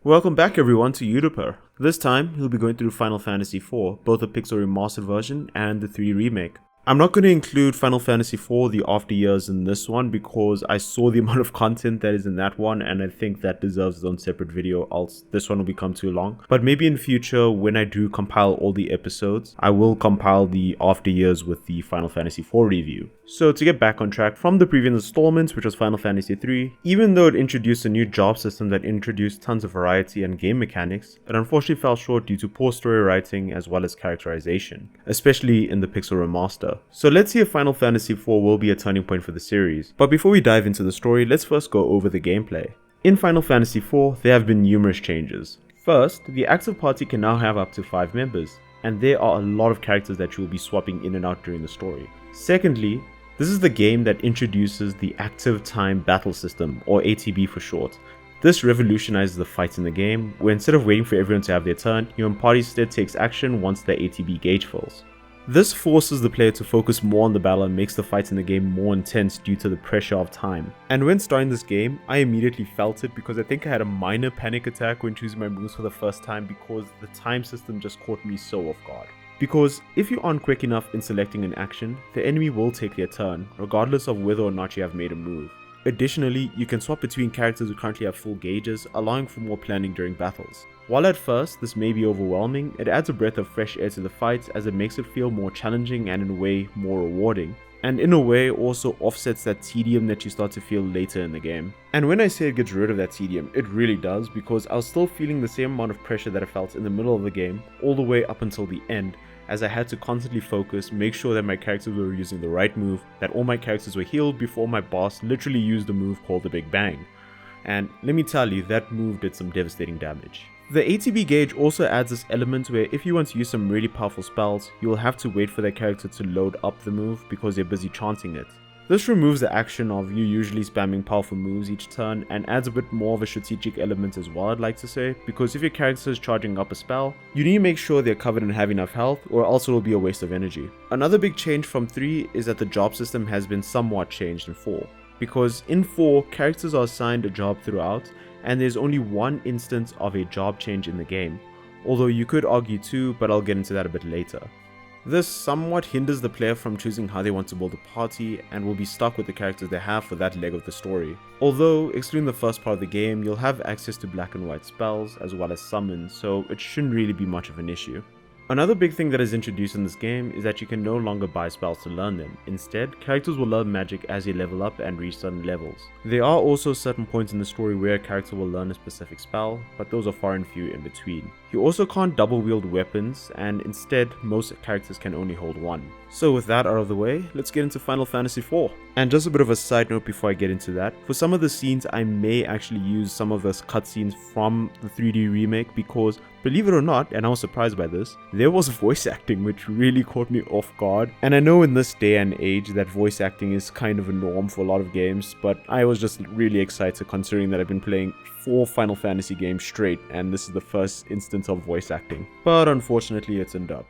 Welcome back everyone to Udiper. This time, he'll be going through Final Fantasy IV, both the Pixel Remastered version and the 3 remake. I'm not going to include Final Fantasy IV, the After Years in this one because I saw the amount of content that is in that one and I think that deserves its own separate video, else this one will become too long. But maybe in future, when I do compile all the episodes, I will compile the After Years with the Final Fantasy IV review. So to get back on track from the previous installments, which was Final Fantasy III, even though it introduced a new job system that introduced tons of variety and game mechanics, it unfortunately fell short due to poor story writing as well as characterization, especially in the Pixel Remaster. So let's see if Final Fantasy IV will be a turning point for the series. But before we dive into the story, let's first go over the gameplay. In Final Fantasy IV, there have been numerous changes. First, the active party can now have up to 5 members, and there are a lot of characters that you will be swapping in and out during the story. Secondly, this is the game that introduces the Active Time Battle System, or ATB for short. This revolutionizes the fights in the game, where instead of waiting for everyone to have their turn, your party instead takes action once their ATB gauge fills. This forces the player to focus more on the battle and makes the fights in the game more intense due to the pressure of time. And when starting this game, I immediately felt it because I think I had a minor panic attack when choosing my moves for the first time because the time system just caught me so off guard. Because if you aren't quick enough in selecting an action, the enemy will take their turn, regardless of whether or not you have made a move. Additionally, you can swap between characters who currently have full gauges, allowing for more planning during battles. While at first this may be overwhelming, it adds a breath of fresh air to the fights as it makes it feel more challenging and in a way more rewarding. And in a way also offsets that tedium that you start to feel later in the game. And when I say it gets rid of that tedium, it really does, because I was still feeling the same amount of pressure that I felt in the middle of the game, all the way up until the end, as I had to constantly focus, make sure that my characters were using the right move, that all my characters were healed before my boss literally used a move called the Big Bang. And let me tell you, that move did some devastating damage. The ATB gauge also adds this element where if you want to use some really powerful spells, you'll have to wait for their character to load up the move because they're busy chanting it. This removes the action of you usually spamming powerful moves each turn and adds a bit more of a strategic element as well, I'd like to say, because if your character is charging up a spell, you need to make sure they're covered and have enough health or else it'll be a waste of energy. Another big change from 3 is that the job system has been somewhat changed in 4, because in 4, characters are assigned a job throughout and there's only one instance of a job change in the game, although you could argue 2, but I'll get into that a bit later. This somewhat hinders the player from choosing how they want to build a party and will be stuck with the characters they have for that leg of the story. Although, excluding the first part of the game, you'll have access to black and white spells as well as summons, so it shouldn't really be much of an issue. Another big thing that is introduced in this game is that you can no longer buy spells to learn them. Instead, characters will learn magic as they level up and reach certain levels. There are also certain points in the story where a character will learn a specific spell, but those are far and few in between. You also can't double wield weapons, and instead, most characters can only hold one. So with that out of the way, let's get into Final Fantasy IV. And just a bit of a side note before I get into that, for some of the scenes I may actually use some of the cutscenes from the 3D remake because, believe it or not, and I was surprised by this, there was voice acting which really caught me off guard. And I know in this day and age that voice acting is kind of a norm for a lot of games, but I was just really excited considering that I've been playing 4 Final Fantasy games straight and this is the first instance of voice acting. But unfortunately it's in dub.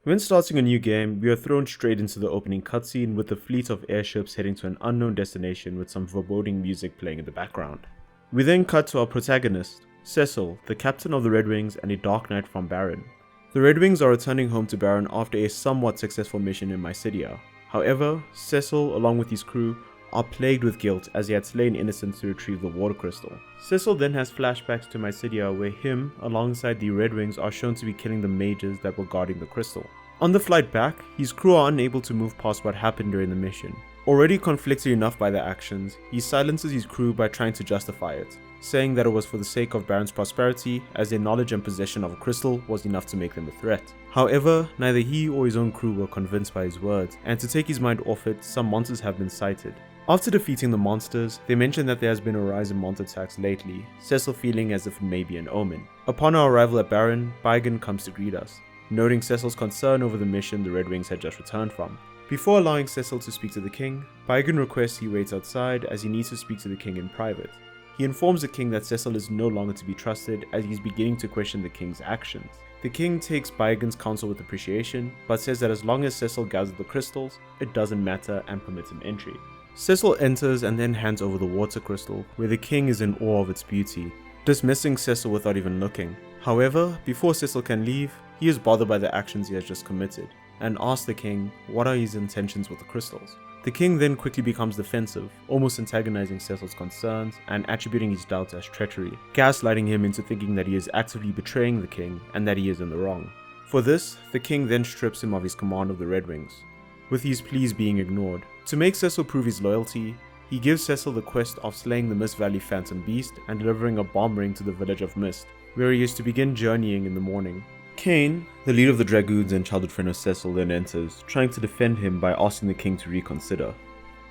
When starting a new game, we are thrown straight into the opening cutscene with a fleet of airships heading to an unknown destination with some foreboding music playing in the background. We then cut to our protagonist, Cecil, the captain of the Red Wings and a Dark Knight from Baron. The Red Wings are returning home to Baron after a somewhat successful mission in Mysidia. However, Cecil, along with his crew, are plagued with guilt as he had slain innocents to retrieve the water crystal. Cecil then has flashbacks to Mysidia where him, alongside the Red Wings, are shown to be killing the mages that were guarding the crystal. On the flight back, his crew are unable to move past what happened during the mission. Already conflicted enough by their actions, he silences his crew by trying to justify it, saying that it was for the sake of Baron's prosperity, as their knowledge and possession of a crystal was enough to make them a threat. However, neither he or his own crew were convinced by his words, and to take his mind off it, some monsters have been sighted. After defeating the monsters, they mention that there has been a rise in monster attacks lately, Cecil feeling as if it may be an omen. Upon our arrival at Baron, Baigan comes to greet us, noting Cecil's concern over the mission the Red Wings had just returned from. Before allowing Cecil to speak to the king, Baigan requests he waits outside as he needs to speak to the king in private. He informs the king that Cecil is no longer to be trusted as he's beginning to question the king's actions. The king takes Baigan's counsel with appreciation, but says that as long as Cecil gathers the crystals, it doesn't matter and permits him entry. Cecil enters and then hands over the water crystal, where the king is in awe of its beauty, dismissing Cecil without even looking. However, before Cecil can leave, he is bothered by the actions he has just committed, and asks the king what are his intentions with the crystals. The king then quickly becomes defensive, almost antagonizing Cecil's concerns and attributing his doubts as treachery, gaslighting him into thinking that he is actively betraying the king and that he is in the wrong. For this, the king then strips him of his command of the Red Wings, with his pleas being ignored. To make Cecil prove his loyalty, he gives Cecil the quest of slaying the Mist Valley Phantom Beast and delivering a bomb ring to the village of Mist, where he is to begin journeying in the morning. Kane, the leader of the Dragoons and childhood friend of Cecil, then enters, trying to defend him by asking the king to reconsider.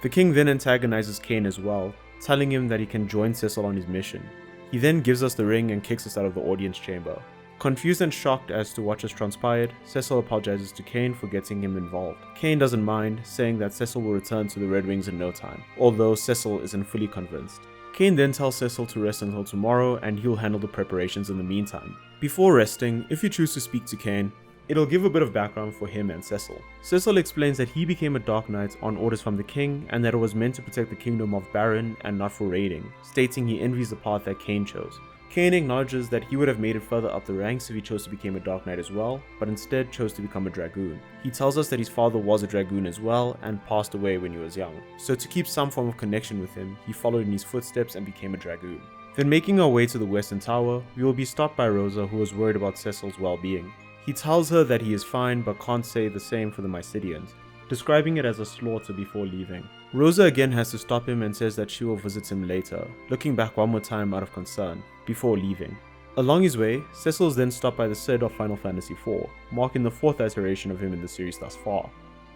The king then antagonizes Kane as well, telling him that he can join Cecil on his mission. He then gives us the ring and kicks us out of the audience chamber. Confused and shocked as to what just transpired, Cecil apologizes to Kane for getting him involved. Kane doesn't mind, saying that Cecil will return to the Red Wings in no time, although Cecil isn't fully convinced. Kane then tells Cecil to rest until tomorrow and he'll handle the preparations in the meantime. Before resting, if you choose to speak to Kane, it'll give a bit of background for him and Cecil. Cecil explains that he became a Dark Knight on orders from the king and that it was meant to protect the kingdom of Baron and not for raiding, stating he envies the path that Kane chose. Kane acknowledges that he would have made it further up the ranks if he chose to become a Dark Knight as well, but instead chose to become a Dragoon. He tells us that his father was a Dragoon as well and passed away when he was young, so to keep some form of connection with him, he followed in his footsteps and became a Dragoon. Then making our way to the Western Tower, we will be stopped by Rosa, who is worried about Cecil's well-being. He tells her that he is fine but can't say the same for the Mysidians, describing it as a slaughter before leaving. Rosa again has to stop him and says that she will visit him later, looking back one more time out of concern, before leaving. Along his way, Cecil is then stopped by the Cid of Final Fantasy IV, marking the 4th iteration of him in the series thus far.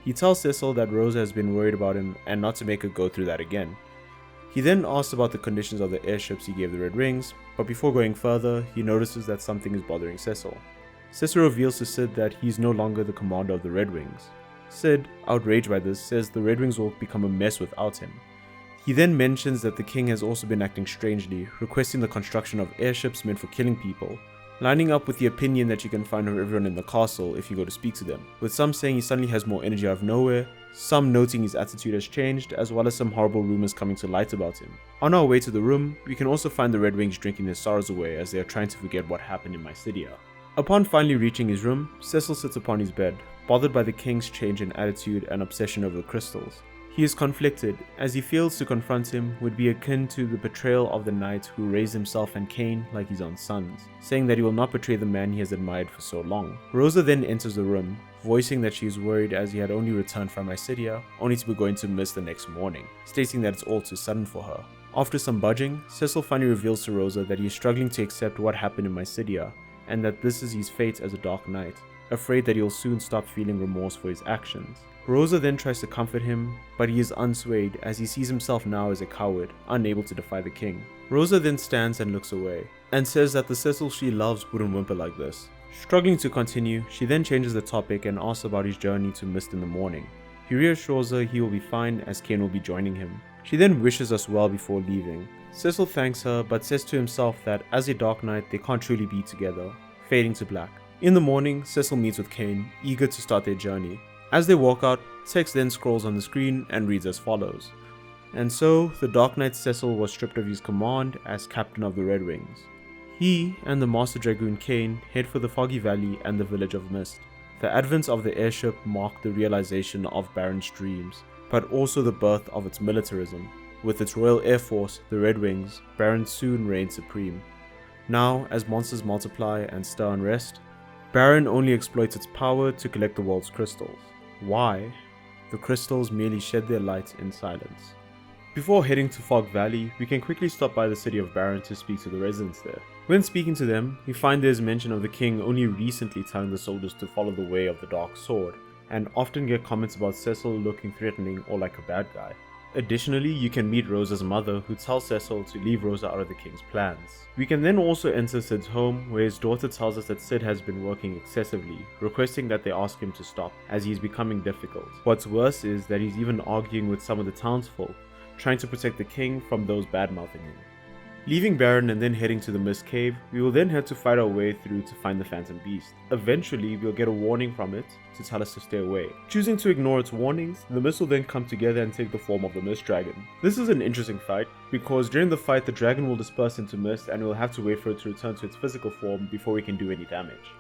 He tells Cecil that Rosa has been worried about him and not to make her go through that again. He then asks about the conditions of the airships he gave the Red Rings, but before going further, he notices that something is bothering Cecil. Cecil reveals to Cid that he is no longer the commander of the Red Wings. Cid, outraged by this, says the Red Wings will become a mess without him. He then mentions that the king has also been acting strangely, requesting the construction of airships meant for killing people, lining up with the opinion that you can find of everyone in the castle if you go to speak to them, with some saying he suddenly has more energy out of nowhere, some noting his attitude has changed, as well as some horrible rumors coming to light about him. On our way to the room, we can also find the Red Wings drinking their sorrows away as they are trying to forget what happened in Mysidia. Upon finally reaching his room, Cecil sits upon his bed, bothered by the king's change in attitude and obsession over the crystals. He is conflicted, as he feels to confront him would be akin to the betrayal of the knight who raised himself and Kane like his own sons, saying that he will not betray the man he has admired for so long. Rosa then enters the room, voicing that she is worried as he had only returned from Mysidia, only to be going to Miss the next morning, stating that it's all too sudden for her. After some budging, Cecil finally reveals to Rosa that he is struggling to accept what happened in Mysidia, and that this is his fate as a Dark Knight, afraid that he'll soon stop feeling remorse for his actions. Rosa then tries to comfort him, but he is unswayed as he sees himself now as a coward, unable to defy the king. Rosa then stands and looks away, and says that the Cecil she loves wouldn't whimper like this. Struggling to continue, she then changes the topic and asks about his journey to Mist in the morning. He reassures her he will be fine as Kane will be joining him. She then wishes us well before leaving. Cecil thanks her but says to himself that as a Dark Knight they can't truly be together, fading to black. In the morning, Cecil meets with Kane, eager to start their journey. As they walk out, text then scrolls on the screen and reads as follows. And so, the Dark Knight Cecil was stripped of his command as captain of the Red Wings. He and the Master Dragoon Kane head for the Foggy Valley and the village of Mist. The advent of the airship marked the realization of Baron's dreams, but also the birth of its militarism. With its Royal Air Force, the Red Wings, Baron soon reigned supreme. Now, as monsters multiply and stir unrest, Baron only exploits its power to collect the world's crystals. Why? The crystals merely shed their light in silence. Before heading to Fog Valley, we can quickly stop by the city of Baron to speak to the residents there. When speaking to them, we find there is mention of the king only recently telling the soldiers to follow the way of the Dark Sword, and often get comments about Cecil looking threatening or like a bad guy. Additionally, you can meet Rosa's mother, who tells Cecil to leave Rosa out of the king's plans. We can then also enter Cid's home, where his daughter tells us that Cid has been working excessively, requesting that they ask him to stop, as he is becoming difficult. What's worse is that he's even arguing with some of the townsfolk, trying to protect the king from those bad-mouthing him. Leaving Baron and then heading to the Mist Cave, we will then have to fight our way through to find the Phantom Beast. Eventually, we'll get a warning from it to tell us to stay away. Choosing to ignore its warnings, the Mist will then come together and take the form of the Mist Dragon. This is an interesting fight, because during the fight the dragon will disperse into mist and we'll have to wait for it to return to its physical form before we can do any damage.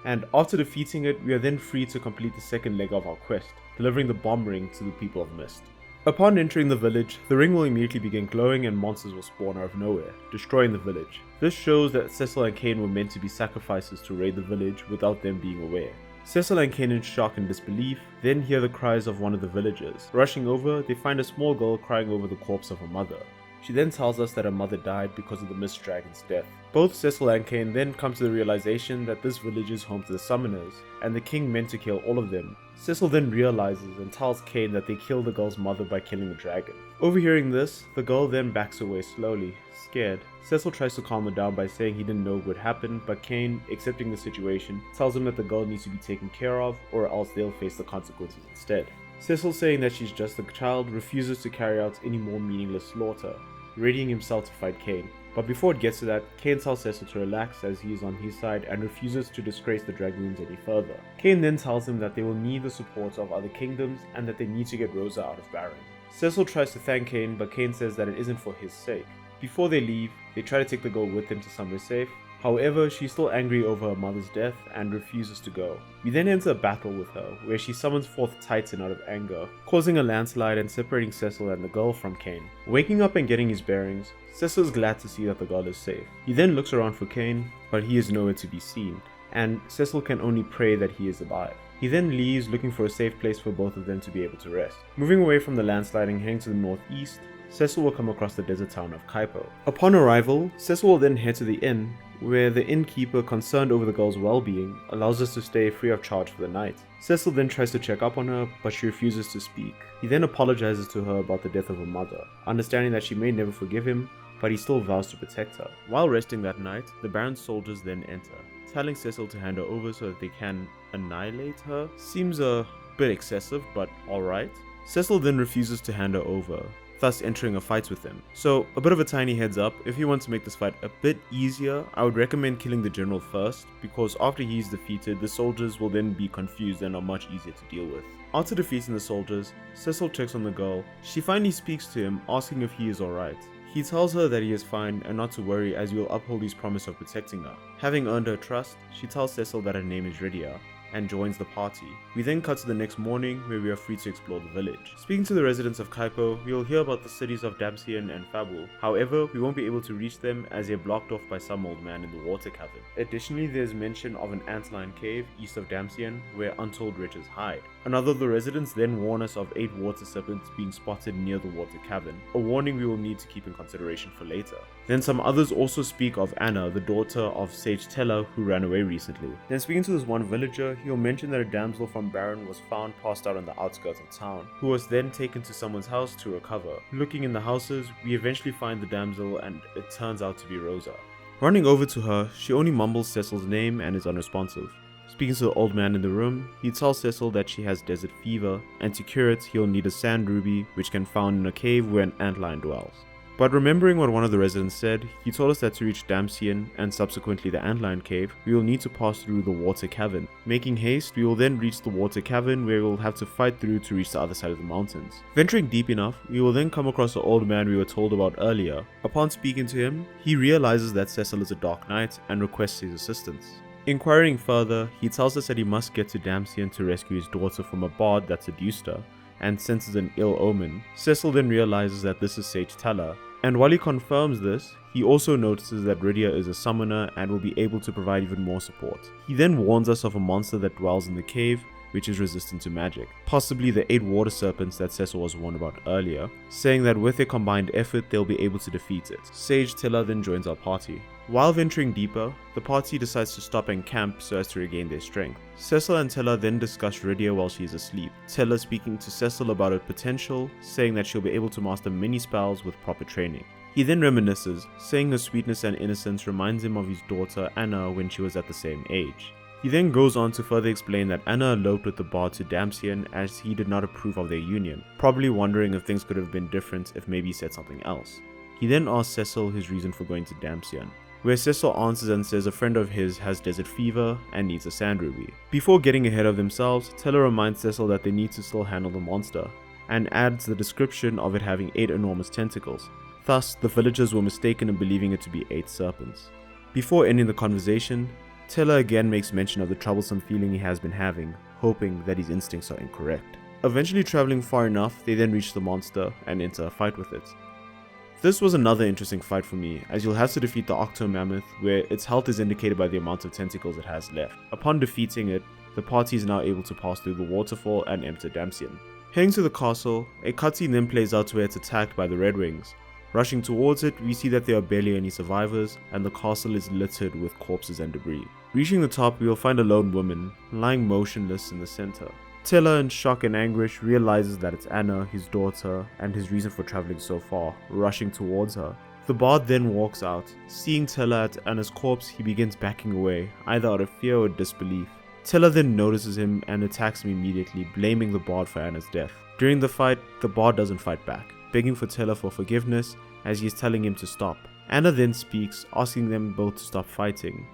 And after defeating it, we are then free to complete the second leg of our quest, delivering the bomb ring to the people of Mist. Upon entering the village, the ring will immediately begin glowing and monsters will spawn out of nowhere, destroying the village. This shows that Cecil and Kane were meant to be sacrifices to raid the village without them being aware. Cecil and Kane, in shock and disbelief, then hear the cries of one of the villagers. Rushing over, they find a small girl crying over the corpse of her mother. She then tells us that her mother died because of the Mist Dragon's death. Both Cecil and Kane then come to the realization that this village is home to the summoners, and the king meant to kill all of them. Cecil then realizes and tells Kane that they killed the girl's mother by killing the dragon. Overhearing this, the girl then backs away slowly, scared. Cecil tries to calm her down by saying he didn't know what would happen, but Kane, accepting the situation, tells him that the girl needs to be taken care of or else they'll face the consequences instead. Cecil, saying that she's just a child, refuses to carry out any more meaningless slaughter, readying himself to fight Kane. But before it gets to that, Kane tells Cecil to relax as he is on his side and refuses to disgrace the Dragoons any further. Kane then tells him that they will need the support of other kingdoms and that they need to get Rosa out of Baron. Cecil tries to thank Kane, but Kane says that it isn't for his sake. Before they leave, they try to take the girl with them to somewhere safe. However, she's still angry over her mother's death and refuses to go. We then enter a battle with her, where she summons forth Titan out of anger, causing a landslide and separating Cecil and the girl from Kane. Waking up and getting his bearings, Cecil is glad to see that the girl is safe. He then looks around for Kane, but he is nowhere to be seen, and Cecil can only pray that he is alive. He then leaves, looking for a safe place for both of them to be able to rest. Moving away from the landslide and heading to the northeast, Cecil will come across the desert town of Kaipo. Upon arrival, Cecil will then head to the inn, where the innkeeper, concerned over the girl's well-being, allows us to stay free of charge for the night. Cecil then tries to check up on her, but she refuses to speak. He then apologizes to her about the death of her mother, understanding that she may never forgive him, but he still vows to protect her. While resting that night, the Baron's soldiers then enter, telling Cecil to hand her over so that they can annihilate her. Seems a bit excessive, but alright. Cecil then refuses to hand her over, thus entering a fight with them. So, a bit of a tiny heads up, if you want to make this fight a bit easier, I would recommend killing the general first, because after he's defeated, the soldiers will then be confused and are much easier to deal with. After defeating the soldiers, Cecil checks on the girl. She finally speaks to him, asking if he is alright. He tells her that he is fine and not to worry as he will uphold his promise of protecting her. Having earned her trust, she tells Cecil that her name is Rydia, and joins the party. We then cut to the next morning, where we are free to explore the village. Speaking to the residents of Kaipo, we will hear about the cities of Damcyan and Fabul. However, we won't be able to reach them as they are blocked off by some old man in the water cavern. Additionally, there is mention of an antlion cave east of Damcyan where untold riches hide. Another of the residents then warn us of 8 water serpents being spotted near the water cavern, a warning we will need to keep in consideration for later. Then some others also speak of Anna, the daughter of Sage Teller, who ran away recently. Then speaking to this one villager, he'll mention that a damsel from Baron was found passed out on the outskirts of town, who was then taken to someone's house to recover. Looking in the houses, we eventually find the damsel and it turns out to be Rosa. Running over to her, she only mumbles Cecil's name and is unresponsive. Speaking to the old man in the room, he tells Cecil that she has desert fever, and to cure it, he'll need a sand ruby, which can be found in a cave where an antlion dwells. But remembering what one of the residents said, he told us that to reach Damcyan and subsequently the antlion cave, we will need to pass through the water cavern. Making haste, we will then reach the water cavern where we will have to fight through to reach the other side of the mountains. Venturing deep enough, we will then come across the old man we were told about earlier. Upon speaking to him, he realizes that Cecil is a dark knight and requests his assistance. Inquiring further, he tells us that he must get to Damcyan to rescue his daughter from a bard that seduced her, and senses an ill omen. Cecil then realizes that this is Sage Teller, and while he confirms this, he also notices that Rydia is a summoner and will be able to provide even more support. He then warns us of a monster that dwells in the cave, which is resistant to magic, possibly the 8 water serpents that Cecil was warned about earlier, saying that with their combined effort they'll be able to defeat it. Sage Teller then joins our party. While venturing deeper, the party decides to stop and camp so as to regain their strength. Cecil and Teller then discuss Rydia while she is asleep, Teller speaking to Cecil about her potential, saying that she'll be able to master many spells with proper training. He then reminisces, saying her sweetness and innocence reminds him of his daughter Anna when she was at the same age. He then goes on to further explain that Anna eloped with the bard to Damcyan as he did not approve of their union, probably wondering if things could have been different if maybe he said something else. He then asks Cecil his reason for going to Damcian, where Cecil answers and says a friend of his has desert fever and needs a sand ruby. Before getting ahead of themselves, Teller reminds Cecil that they need to still handle the monster, and adds the description of it having 8 enormous tentacles. Thus, the villagers were mistaken in believing it to be 8 serpents. Before ending the conversation, Teller again makes mention of the troublesome feeling he has been having, hoping that his instincts are incorrect. Eventually traveling far enough, they then reach the monster and enter a fight with it. This was another interesting fight for me, as you'll have to defeat the Octo Mammoth, where its health is indicated by the amount of tentacles it has left. Upon defeating it, the party is now able to pass through the waterfall and enter Damcian. Heading to the castle, a cutscene then plays out where it's attacked by the Red Wings. Rushing towards it, we see that there are barely any survivors, and the castle is littered with corpses and debris. Reaching the top, we will find a lone woman, lying motionless in the center. Teller, in shock and anguish, realizes that it's Anna, his daughter, and his reason for traveling so far, rushing towards her. The bard then walks out. Seeing Teller at Anna's corpse, he begins backing away, either out of fear or disbelief. Teller then notices him and attacks him immediately, blaming the bard for Anna's death. During the fight, the bard doesn't fight back, begging for Teller for forgiveness as he is telling him to stop. Anna then speaks, asking them both to stop fighting,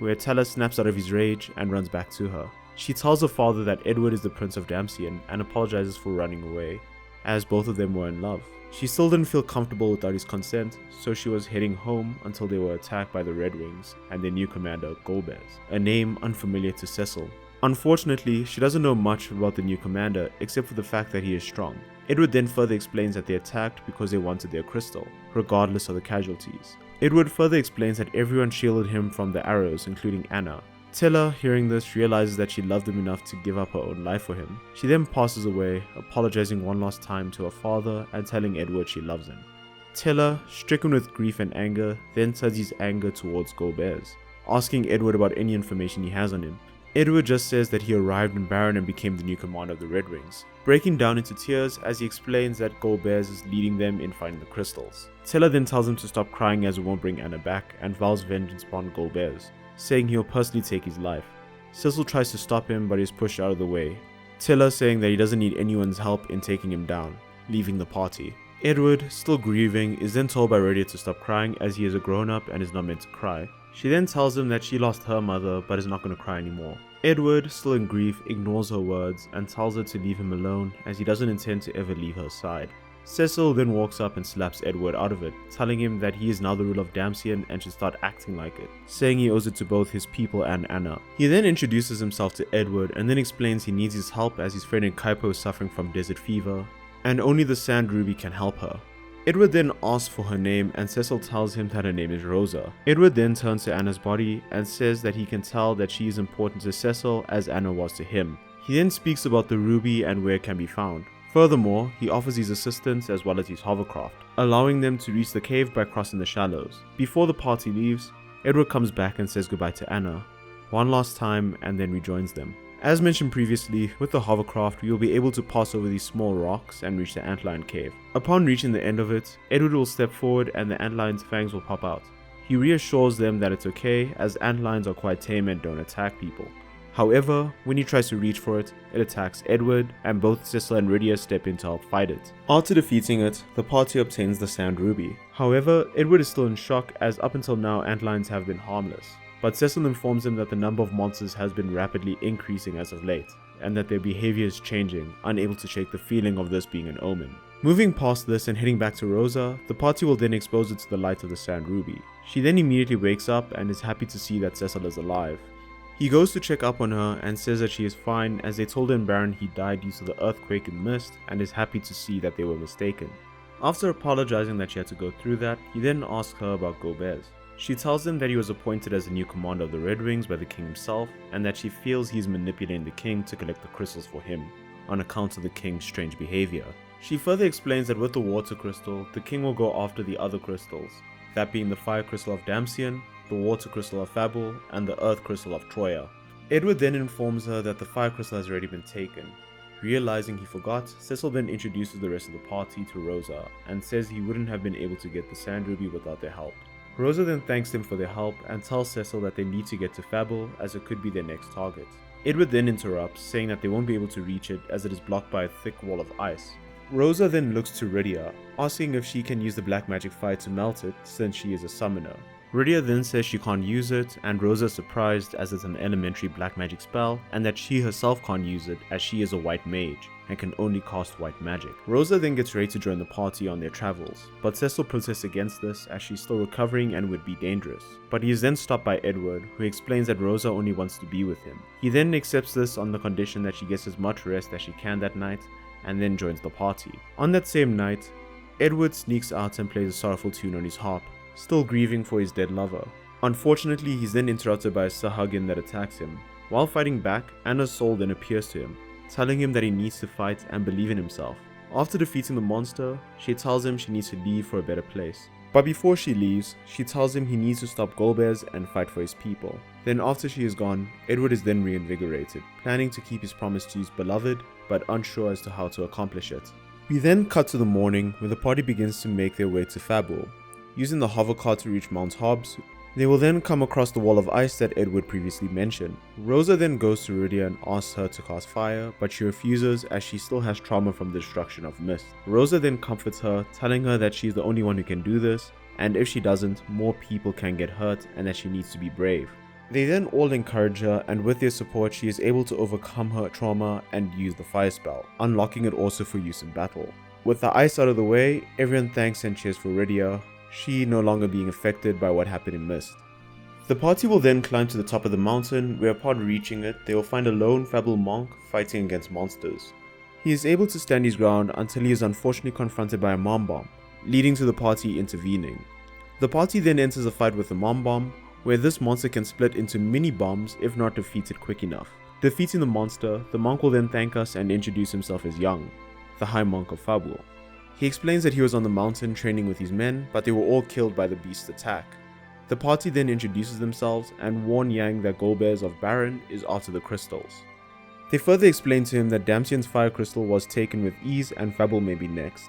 where Teller snaps out of his rage and runs back to her. She tells her father that Edward is the Prince of Damcian and apologizes for running away, as both of them were in love. She still didn't feel comfortable without his consent, so she was heading home until they were attacked by the Red Wings and their new commander, Golbez, a name unfamiliar to Cecil. Unfortunately, she doesn't know much about the new commander except for the fact that he is strong. Edward then further explains that they attacked because they wanted their crystal, regardless of the casualties. Edward further explains that everyone shielded him from the arrows, including Anna. Teller, hearing this, realizes that she loved him enough to give up her own life for him. She then passes away, apologizing one last time to her father and telling Edward she loves him. Teller, stricken with grief and anger, then turns his anger towards Golbez, asking Edward about any information he has on him. Edward just says that he arrived in Baron and became the new commander of the Red Wings, breaking down into tears as he explains that Golbez is leading them in finding the crystals. Teller then tells him to stop crying as it won't bring Anna back and vows vengeance upon Golbez, saying he'll personally take his life. Cecil tries to stop him but is pushed out of the way. Teller saying that he doesn't need anyone's help in taking him down, leaving the party. Edward, still grieving, is then told by Rhodia to stop crying as he is a grown-up and is not meant to cry. She then tells him that she lost her mother but is not going to cry anymore. Edward, still in grief, ignores her words and tells her to leave him alone as he doesn't intend to ever leave her side. Cecil then walks up and slaps Edward out of it, telling him that he is now the ruler of Damcian and should start acting like it, saying he owes it to both his people and Anna. He then introduces himself to Edward and then explains he needs his help as his friend in Kaipo is suffering from desert fever, and only the Sand Ruby can help her. Edward then asks for her name and Cecil tells him that her name is Rosa. Edward then turns to Anna's body and says that he can tell that she is important to Cecil as Anna was to him. He then speaks about the ruby and where it can be found. Furthermore, he offers his assistance as well as his hovercraft, allowing them to reach the cave by crossing the shallows. Before the party leaves, Edward comes back and says goodbye to Anna one last time and then rejoins them. As mentioned previously, with the hovercraft we will be able to pass over these small rocks and reach the antlion cave. Upon reaching the end of it, Edward will step forward and the antlion's fangs will pop out. He reassures them that it's okay as antlions are quite tame and don't attack people. However, when he tries to reach for it, it attacks Edward, and both Cecil and Rhodia step in to help fight it. After defeating it, the party obtains the Sand Ruby. However, Edward is still in shock as up until now antlions have been harmless, but Cecil informs him that the number of monsters has been rapidly increasing as of late, and that their behavior is changing, unable to shake the feeling of this being an omen. Moving past this and heading back to Rosa, the party will then expose it to the light of the Sand Ruby. She then immediately wakes up and is happy to see that Cecil is alive. He goes to check up on her and says that she is fine as they told him Baron he died due to the earthquake and mist and is happy to see that they were mistaken. After apologizing that she had to go through that, he then asks her about Golbez. She tells him that he was appointed as the new commander of the Red Wings by the king himself and that she feels he's manipulating the king to collect the crystals for him, on account of the king's strange behavior. She further explains that with the water crystal, the king will go after the other crystals, that being the fire crystal of Damcian, the water crystal of Fable, and the earth crystal of Troya. Edward then informs her that the fire crystal has already been taken. Realizing he forgot, Cecil then introduces the rest of the party to Rosa and says he wouldn't have been able to get the Sand Ruby without their help. Rosa then thanks them for their help and tells Cecil that they need to get to Fable as it could be their next target. Edward then interrupts, saying that they won't be able to reach it as it is blocked by a thick wall of ice, Rosa then looks to Rydia, asking if she can use the black magic fire to melt it since she is a summoner. Rydia then says she can't use it, and Rosa is surprised as it's an elementary black magic spell and that she herself can't use it as she is a white mage and can only cast white magic. Rosa then gets ready to join the party on their travels, but Cecil protests against this as she's still recovering and would be dangerous. But he is then stopped by Edward, who explains that Rosa only wants to be with him. He then accepts this on the condition that she gets as much rest as she can that night, and then joins the party. On that same night, Edward sneaks out and plays a sorrowful tune on his harp, still grieving for his dead lover. Unfortunately, he's then interrupted by a Sahagin that attacks him. While fighting back, Anna's soul then appears to him, telling him that he needs to fight and believe in himself. After defeating the monster, she tells him she needs to leave for a better place. But before she leaves, she tells him he needs to stop Golbez and fight for his people. Then after she is gone, Edward is then reinvigorated, planning to keep his promise to his beloved, but unsure as to how to accomplish it. We then cut to the morning where the party begins to make their way to Fabul. Using the hovercar to reach Mount Hobbs, they will then come across the wall of ice that Edward previously mentioned. Rosa then goes to Rydia and asks her to cast fire, but she refuses as she still has trauma from the destruction of Mist. Rosa then comforts her, telling her that she's the only one who can do this, and if she doesn't, more people can get hurt and that she needs to be brave. They then all encourage her, and with their support she is able to overcome her trauma and use the fire spell, unlocking it also for use in battle. With the ice out of the way, everyone thanks and cheers for Rydia, she no longer being affected by what happened in Mist. The party will then climb to the top of the mountain, where upon reaching it, they will find a lone Fabul monk fighting against monsters. He is able to stand his ground until he is unfortunately confronted by a mom bomb, leading to the party intervening. The party then enters a fight with the mom bomb, where this monster can split into mini bombs if not defeated quick enough. Defeating the monster, the monk will then thank us and introduce himself as Young, the High Monk of Fabul. He explains that he was on the mountain training with his men, but they were all killed by the beast's attack. The party then introduces themselves and warn Yang that Golbez of Baron is after the crystals. They further explain to him that Damcian's fire crystal was taken with ease and Fabul may be next.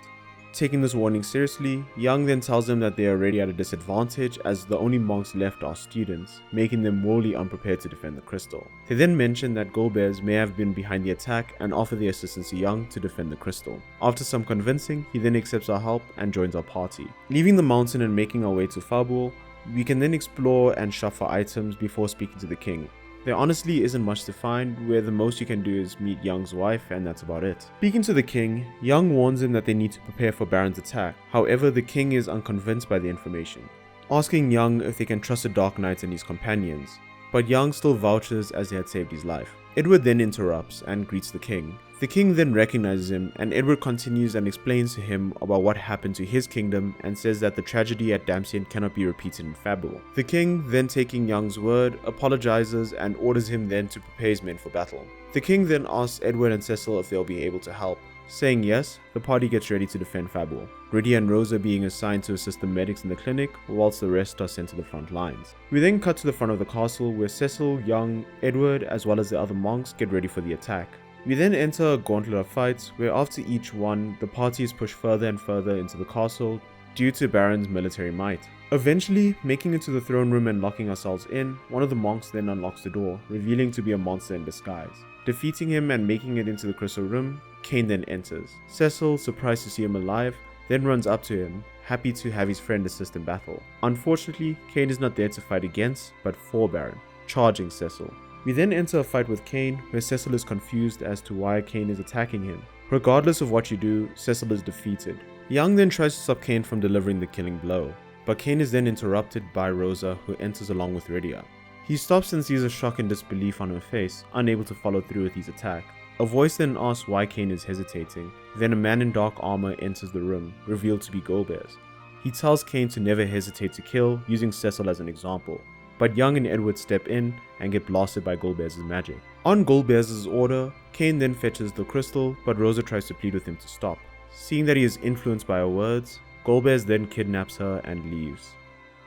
Taking this warning seriously, Yang then tells them that they are already at a disadvantage as the only monks left are students, making them morally unprepared to defend the crystal. They then mention that Golbez may have been behind the attack and offer their assistance to Yang to defend the crystal. After some convincing, he then accepts our help and joins our party. Leaving the mountain and making our way to Fabul, we can then explore and shop for items before speaking to the king. There honestly isn't much to find, where the most you can do is meet Young's wife and that's about it. Speaking to the king, Young warns him that they need to prepare for Baron's attack. However, the king is unconvinced by the information, asking Young if they can trust the Dark Knight and his companions, but Young still vouches as they had saved his life. Edward then interrupts and greets the king. The king then recognizes him, and Edward continues and explains to him about what happened to his kingdom and says that the tragedy at Damcian cannot be repeated in Fabul. The king, then taking Young's word, apologizes and orders him then to prepare his men for battle. The king then asks Edward and Cecil if they'll be able to help. Saying yes, the party gets ready to defend Fabul, Rydia and Rosa being assigned to assist the medics in the clinic, whilst the rest are sent to the front lines. We then cut to the front of the castle where Cecil, Young, Edward as well as the other monks get ready for the attack. We then enter a gauntlet of fights where after each one, the party is pushed further and further into the castle due to Baron's military might. Eventually, making it to the throne room and locking ourselves in, one of the monks then unlocks the door, revealing to be a monster in disguise. Defeating him and making it into the crystal room, Cain then enters. Cecil, surprised to see him alive, then runs up to him, happy to have his friend assist in battle. Unfortunately, Cain is not there to fight against, but for Baron, charging Cecil. We then enter a fight with Cain, where Cecil is confused as to why Cain is attacking him. Regardless of what you do, Cecil is defeated. Young then tries to stop Cain from delivering the killing blow, but Cain is then interrupted by Rosa, who enters along with Rydia. He stops and sees a shock and disbelief on her face, unable to follow through with his attack. A voice then asks why Cain is hesitating. Then a man in dark armor enters the room, revealed to be Golbez. He tells Cain to never hesitate to kill, using Cecil as an example. But Young and Edward step in and get blasted by Golbez's magic. On Golbez's order, Cain then fetches the crystal, but Rosa tries to plead with him to stop. Seeing that he is influenced by her words, Golbez then kidnaps her and leaves.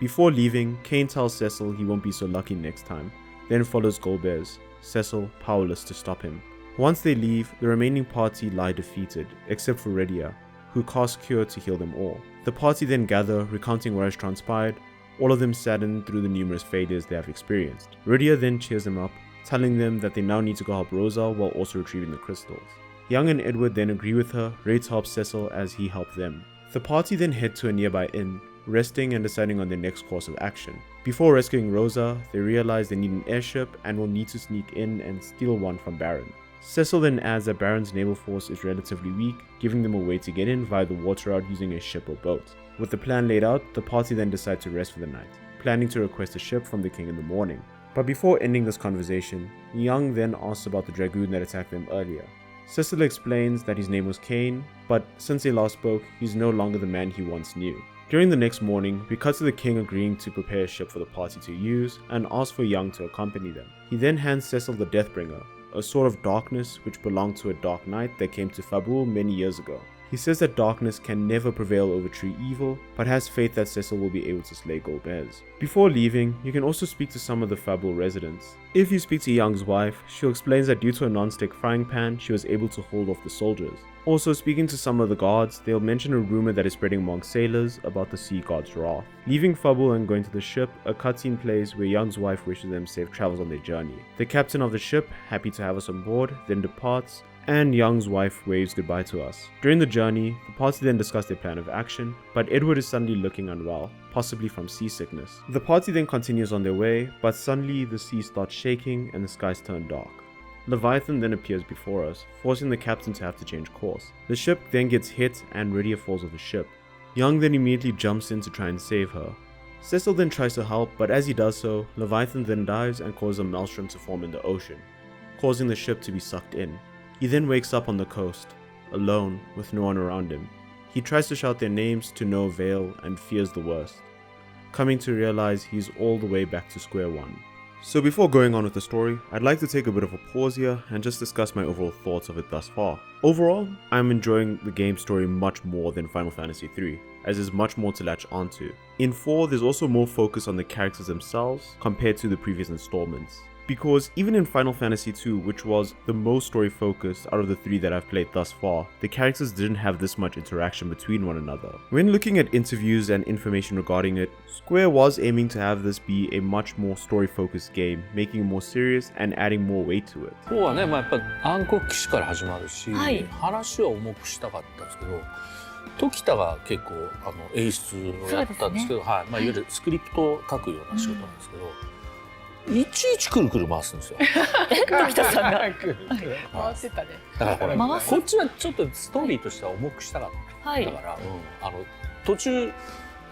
Before leaving, Cain tells Cecil he won't be so lucky next time, then follows Golbez, Cecil powerless to stop him. Once they leave, the remaining party lie defeated, except for Rydia, who casts Cure to heal them all. The party then gather, recounting what has transpired, all of them saddened through the numerous failures they have experienced. Rydia then cheers them up, telling them that they now need to go help Rosa while also retrieving the crystals. Young and Edward then agree with her, ready to help Cecil as he helped them. The party then head to a nearby inn, resting and deciding on their next course of action. Before rescuing Rosa, they realize they need an airship and will need to sneak in and steal one from Baron. Cecil then adds that Baron's naval force is relatively weak, giving them a way to get in via the water route using a ship or boat. With the plan laid out, the party then decide to rest for the night, planning to request a ship from the king in the morning. But before ending this conversation, Young then asks about the dragoon that attacked them earlier. Cecil explains that his name was Kane, but since they last spoke, he's no longer the man he once knew. During the next morning, we cut to the king agreeing to prepare a ship for the party to use and ask for Young to accompany them. He then hands Cecil the Deathbringer, a sword of darkness which belonged to a dark knight that came to Fabul many years ago. He says that darkness can never prevail over true evil, but has faith that Cecil will be able to slay Golbez. Before leaving, you can also speak to some of the Fabul residents. If you speak to Young's wife, she explains that due to a non-stick frying pan, she was able to hold off the soldiers. Also, speaking to some of the guards, they'll mention a rumor that is spreading among sailors about the sea god's wrath. Leaving Fabul and going to the ship, a cutscene plays where Young's wife wishes them safe travels on their journey. The captain of the ship, happy to have us on board, then departs, and Young's wife waves goodbye to us. During the journey, the party then discuss their plan of action, but Edward is suddenly looking unwell, possibly from seasickness. The party then continues on their way, but suddenly the sea starts shaking and the skies turn dark. Leviathan then appears before us, forcing the captain to have to change course. The ship then gets hit and Rydia falls off the ship. Young then immediately jumps in to try and save her. Cecil then tries to help, but as he does so, Leviathan then dives and causes a maelstrom to form in the ocean, causing the ship to be sucked in. He then wakes up on the coast, alone, with no one around him. He tries to shout their names to no avail and fears the worst, coming to realize he's all the way back to square one. So before going on with the story, I'd like to take a bit of a pause here and just discuss my overall thoughts of it thus far. Overall, I'm enjoying the game's story much more than Final Fantasy III, as there's much more to latch onto. In 4, there's also more focus on the characters themselves compared to the previous installments. Because even in Final Fantasy II, which was the most story focused out of the 3 that I've played thus far, the characters didn't have this much interaction between one another. When looking at interviews and information regarding it, Square was aiming to have this be a much more story focused game, making it more serious and adding more weight to it. こうはね、やっぱ暗黒騎士から始まるし、はい話は重くしたかったんですけど、時田が結構演出をやったんですけど、はい、いわゆるスクリプトを書くような仕事なんですけど。いちいちくるくる回すんですよ。時田さんが回ってたね。だからこれ回すこっちはちょっとストーリーとしては重くしたかった。はいだから、途中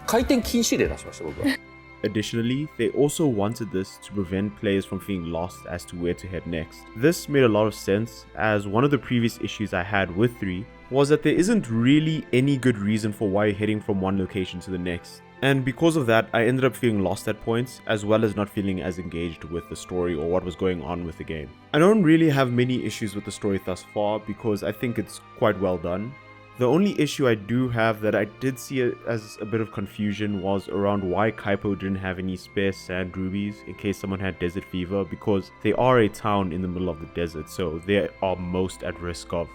回転禁止令出しました僕は。Additionally, they also wanted this to prevent players from feeling lost as to where to head next. This made a lot of sense, as one of the previous issues I had with 3 was that there isn't really any good reason for why you're heading from one location to the next. And because of that, I ended up feeling lost at points, as well as not feeling as engaged with the story or what was going on with the game. I don't really have many issues with the story thus far because I think it's quite well done. The only issue I do have that I did see as a bit of confusion was around why Kaipo didn't have any spare sand rubies in case someone had desert fever, because they are a town in the middle of the desert, so they are most at risk of,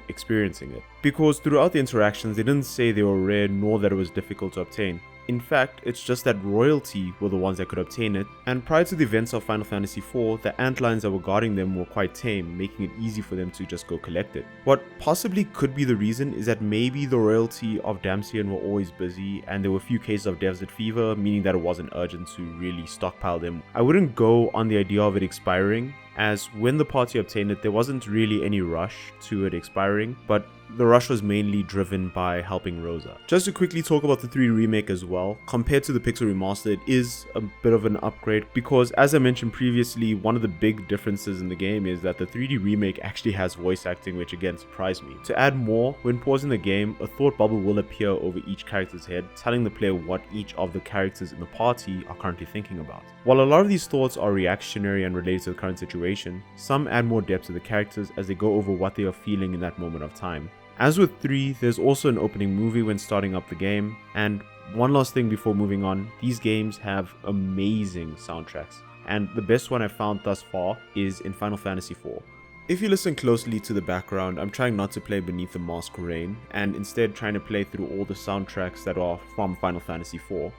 experiencing it. Because throughout the interactions, they didn't say they were rare nor that it was difficult to obtain. In fact, it's just that royalty were the ones that could obtain it, and prior to the events of Final Fantasy IV, the antlions that were guarding them were quite tame, making it easy for them to just go collect it. What possibly could be the reason is that maybe the royalty of Damcian were always busy, and there were a few cases of desert fever, meaning that it wasn't urgent to really stockpile them. I wouldn't go on the idea of it expiring, as when the party obtained it, there wasn't really any rush to it expiring, but the rush was mainly driven by helping Rosa. Just to quickly talk about the 3 remake as well, compared to the Pixel Remaster, it is a bit of an upgrade because, as I mentioned previously, one of the big differences in the game is that the 3D remake actually has voice acting, which again surprised me. To add more, when pausing the game, a thought bubble will appear over each character's head, telling the player what each of the characters in the party are currently thinking about. While a lot of these thoughts are reactionary and related to the current situation, some add more depth to the characters as they go over what they are feeling in that moment of time. As with 3, there's also an opening movie when starting up the game, and one last thing before moving on, these games have amazing soundtracks, and the best one I've found thus far is in Final Fantasy IV. If you listen closely to the background, I'm trying not to play Beneath the Mask Rain, and instead trying to play through all the soundtracks that are from Final Fantasy IV.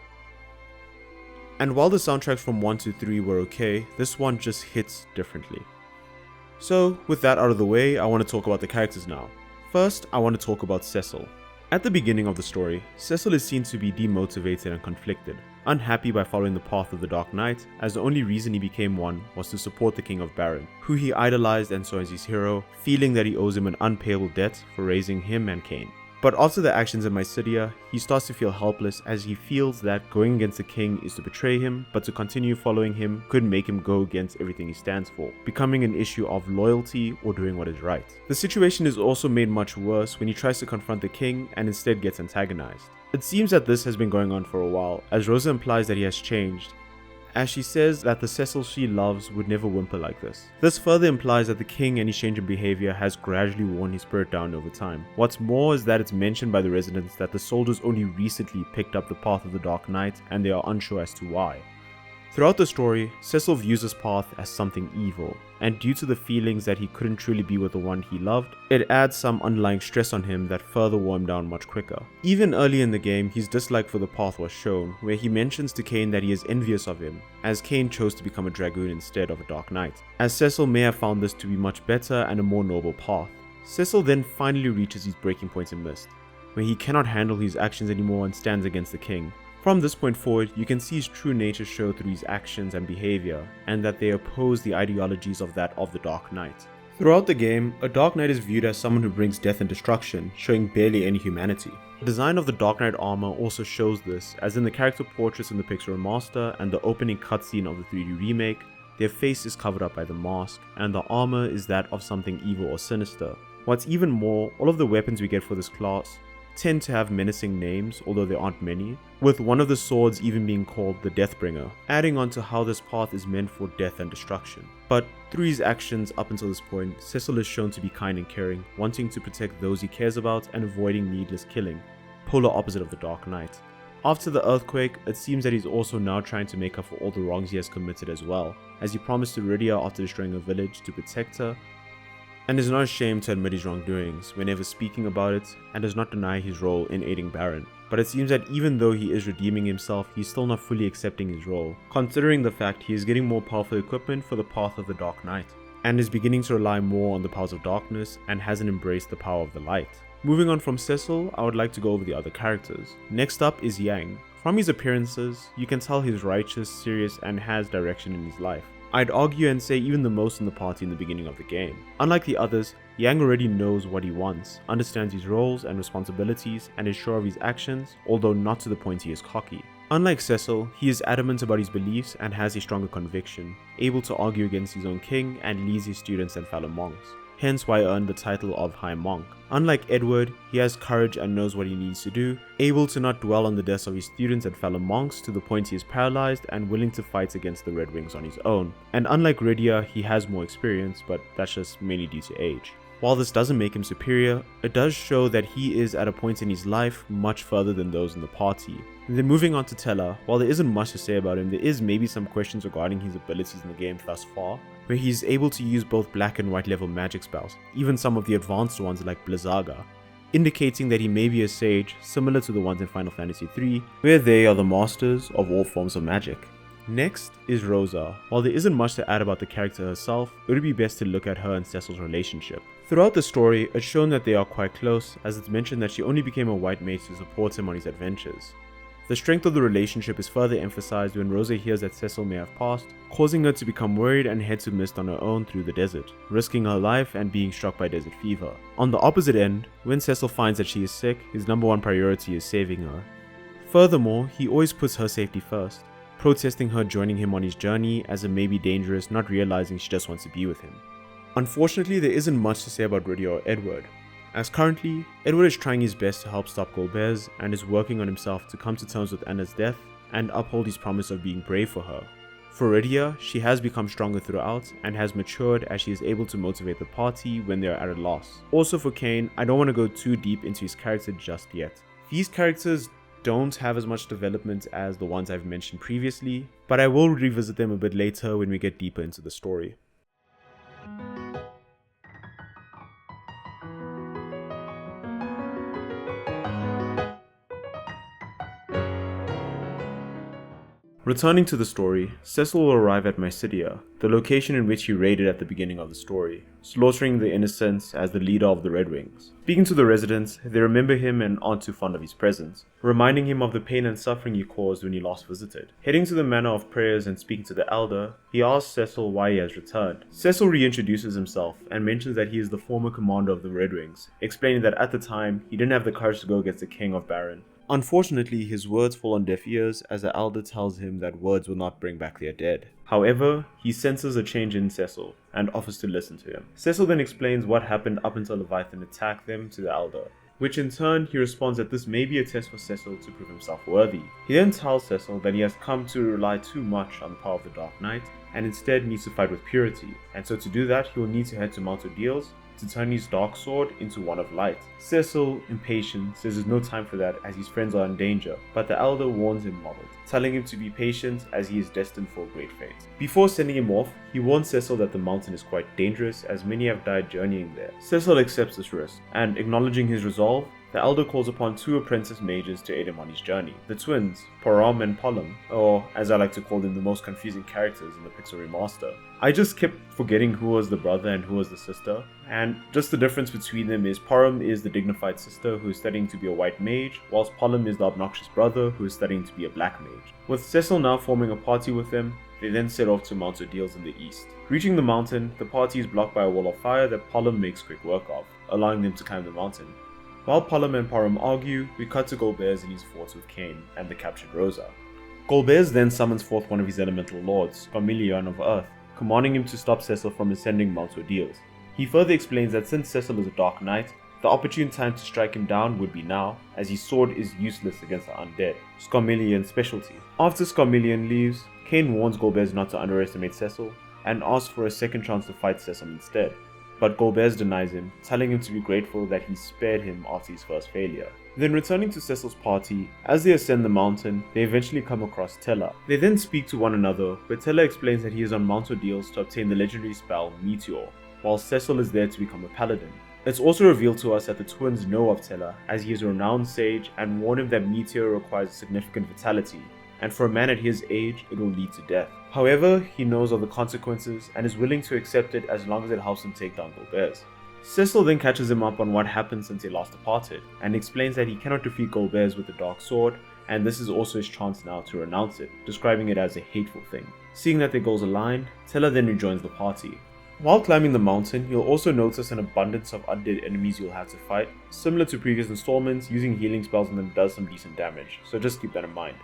And while the soundtracks from 1 to 3 were okay, this one just hits differently. So, with that out of the way, I want to talk about the characters now. First, I want to talk about Cecil. At the beginning of the story, Cecil is seen to be demotivated and conflicted, unhappy by following the path of the Dark Knight, as the only reason he became one was to support the King of Baron, who he idolized and saw as his hero, feeling that he owes him an unpayable debt for raising him and Cain. But after the actions in MIZU, he starts to feel helpless as he feels that going against the king is to betray him, but to continue following him could make him go against everything he stands for, becoming an issue of loyalty or doing what is right. The situation is also made much worse when he tries to confront the king and instead gets antagonized. It seems that this has been going on for a while, as Rosa implies that he has changed, as she says that the Cecil she loves would never whimper like this. This further implies that the king and his change in behavior has gradually worn his spirit down over time. What's more is that it's mentioned by the residents that the soldiers only recently picked up the path of the Dark Knight and they are unsure as to why. Throughout the story, Cecil views his path as something evil, and due to the feelings that he couldn't truly be with the one he loved, it adds some underlying stress on him that further wore him down much quicker. Even early in the game, his dislike for the path was shown, where he mentions to Cain that he is envious of him, as Cain chose to become a dragoon instead of a Dark Knight, as Cecil may have found this to be much better and a more noble path. Cecil then finally reaches his breaking point in Mist, where he cannot handle his actions anymore and stands against the king. From this point forward, you can see his true nature show through his actions and behavior, and that they oppose the ideologies of that of the Dark Knight. Throughout the game, a Dark Knight is viewed as someone who brings death and destruction, showing barely any humanity. The design of the Dark Knight armor also shows this, as in the character portraits in the Pixel Remaster and the opening cutscene of the 3D remake, their face is covered up by the mask, and the armor is that of something evil or sinister. What's even more, all of the weapons we get for this class tend to have menacing names, although there aren't many, with one of the swords even being called the Deathbringer, adding on to how this path is meant for death and destruction. But through his actions up until this point, Cecil is shown to be kind and caring, wanting to protect those he cares about and avoiding needless killing, polar opposite of the Dark Knight. After the earthquake, it seems that he's also now trying to make up for all the wrongs he has committed as well, as he promised to Rydia after destroying a village to protect her, and is not ashamed to admit his wrongdoings whenever speaking about it, and does not deny his role in aiding Baron. But it seems that even though he is redeeming himself, he's still not fully accepting his role, considering the fact he is getting more powerful equipment for the path of the Dark Knight, and is beginning to rely more on the powers of darkness and hasn't embraced the power of the light. Moving on from Cecil, I would like to go over the other characters. Next up is Yang. From his appearances, you can tell he's righteous, serious, and has direction in his life. I'd argue and say even the most in the party in the beginning of the game. Unlike the others, Yang already knows what he wants, understands his roles and responsibilities, and is sure of his actions, although not to the point he is cocky. Unlike Cecil, he is adamant about his beliefs and has a stronger conviction, able to argue against his own king and leads his students and fellow monks, hence why he earned the title of High Monk. Unlike Edward, he has courage and knows what he needs to do, able to not dwell on the deaths of his students and fellow monks to the point he is paralyzed and willing to fight against the Red Wings on his own. And unlike Rydia, he has more experience, but that's just mainly due to age. While this doesn't make him superior, it does show that he is at a point in his life much further than those in the party. And then moving on to Teller, while there isn't much to say about him, there is maybe some questions regarding his abilities in the game thus far, where he's able to use both black and white level magic spells, even some of the advanced ones like Blizzaga, indicating that he may be a sage similar to the ones in Final Fantasy III, where they are the masters of all forms of magic. Next is Rosa. While there isn't much to add about the character herself, it would be best to look at her and Cecil's relationship. Throughout the story, it's shown that they are quite close, as it's mentioned that she only became a white mage to support him on his adventures. The strength of the relationship is further emphasized when Rosa hears that Cecil may have passed, causing her to become worried and head to Mist on her own through the desert, risking her life and being struck by desert fever. On the opposite end, when Cecil finds that she is sick, his number one priority is saving her. Furthermore, he always puts her safety first, protesting her joining him on his journey as it may be dangerous, not realizing she just wants to be with him. Unfortunately, there isn't much to say about Rydia or Edward, as currently, Edward is trying his best to help stop Golbez and is working on himself to come to terms with Anna's death and uphold his promise of being brave for her. For Rydia, she has become stronger throughout and has matured as she is able to motivate the party when they are at a loss. Also for Cain, I don't want to go too deep into his character just yet. These characters don't have as much development as the ones I've mentioned previously, but I will revisit them a bit later when we get deeper into the story. Returning to the story, Cecil will arrive at Mysidia, the location in which he raided at the beginning of the story, slaughtering the innocents as the leader of the Red Wings. Speaking to the residents, they remember him and aren't too fond of his presence, reminding him of the pain and suffering he caused when he last visited. Heading to the manor of prayers and speaking to the elder, he asks Cecil why he has returned. Cecil reintroduces himself and mentions that he is the former commander of the Red Wings, explaining that at the time, he didn't have the courage to go against the king of Baron. Unfortunately, his words fall on deaf ears as the elder tells him that words will not bring back their dead. However, he senses a change in Cecil and offers to listen to him. Cecil then explains what happened up until Leviathan attacked them to the elder, which in turn he responds that this may be a test for Cecil to prove himself worthy. He then tells Cecil that he has come to rely too much on the power of the Dark Knight and instead needs to fight with purity, and so to do that he will need to head to Mount Ordeals to turn his dark sword into one of light. Cecil, impatient, says there's no time for that as his friends are in danger, but the elder warns him of it, telling him to be patient as he is destined for a great fate. Before sending him off, he warns Cecil that the mountain is quite dangerous as many have died journeying there. Cecil accepts this risk, and acknowledging his resolve, the elder calls upon two apprentice mages to aid him on his journey. The twins, Param and Pollum, or as I like to call them, the most confusing characters in the Pixel remaster. I just kept forgetting who was the brother and who was the sister, and just the difference between them is Param is the dignified sister who is studying to be a white mage, whilst Pollum is the obnoxious brother who is studying to be a black mage. With Cecil now forming a party with them, they then set off to Mount Ordeals in the east. Reaching the mountain, the party is blocked by a wall of fire that Pollum makes quick work of, allowing them to climb the mountain. While Pollum and Param argue, we cut to Golbez in his forts with Cain and the captured Rosa. Golbez then summons forth one of his elemental lords, Scarmillion of Earth, commanding him to stop Cecil from ascending Mount Ordeals. He further explains that since Cecil is a Dark Knight, the opportune time to strike him down would be now, as his sword is useless against the undead, Scarmillion's specialty. After Scarmillion leaves, Cain warns Golbez not to underestimate Cecil, and asks for a second chance to fight Cecil instead. But Golbez denies him, telling him to be grateful that he spared him after his first failure. Then returning to Cecil's party, as they ascend the mountain, they eventually come across Tella. They then speak to one another, but Tella explains that he is on Mount Ordeals to obtain the legendary spell Meteor, while Cecil is there to become a paladin. It's also revealed to us that the twins know of Tella, as he is a renowned sage and warn him that Meteor requires a significant vitality, and for a man at his age, it will lead to death. However, he knows of the consequences and is willing to accept it as long as it helps him take down Golbez. Cecil then catches him up on what happened since they last departed, and explains that he cannot defeat Golbez with the dark sword, and this is also his chance now to renounce it, describing it as a hateful thing. Seeing that their goals align, Tella then rejoins the party. While climbing the mountain, you'll also notice an abundance of undead enemies you'll have to fight, similar to previous installments, using healing spells and then does some decent damage, so just keep that in mind.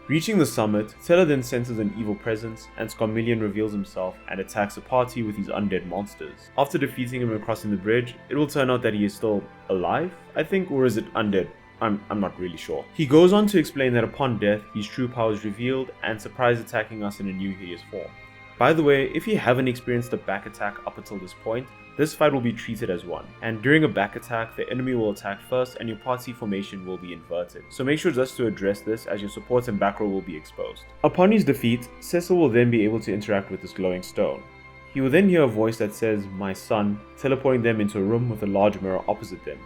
Reaching the summit, Tella then senses an evil presence, and Scarmillion reveals himself and attacks the party with his undead monsters. After defeating him and crossing the bridge, it will turn out that he is still alive, I think, or is it undead? I'm not really sure. He goes on to explain that upon death, his true power is revealed and surprise attacking us in a new hideous form. By the way, if you haven't experienced a back attack up until this point, this fight will be treated as one, and during a back attack, the enemy will attack first and your party formation will be inverted. So make sure just to address this as your support and back row will be exposed. Upon his defeat, Cecil will then be able to interact with this glowing stone. He will then hear a voice that says, "My son," teleporting them into a room with a large mirror opposite them.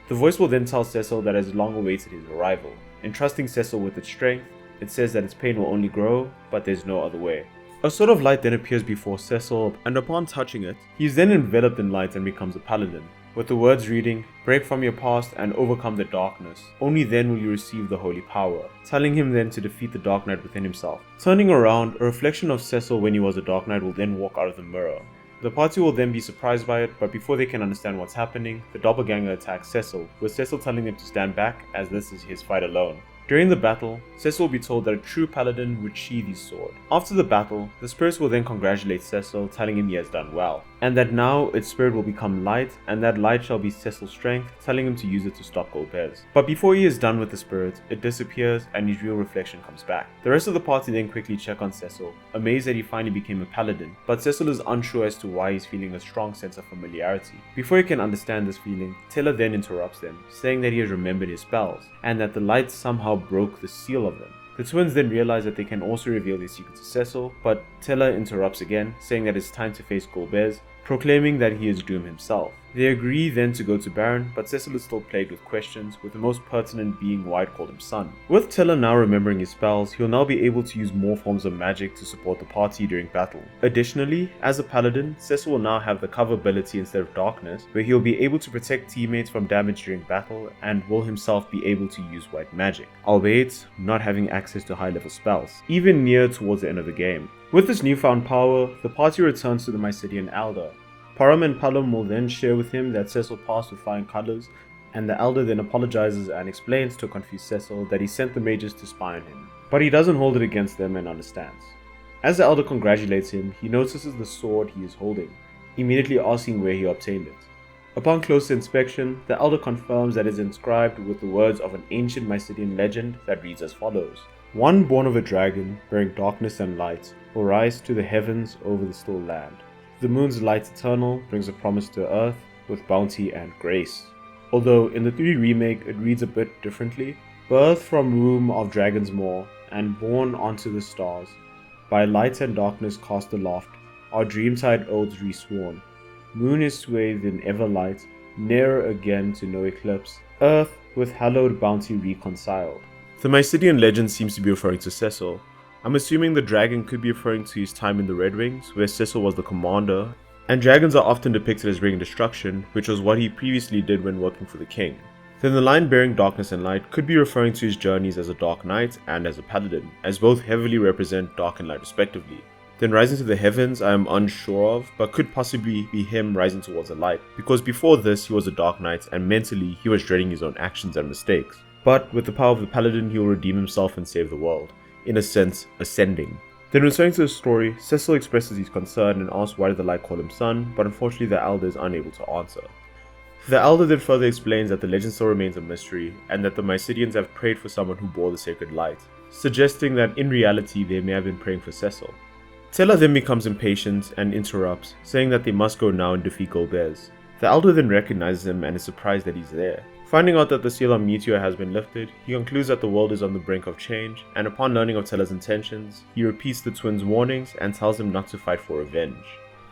The voice will then tell Cecil that it has long awaited his arrival. Entrusting Cecil with its strength, it says that its pain will only grow, but there's no other way. A sort of light then appears before Cecil, and upon touching it, he is then enveloped in light and becomes a paladin, with the words reading, "Break from your past and overcome the darkness. Only then will you receive the holy power," telling him then to defeat the Dark Knight within himself. Turning around, a reflection of Cecil when he was a Dark Knight will then walk out of the mirror. The party will then be surprised by it, but before they can understand what's happening, the doppelganger attacks Cecil, with Cecil telling them to stand back as this is his fight alone. During the battle, Cecil will be told that a true paladin would sheathe his sword. After the battle, the spirits will then congratulate Cecil, telling him he has done well, and that now its spirit will become light, and that light shall be Cecil's strength, telling him to use it to stop Golbez. But before he is done with the spirit, it disappears and his real reflection comes back. The rest of the party then quickly check on Cecil, amazed that he finally became a paladin, but Cecil is unsure as to why he's feeling a strong sense of familiarity. Before he can understand this feeling, Tella then interrupts them, saying that he has remembered his spells, and that the light somehow broke the seal of them. The twins then realize that they can also reveal their secret to Cecil, but Tella interrupts again, saying that it's time to face Golbez, proclaiming that he is Doom himself. They agree then to go to Baron, but Cecil is still plagued with questions, with the most pertinent being why it called him son. With Tiller now remembering his spells, he'll now be able to use more forms of magic to support the party during battle. Additionally, as a paladin, Cecil will now have the cover ability instead of darkness, where he'll be able to protect teammates from damage during battle and will himself be able to use white magic, albeit not having access to high level spells, even near towards the end of the game. With this newfound power, the party returns to the Mysidian Elder. Param and Palom will then share with him that Cecil passed with flying colors, and the Elder then apologizes and explains to confuse Cecil that he sent the mages to spy on him. But he doesn't hold it against them and understands. As the Elder congratulates him, he notices the sword he is holding, immediately asking where he obtained it. Upon closer inspection, the Elder confirms that it is inscribed with the words of an ancient Mysidian legend that reads as follows: "One born of a dragon, bearing darkness and light, will rise to the heavens over the still land. The moon's light eternal brings a promise to earth with bounty and grace." Although in the 3 remake it reads a bit differently. "Birth from womb of dragon's maw, and born onto the stars, by light and darkness cast aloft, our dreamtide oaths resworn. Moon is swathed in ever light, nearer again to no eclipse, earth with hallowed bounty reconciled." The Mysidian legend seems to be referring to Cecil. I'm assuming the dragon could be referring to his time in the Red Wings, where Cecil was the commander, and dragons are often depicted as bringing destruction, which was what he previously did when working for the king. Then the line bearing darkness and light could be referring to his journeys as a dark knight and as a paladin, as both heavily represent dark and light respectively. Then rising to the heavens I am unsure of, but could possibly be him rising towards the light, because before this he was a dark knight and mentally he was dreading his own actions and mistakes. But with the power of the paladin he will redeem himself and save the world. In a sense, ascending. Then returning to the story, Cecil expresses his concern and asks why did the light call him son, but unfortunately the Elder is unable to answer. The Elder then further explains that the legend still remains a mystery, and that the Mysidians have prayed for someone who bore the sacred light, suggesting that in reality they may have been praying for Cecil. Tella then becomes impatient and interrupts, saying that they must go now and defeat Golbez. The Elder then recognizes him and is surprised that he's there. Finding out that the seal on Meteor has been lifted, he concludes that the world is on the brink of change, and upon learning of Tella's intentions, he repeats the twins' warnings and tells them not to fight for revenge.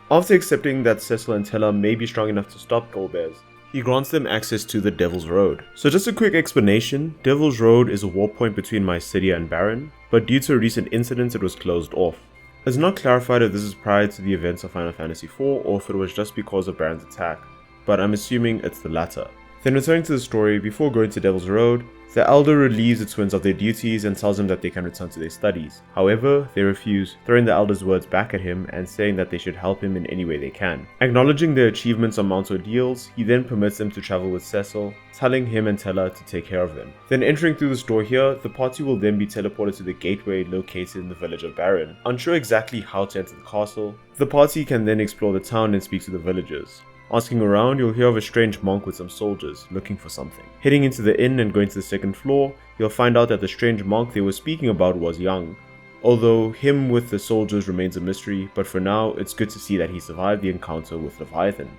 After accepting that Cecil and Tella may be strong enough to stop Golbez, he grants them access to the Devil's Road. So just a quick explanation, Devil's Road is a war point between Mysidia and Baron, but due to a recent incident it was closed off. It's not clarified if this is prior to the events of Final Fantasy IV or if it was just because of Baron's attack, but I'm assuming it's the latter. Then returning to the story, before going to Devil's Road, the Elder relieves the twins of their duties and tells them that they can return to their studies. However, they refuse, throwing the Elder's words back at him and saying that they should help him in any way they can. Acknowledging their achievements on Mount Ordeals, he then permits them to travel with Cecil, telling him and Tella to take care of them. Then entering through this door here, the party will then be teleported to the gateway located in the village of Baron. Unsure exactly how to enter the castle, the party can then explore the town and speak to the villagers. Asking around, you'll hear of a strange monk with some soldiers, looking for something. Heading into the inn and going to the second floor, you'll find out that the strange monk they were speaking about was young. Although him with the soldiers remains a mystery, but for now, it's good to see that he survived the encounter with Leviathan.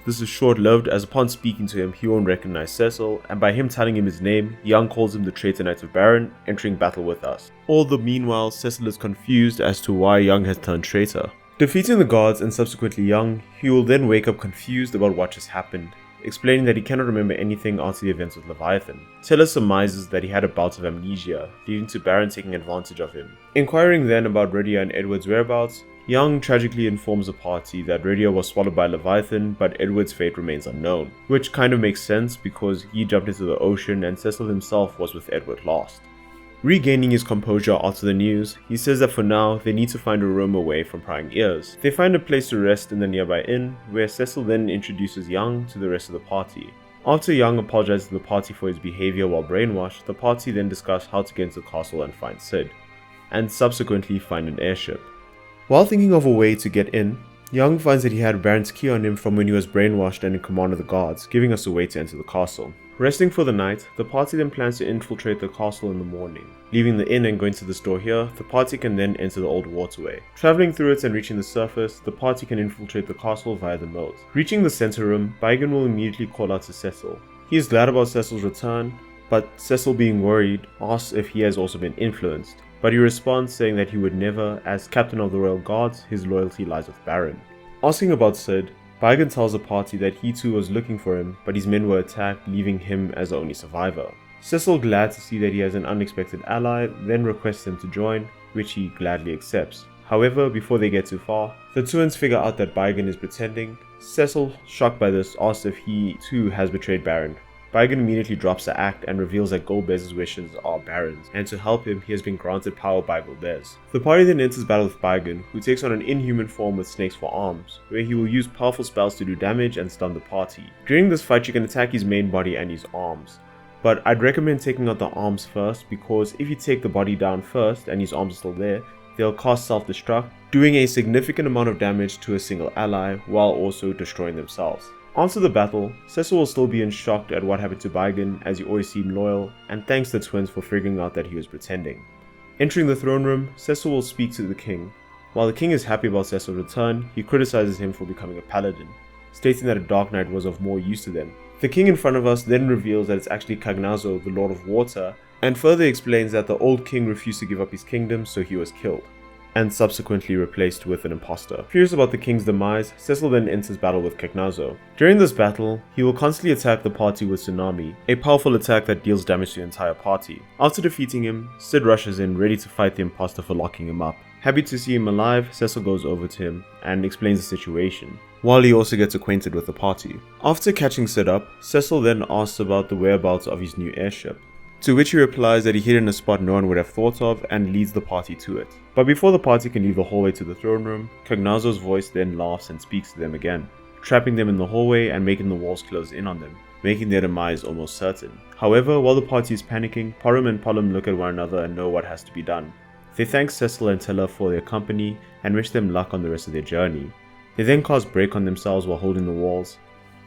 This is short-lived, as upon speaking to him, he won't recognize Cecil, and by him telling him his name, Young calls him the traitor knight of Baron, entering battle with us. All the meanwhile, Cecil is confused as to why Young has turned traitor. Defeating the guards and subsequently Young, he will then wake up confused about what just happened, explaining that he cannot remember anything after the events with Leviathan. Teller surmises that he had a bout of amnesia, leading to Baron taking advantage of him. Inquiring then about Rydia and Edward's whereabouts, Young tragically informs the party that Rydia was swallowed by Leviathan, but Edward's fate remains unknown, which kind of makes sense because he jumped into the ocean and Cecil himself was with Edward last. Regaining his composure after the news, he says that for now, they need to find a room away from prying ears. They find a place to rest in the nearby inn, where Cecil then introduces Young to the rest of the party. After Young apologizes to the party for his behavior while brainwashed, the party then discuss how to get into the castle and find Sid, and subsequently find an airship. While thinking of a way to get in, Young finds that he had Baron's key on him from when he was brainwashed and in command of the guards, giving us a way to enter the castle. Resting for the night, the party then plans to infiltrate the castle in the morning. Leaving the inn and going to this door here, the party can then enter the old waterway. Traveling through it and reaching the surface, the party can infiltrate the castle via the moat. Reaching the center room, Baigan will immediately call out to Cecil. He is glad about Cecil's return, but Cecil, being worried, asks if he has also been influenced. But he responds saying that he would never, as captain of the royal guards, his loyalty lies with Baron. Asking about Sid, Baigan tells the party that he too was looking for him, but his men were attacked, leaving him as the only survivor. Cecil, glad to see that he has an unexpected ally, then requests him to join, which he gladly accepts. However, before they get too far, the twins figure out that Baigan is pretending. Cecil, shocked by this, asks if he too has betrayed Baron. Baigan immediately drops the act and reveals that Golbez's wishes are Baron's, and to help him, he has been granted power by Golbez. The party then enters battle with Baigan, who takes on an inhuman form with snakes for arms, where he will use powerful spells to do damage and stun the party. During this fight, you can attack his main body and his arms, but I'd recommend taking out the arms first, because if you take the body down first and his arms are still there, they'll cast self-destruct, doing a significant amount of damage to a single ally while also destroying themselves. After the battle, Cecil will still be in shock at what happened to Baigan, as he always seemed loyal, and thanks the twins for figuring out that he was pretending. Entering the throne room, Cecil will speak to the king. While the king is happy about Cecil's return, he criticizes him for becoming a paladin, stating that a dark knight was of more use to them. The king in front of us then reveals that it's actually Cagnazo, the Lord of Water, and further explains that the old king refused to give up his kingdom, so he was killed, and subsequently replaced with an imposter. Furious about the king's demise, Cecil then enters battle with Cagnazo. During this battle, he will constantly attack the party with Tsunami, a powerful attack that deals damage to the entire party. After defeating him, Sid rushes in ready to fight the imposter for locking him up. Happy to see him alive, Cecil goes over to him and explains the situation, while he also gets acquainted with the party. After catching Sid up, Cecil then asks about the whereabouts of his new airship, to which he replies that he hid in a spot no one would have thought of and leads the party to it. But before the party can leave the hallway to the throne room, Cagnazo's voice then laughs and speaks to them again, trapping them in the hallway and making the walls close in on them, making their demise almost certain. However, while the party is panicking, Porum and Pollum look at one another and know what has to be done. They thank Cecil and Tella for their company and wish them luck on the rest of their journey. They then cast Break on themselves while holding the walls,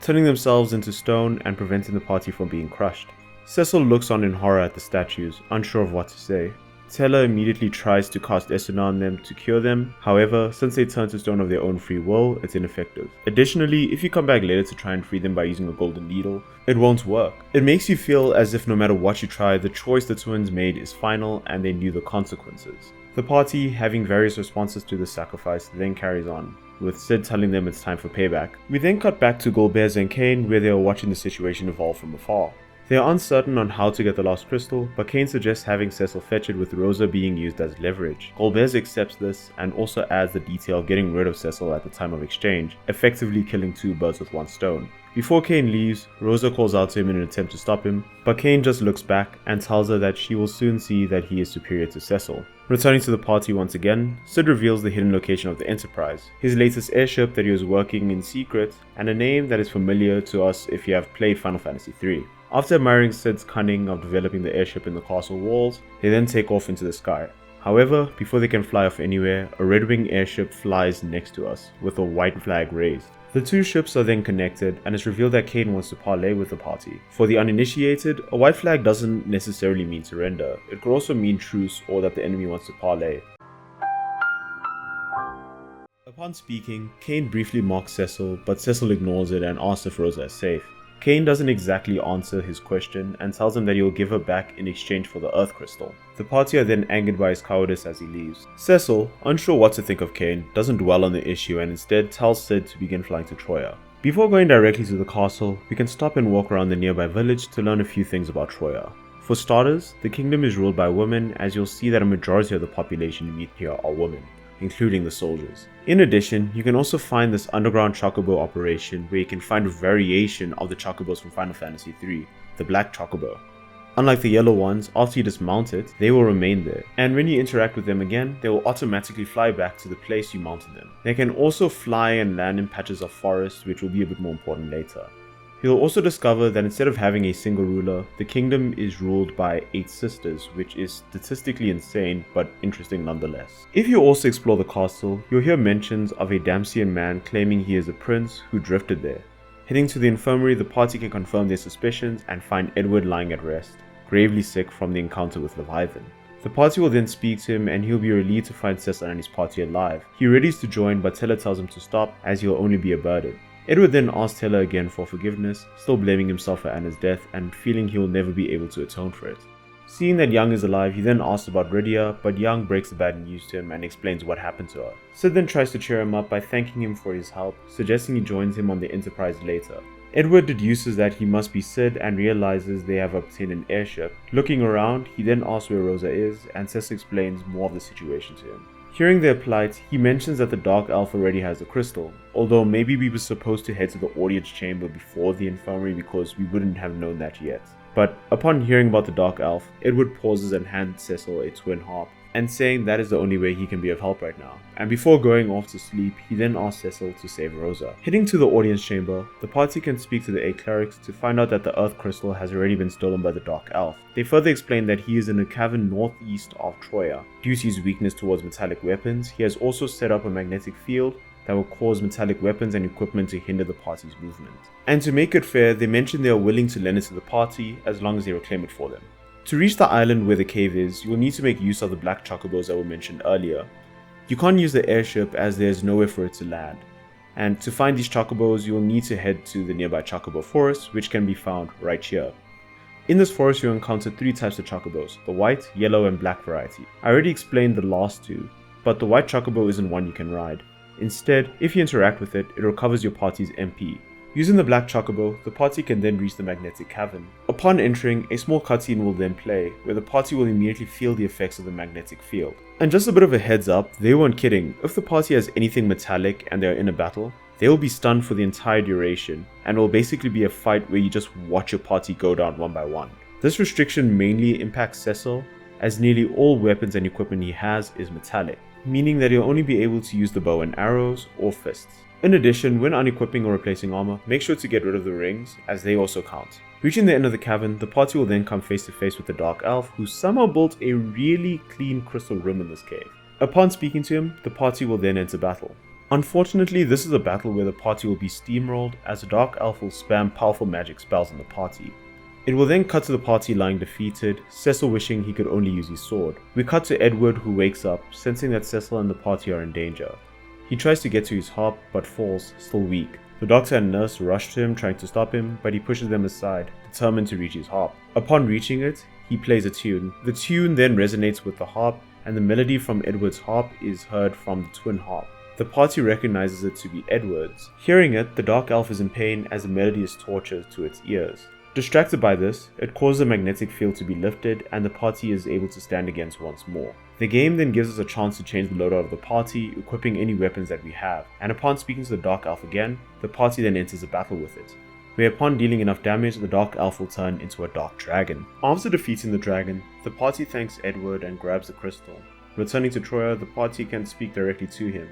turning themselves into stone and preventing the party from being crushed. Cecil looks on in horror at the statues, unsure of what to say. Tella immediately tries to cast Esuna on them to cure them, however, since they turn to stone of their own free will, it's ineffective. Additionally, if you come back later to try and free them by using a golden needle, it won't work. It makes you feel as if no matter what you try, the choice the twins made is final and they knew the consequences. The party, having various responses to the sacrifice, then carries on, with Sid telling them it's time for payback. We then cut back to Golbez and Kane, where they are watching the situation evolve from afar. They are uncertain on how to get the lost crystal, but Kane suggests having Cecil fetch it, with Rosa being used as leverage. Golbez accepts this and also adds the detail of getting rid of Cecil at the time of exchange, effectively killing two birds with one stone. Before Kane leaves, Rosa calls out to him in an attempt to stop him, but Kane just looks back and tells her that she will soon see that he is superior to Cecil. Returning to the party once again, Sid reveals the hidden location of the Enterprise, his latest airship that he was working in secret, and a name that is familiar to us if you have played Final Fantasy III. After admiring Sid's cunning of developing the airship in the castle walls, they then take off into the sky. However, before they can fly off anywhere, a red-wing airship flies next to us, with a white flag raised. The two ships are then connected, and it's revealed that Kane wants to parley with the party. For the uninitiated, a white flag doesn't necessarily mean surrender. It could also mean truce or that the enemy wants to parley. Upon speaking, Kane briefly mocks Cecil, but Cecil ignores it and asks if Rosa is safe. Kane doesn't exactly answer his question and tells him that he'll give her back in exchange for the Earth Crystal. The party are then angered by his cowardice as he leaves. Cecil, unsure what to think of Kane, doesn't dwell on the issue and instead tells Sid to begin flying to Troya. Before going directly to the castle, we can stop and walk around the nearby village to learn a few things about Troya. For starters, the kingdom is ruled by women, as you'll see that a majority of the population you meet here are women, including the soldiers. In addition, you can also find this underground chocobo operation where you can find a variation of the chocobos from Final Fantasy III, the black chocobo. Unlike the yellow ones, after you dismount it, they will remain there, and when you interact with them again, they will automatically fly back to the place you mounted them. They can also fly and land in patches of forest, which will be a bit more important later. You'll also discover that instead of having a single ruler, the kingdom is ruled by 8 sisters, which is statistically insane but interesting nonetheless. If you also explore the castle, you'll hear mentions of a Damsian man claiming he is a prince who drifted there. Heading to the infirmary, the party can confirm their suspicions and find Edward lying at rest, gravely sick from the encounter with Leviathan. The party will then speak to him and he'll be relieved to find Cecil and his party alive. He readies to join, but Tella tells him to stop as he'll only be a burden. Edward then asks Tella again for forgiveness, still blaming himself for Anna's death and feeling he will never be able to atone for it. Seeing that Young is alive, he then asks about Rydia, but Young breaks the bad news to him and explains what happened to her. Sid then tries to cheer him up by thanking him for his help, suggesting he joins him on the Enterprise later. Edward deduces that he must be Sid and realizes they have obtained an airship. Looking around, he then asks where Rosa is, and Cecil explains more of the situation to him. Hearing their plight, he mentions that the Dark Elf already has the crystal, although maybe we were supposed to head to the audience chamber before the infirmary because we wouldn't have known that yet. But upon hearing about the Dark Elf, Edward pauses and hands Cecil a twin harp, and saying that is the only way he can be of help right now. And before going off to sleep, he then asks Cecil to save Rosa. Heading to the audience chamber, the party can speak to the 8 clerics to find out that the Earth Crystal has already been stolen by the Dark Elf. They further explain that he is in a cavern northeast of Troya. Due to his weakness towards metallic weapons, he has also set up a magnetic field that will cause metallic weapons and equipment to hinder the party's movement. And to make it fair, they mention they are willing to lend it to the party as long as they reclaim it for them. To reach the island where the cave is, you will need to make use of the black chocobos that were mentioned earlier. You can't use the airship as there is nowhere for it to land. And to find these chocobos, you will need to head to the nearby chocobo forest, which can be found right here. In this forest, you'll encounter 3 types of chocobos, the white, yellow, and black variety. I already explained the last 2, but the white chocobo isn't one you can ride. Instead, if you interact with it, it recovers your party's MP. Using the black chocobo, the party can then reach the magnetic cavern. Upon entering, a small cutscene will then play, where the party will immediately feel the effects of the magnetic field. And just a bit of a heads up, they weren't kidding. If the party has anything metallic and they are in a battle, they will be stunned for the entire duration, and it will basically be a fight where you just watch your party go down one by one. This restriction mainly impacts Cecil, as nearly all weapons and equipment he has is metallic, meaning that he'll only be able to use the bow and arrows or fists. In addition, when unequipping or replacing armor, make sure to get rid of the rings, as they also count. Reaching the end of the cavern, the party will then come face to face with the Dark Elf, who somehow built a really clean crystal rim in this cave. Upon speaking to him, the party will then enter battle. Unfortunately, this is a battle where the party will be steamrolled, as the Dark Elf will spam powerful magic spells on the party. It will then cut to the party lying defeated, Cecil wishing he could only use his sword. We cut to Edward, who wakes up, sensing that Cecil and the party are in danger. He tries to get to his harp, but falls, still weak. The doctor and nurse rush to him, trying to stop him, but he pushes them aside, determined to reach his harp. Upon reaching it, he plays a tune. The tune then resonates with the harp, and the melody from Edward's harp is heard from the twin harp. The party recognizes it to be Edward's. Hearing it, the Dark Elf is in pain as the melody is torture to its ears. Distracted by this, it causes the magnetic field to be lifted, and the party is able to stand against once more. The game then gives us a chance to change the loadout of the party, equipping any weapons that we have, and upon speaking to the Dark Elf again, the party then enters a battle with it, where upon dealing enough damage, the Dark Elf will turn into a Dark Dragon. After defeating the dragon, the party thanks Edward and grabs the crystal. Returning to Troya, the party can speak directly to him.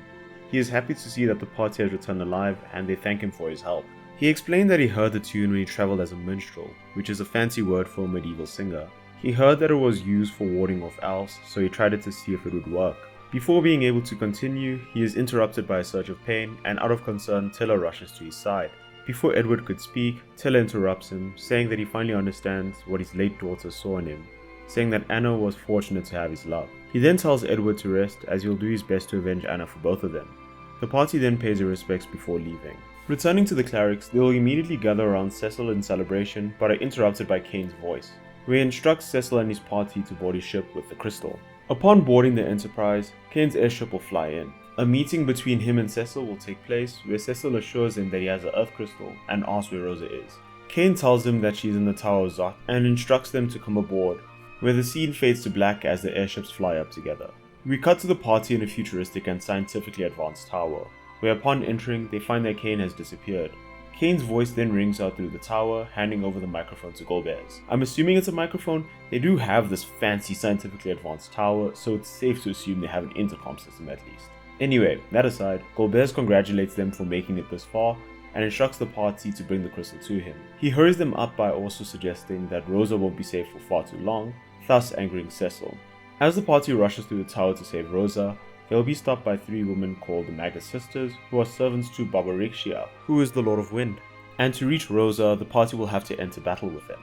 He is happy to see that the party has returned alive, and they thank him for his help. He explained that he heard the tune when he traveled as a minstrel, which is a fancy word for a medieval singer. He heard that it was used for warding off elves, so he tried it to see if it would work. Before being able to continue, he is interrupted by a surge of pain, and out of concern, Tilla rushes to his side. Before Edward could speak, Tilla interrupts him, saying that he finally understands what his late daughter saw in him, saying that Anna was fortunate to have his love. He then tells Edward to rest, as he'll do his best to avenge Anna for both of them. The party then pays their respects before leaving. Returning to the clerics, they will immediately gather around Cecil in celebration, but are interrupted by Kane's voice, where he instructs Cecil and his party to board his ship with the crystal. Upon boarding the Enterprise, Kane's airship will fly in. A meeting between him and Cecil will take place, where Cecil assures him that he has the Earth Crystal and asks where Rosa is. Kane tells him that she's in the Tower of Zot and instructs them to come aboard, where the scene fades to black as the airships fly up together. We cut to the party in a futuristic and scientifically advanced tower, where upon entering, they find that Kane has disappeared. Kane's voice then rings out through the tower, handing over the microphone to Golbez. I'm assuming it's a microphone. They do have this fancy scientifically advanced tower, so it's safe to assume they have an intercom system at least. Anyway, that aside, Golbez congratulates them for making it this far, and instructs the party to bring the crystal to him. He hurries them up by also suggesting that Rosa won't be safe for far too long, thus angering Cecil. As the party rushes through the tower to save Rosa, they will be stopped by 3 women called the Magus Sisters, who are servants to Baba Rixia, who is the Lord of Wind. And to reach Rosa, the party will have to enter battle with them.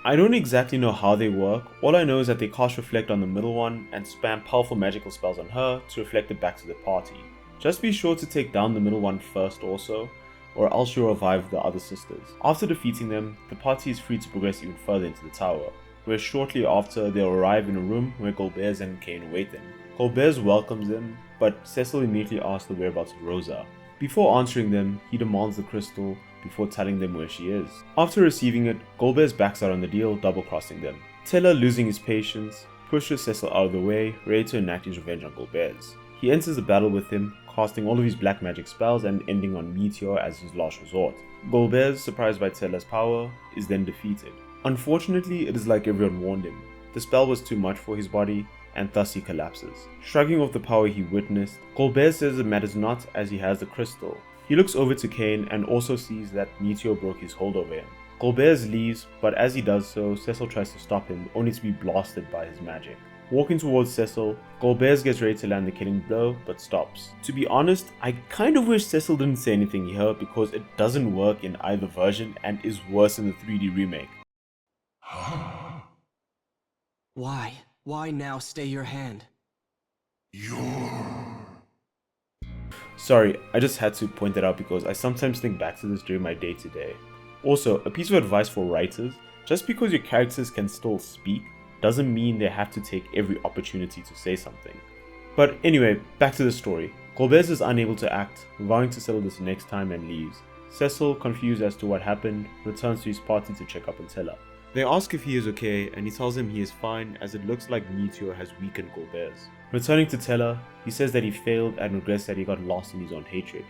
I don't exactly know how they work, all I know is that they cast Reflect on the middle one and spam powerful magical spells on her to reflect it back to the party. Just be sure to take down the middle one first also, or else you'll revive the other sisters. After defeating them, the party is free to progress even further into the tower. where shortly after they'll arrive in a room where Golbez and Kane await them. Golbez welcomes them, but Cecil immediately asks the whereabouts of Rosa. Before answering them, he demands the crystal before telling them where she is. After receiving it, Golbez backs out on the deal, double-crossing them. Teller, losing his patience, pushes Cecil out of the way, ready to enact his revenge on Golbez. He enters the battle with him, casting all of his black magic spells and ending on Meteor as his last resort. Golbez, surprised by Teller's power, is then defeated. Unfortunately, it is like everyone warned him. The spell was too much for his body, and thus he collapses. Shrugging off the power he witnessed, Golbez says it matters not as he has the crystal. He looks over to Kane and also sees that Meteor broke his hold over him. Golbez leaves, but as he does so, Cecil tries to stop him, only to be blasted by his magic. Walking towards Cecil, Golbez gets ready to land the killing blow, but stops. To be honest, I kind of wish Cecil didn't say anything here because it doesn't work in either version and is worse in the 3D remake. Why? Why now stay your hand? Sorry, I just had to point that out because I sometimes think back to this during my day-to-day. Also, a piece of advice for writers, just because your characters can still speak, doesn't mean they have to take every opportunity to say something. But anyway, back to the story. Golbez is unable to act, vowing to settle this next time and leaves. Cecil, confused as to what happened, returns to his party to check up on Teller. They ask if he is okay and he tells them he is fine as it looks like Meteor has weakened Golbez. Returning to Teller, he says that he failed and regrets that he got lost in his own hatred.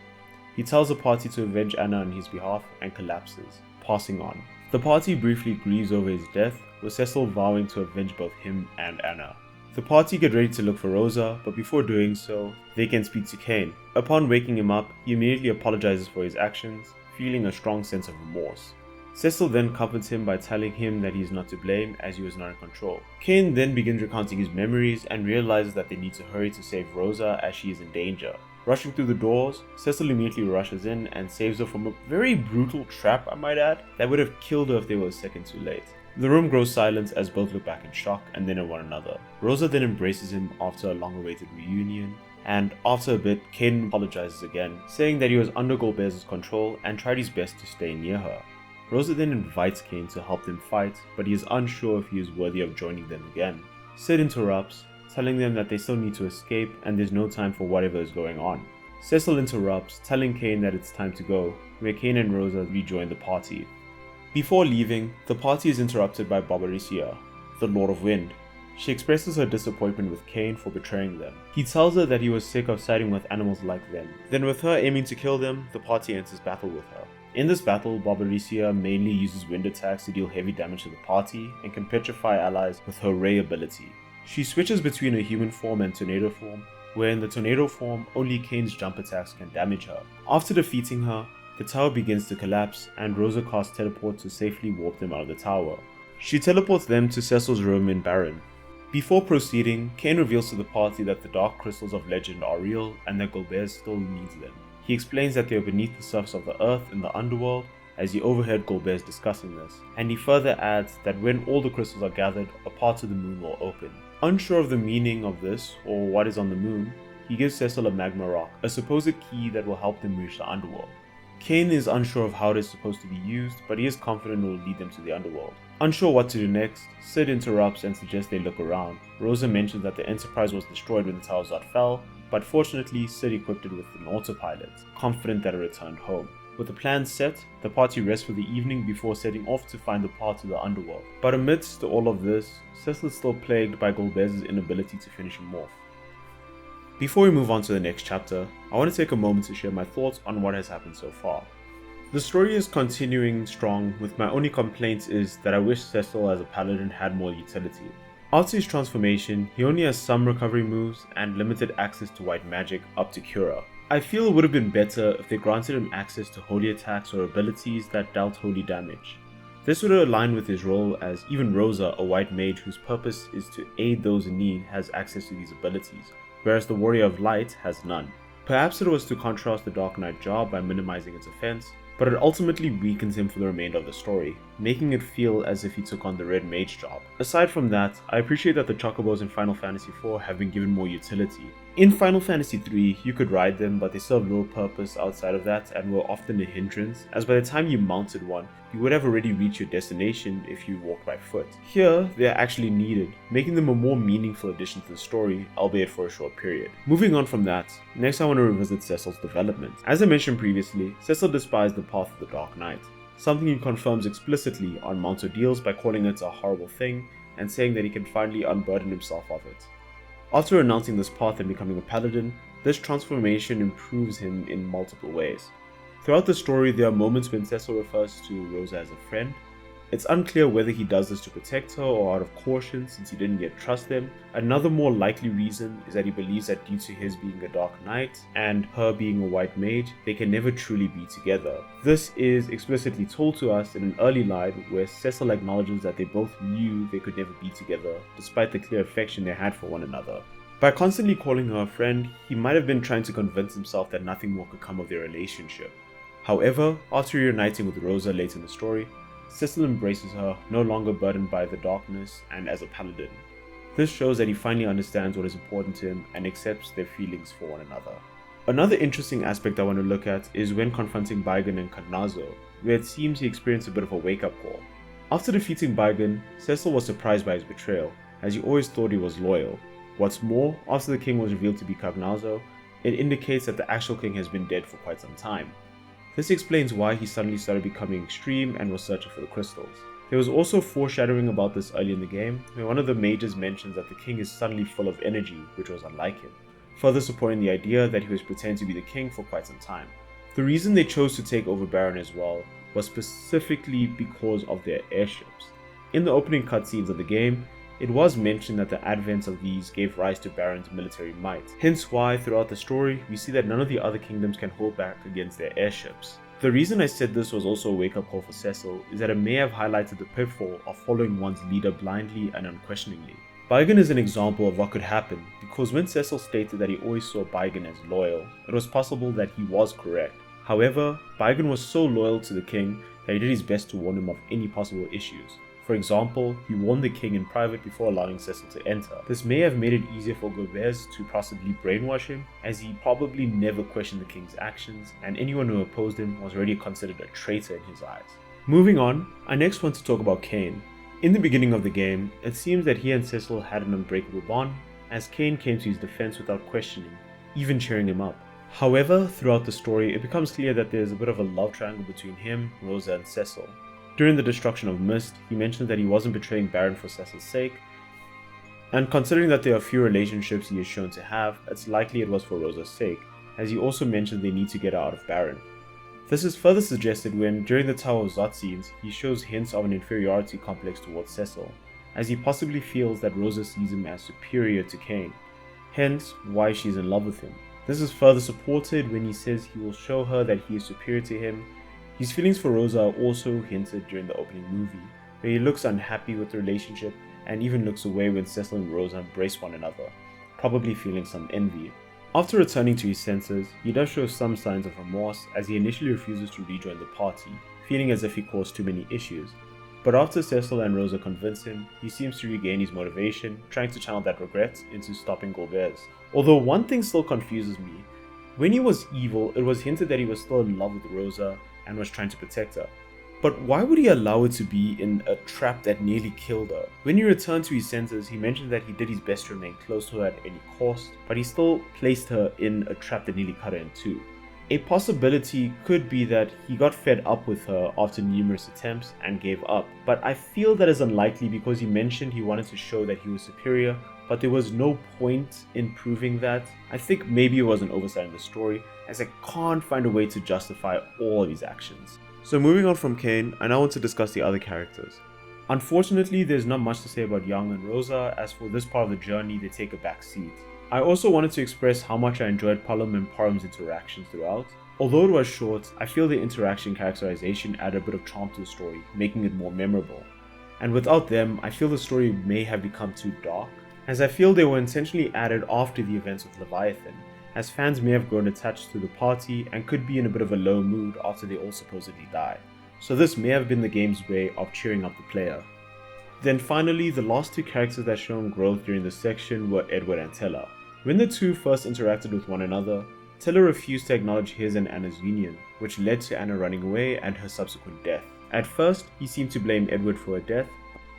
He tells the party to avenge Anna on his behalf and collapses, passing on. The party briefly grieves over his death, with Cecil vowing to avenge both him and Anna. The party get ready to look for Rosa, but before doing so, they can speak to Kane. Upon waking him up, he immediately apologizes for his actions, feeling a strong sense of remorse. Cecil then comforts him by telling him that he is not to blame as he was not in control. Kane then begins recounting his memories and realizes that they need to hurry to save Rosa as she is in danger. Rushing through the doors, Cecil immediately rushes in and saves her from a very brutal trap, I might add, that would have killed her if they were a second too late. The room grows silent as both look back in shock and then at one another. Rosa then embraces him after a long-awaited reunion, and after a bit, Kane apologizes again, saying that he was under Golbez's control and tried his best to stay near her. Rosa then invites Kane to help them fight, but he is unsure if he is worthy of joining them again. Sid interrupts, telling them that they still need to escape and there's no time for whatever is going on. Cecil interrupts, telling Kane that it's time to go, where Kane and Rosa rejoin the party. Before leaving, the party is interrupted by Barbarisia, the Lord of Wind. She expresses her disappointment with Kane for betraying them. He tells her that he was sick of siding with animals like them. Then with her aiming to kill them, the party enters battle with her. In this battle, Barbarisia mainly uses wind attacks to deal heavy damage to the party and can petrify allies with her ray ability. She switches between a human form and tornado form, where in the tornado form, only Kane's jump attacks can damage her. After defeating her, the tower begins to collapse and Rosa casts teleport to safely warp them out of the tower. She teleports them to Cecil's room in Baron. Before proceeding, Kane reveals to the party that the Dark Crystals of Legend are real and that Golbez still needs them. He explains that they are beneath the surface of the earth in the underworld as he overheard Golbez discussing this, and he further adds that when all the crystals are gathered, a part of the moon will open. Unsure of the meaning of this or what is on the moon, he gives Cecil a magma rock, a supposed key that will help them reach the underworld. Kane is unsure of how it is supposed to be used, but he is confident it will lead them to the underworld. Unsure what to do next, Sid interrupts and suggests they look around. Rosa mentions that the Enterprise was destroyed when the Tower Zod fell, but fortunately Sid equipped it with an autopilot, confident that it returned home. With the plan set, the party rests for the evening before setting off to find the path to the underworld. But amidst all of this, Cecil is still plagued by Golbez's inability to finish him off. Before we move on to the next chapter, I want to take a moment to share my thoughts on what has happened so far. The story is continuing strong, with my only complaint is that I wish Cecil as a paladin had more utility. After his transformation, he only has some recovery moves and limited access to white magic up to Cura. I feel it would have been better if they granted him access to holy attacks or abilities that dealt holy damage. This would align with his role, as even Rosa, a white mage whose purpose is to aid those in need, has access to these abilities, whereas the Warrior of Light has none. Perhaps it was to contrast the Dark Knight job by minimizing its offense, but it ultimately weakens him for the remainder of the story, making it feel as if he took on the Red Mage job. Aside from that, I appreciate that the Chocobos in Final Fantasy IV have been given more utility, In Final Fantasy III, you could ride them, but they served little purpose outside of that and were often a hindrance, as by the time you mounted one, you would have already reached your destination if you walked by foot. Here, they are actually needed, making them a more meaningful addition to the story, albeit for a short period. Moving on from that, next I want to revisit Cecil's development. As I mentioned previously, Cecil despised the path of the Dark Knight, something he confirms explicitly on Mount Ordeals by calling it a horrible thing and saying that he can finally unburden himself of it. After renouncing this path and becoming a paladin, this transformation improves him in multiple ways. Throughout the story, there are moments when Cecil refers to Rosa as a friend. It's unclear whether he does this to protect her or out of caution since he didn't yet trust them. Another more likely reason is that he believes that due to his being a Dark Knight and her being a White Mage, they can never truly be together. This is explicitly told to us in an early line where Cecil acknowledges that they both knew they could never be together, despite the clear affection they had for one another. By constantly calling her a friend, he might have been trying to convince himself that nothing more could come of their relationship. However, after reuniting with Rosa late in the story, Cecil embraces her, no longer burdened by the darkness and as a paladin. This shows that he finally understands what is important to him and accepts their feelings for one another. Another interesting aspect I want to look at is when confronting Baigan and Carnazo, where it seems he experienced a bit of a wake-up call. After defeating Baigan, Cecil was surprised by his betrayal, as he always thought he was loyal. What's more, after the king was revealed to be Carnazo, it indicates that the actual king has been dead for quite some time. This explains why he suddenly started becoming extreme and was searching for the crystals. There was also foreshadowing about this early in the game, where one of the mages mentions that the king is suddenly full of energy, which was unlike him, further supporting the idea that he was pretending to be the king for quite some time. The reason they chose to take over Baron as well was specifically because of their airships. In the opening cutscenes of the game, it was mentioned that the advent of these gave rise to Baron's military might, hence why throughout the story we see that none of the other kingdoms can hold back against their airships. The reason I said this was also a wake-up call for Cecil is that it may have highlighted the pitfall of following one's leader blindly and unquestioningly. Baigan is an example of what could happen, because when Cecil stated that he always saw Baigan as loyal, it was possible that he was correct. However, Baigan was so loyal to the king that he did his best to warn him of any possible issues. For example, he warned the king in private before allowing Cecil to enter. This may have made it easier for Gobez to possibly brainwash him, as he probably never questioned the king's actions, and anyone who opposed him was already considered a traitor in his eyes. Moving on, I next want to talk about Kain. In the beginning of the game, it seems that he and Cecil had an unbreakable bond, as Kain came to his defense without questioning, even cheering him up. However, throughout the story, it becomes clear that there is a bit of a love triangle between him, Rosa, and Cecil. During the destruction of Mist, he mentioned that he wasn't betraying Baron for Cecil's sake, and considering that there are few relationships he is shown to have, it's likely it was for Rosa's sake, as he also mentioned they need to get her out of Baron. This is further suggested when, during the Tower of Zot scenes, he shows hints of an inferiority complex towards Cecil, as he possibly feels that Rosa sees him as superior to Kain, hence why she's in love with him. This is further supported when he says he will show her that he is superior to him. His feelings for Rosa are also hinted during the opening movie, where he looks unhappy with the relationship and even looks away when Cecil and Rosa embrace one another, probably feeling some envy. After returning to his senses, he does show some signs of remorse as he initially refuses to rejoin the party, feeling as if he caused too many issues. But after Cecil and Rosa convince him, he seems to regain his motivation, trying to channel that regret into stopping Gobez. Although one thing still confuses me, when he was evil, it was hinted that he was still in love with Rosa and was trying to protect her. But why would he allow it to be in a trap that nearly killed her? When he returned to his senses, he mentioned that he did his best to remain close to her at any cost, but he still placed her in a trap that nearly cut her in two. A possibility could be that he got fed up with her after numerous attempts and gave up, but I feel that is unlikely because he mentioned he wanted to show that he was superior, but there was no point in proving that. I think maybe it was an oversight in the story, as I can't find a way to justify all of his actions. So moving on from Kain, I now want to discuss the other characters. Unfortunately, there's not much to say about Young and Rosa, as for this part of the journey they take a back seat. I also wanted to express how much I enjoyed Palom and Parum's interactions throughout. Although it was short, I feel the interaction characterization added a bit of charm to the story, making it more memorable. And without them, I feel the story may have become too dark, as I feel they were intentionally added after the events of Leviathan, as fans may have grown attached to the party and could be in a bit of a low mood after they all supposedly die. So this may have been the game's way of cheering up the player. Then finally, the last two characters that shown growth during this section were Edward and Tella. When the two first interacted with one another, Teller refused to acknowledge his and Anna's union, which led to Anna running away and her subsequent death. At first, he seemed to blame Edward for her death,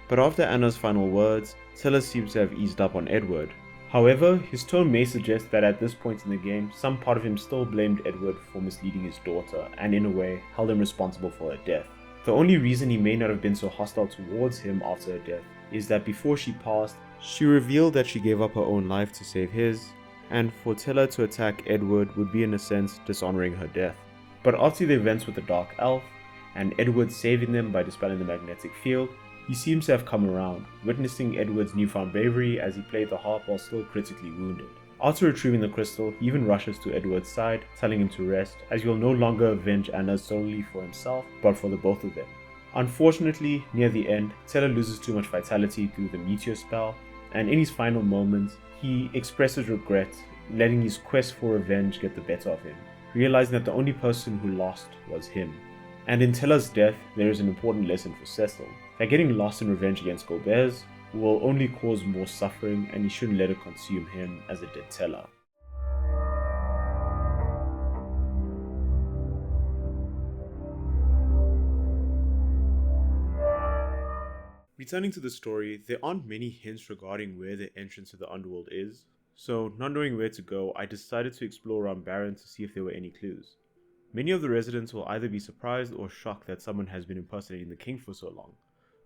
but after Anna's final words, Teller seems to have eased up on Edward. However, his tone may suggest that at this point in the game, some part of him still blamed Edward for misleading his daughter and in a way held him responsible for her death. The only reason he may not have been so hostile towards him after her death is that before she passed, she revealed that she gave up her own life to save his, and for Teller to attack Edward would be in a sense dishonoring her death. But after the events with the Dark Elf, and Edward saving them by dispelling the magnetic field, he seems to have come around, witnessing Edward's newfound bravery as he played the harp while still critically wounded. After retrieving the crystal, he even rushes to Edward's side, telling him to rest, as he will no longer avenge Anna solely for himself, but for the both of them. Unfortunately, near the end, Teller loses too much vitality through the meteor spell, and in his final moments, he expresses regret, letting his quest for revenge get the better of him, realizing that the only person who lost was him. And in Teller's death, there is an important lesson for Cecil, that getting lost in revenge against Gobert's will only cause more suffering, and he shouldn't let it consume him as it did Teller. Returning to the story, there aren't many hints regarding where the entrance to the underworld is, so not knowing where to go, I decided to explore around Baron to see if there were any clues. Many of the residents will either be surprised or shocked that someone has been impersonating the king for so long.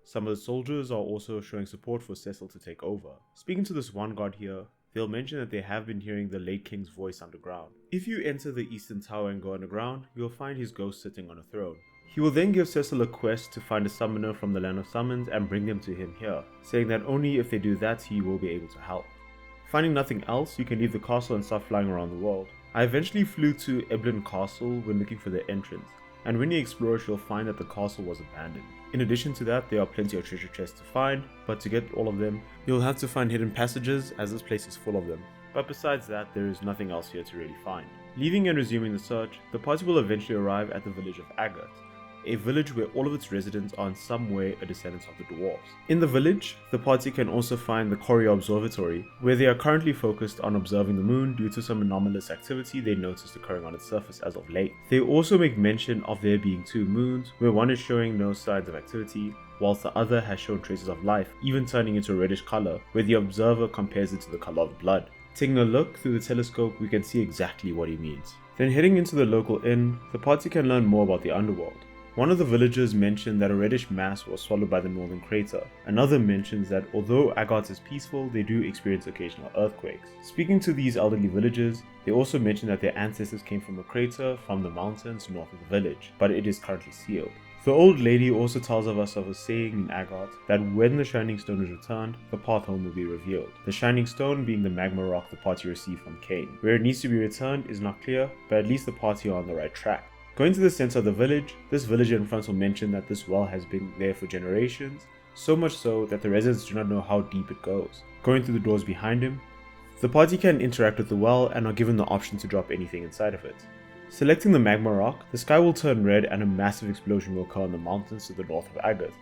Some of the soldiers are also showing support for Cecil to take over. Speaking to this one guard here, they'll mention that they have been hearing the late king's voice underground. If you enter the eastern tower and go underground, you'll find his ghost sitting on a throne. He will then give Cecil a quest to find a summoner from the Land of Summons and bring them to him here, saying that only if they do that he will be able to help. Finding nothing else, you can leave the castle and start flying around the world. I eventually flew to Eblin Castle when looking for the entrance, and when you explore it you'll find that the castle was abandoned. In addition to that, there are plenty of treasure chests to find, but to get all of them, you'll have to find hidden passages as this place is full of them. But besides that, there is nothing else here to really find. Leaving and resuming the search, the party will eventually arrive at the village of Agat, a village where all of its residents are in some way a descendant of the dwarves. In the village, the party can also find the Corio Observatory, where they are currently focused on observing the moon due to some anomalous activity they noticed occurring on its surface as of late. They also make mention of there being two moons, where one is showing no signs of activity, whilst the other has shown traces of life, even turning into a reddish color, where the observer compares it to the color of blood. Taking a look through the telescope, we can see exactly what he means. Then heading into the local inn, the party can learn more about the underworld. One of the villagers mentioned that a reddish mass was swallowed by the northern crater. Another mentions that although Agat is peaceful, they do experience occasional earthquakes. Speaking to these elderly villagers, they also mention that their ancestors came from a crater from the mountains north of the village, but it is currently sealed. The old lady also tells us of a saying in Agat that when the Shining Stone is returned, the path home will be revealed. The Shining Stone being the magma rock the party received from Cain. Where it needs to be returned is not clear, but at least the party are on the right track. Going to the center of the village, this villager in front will mention that this well has been there for generations, so much so that the residents do not know how deep it goes. Going through the doors behind him, the party can interact with the well and are given the option to drop anything inside of it. Selecting the magma rock, the sky will turn red and a massive explosion will occur in the mountains to the north of Agat.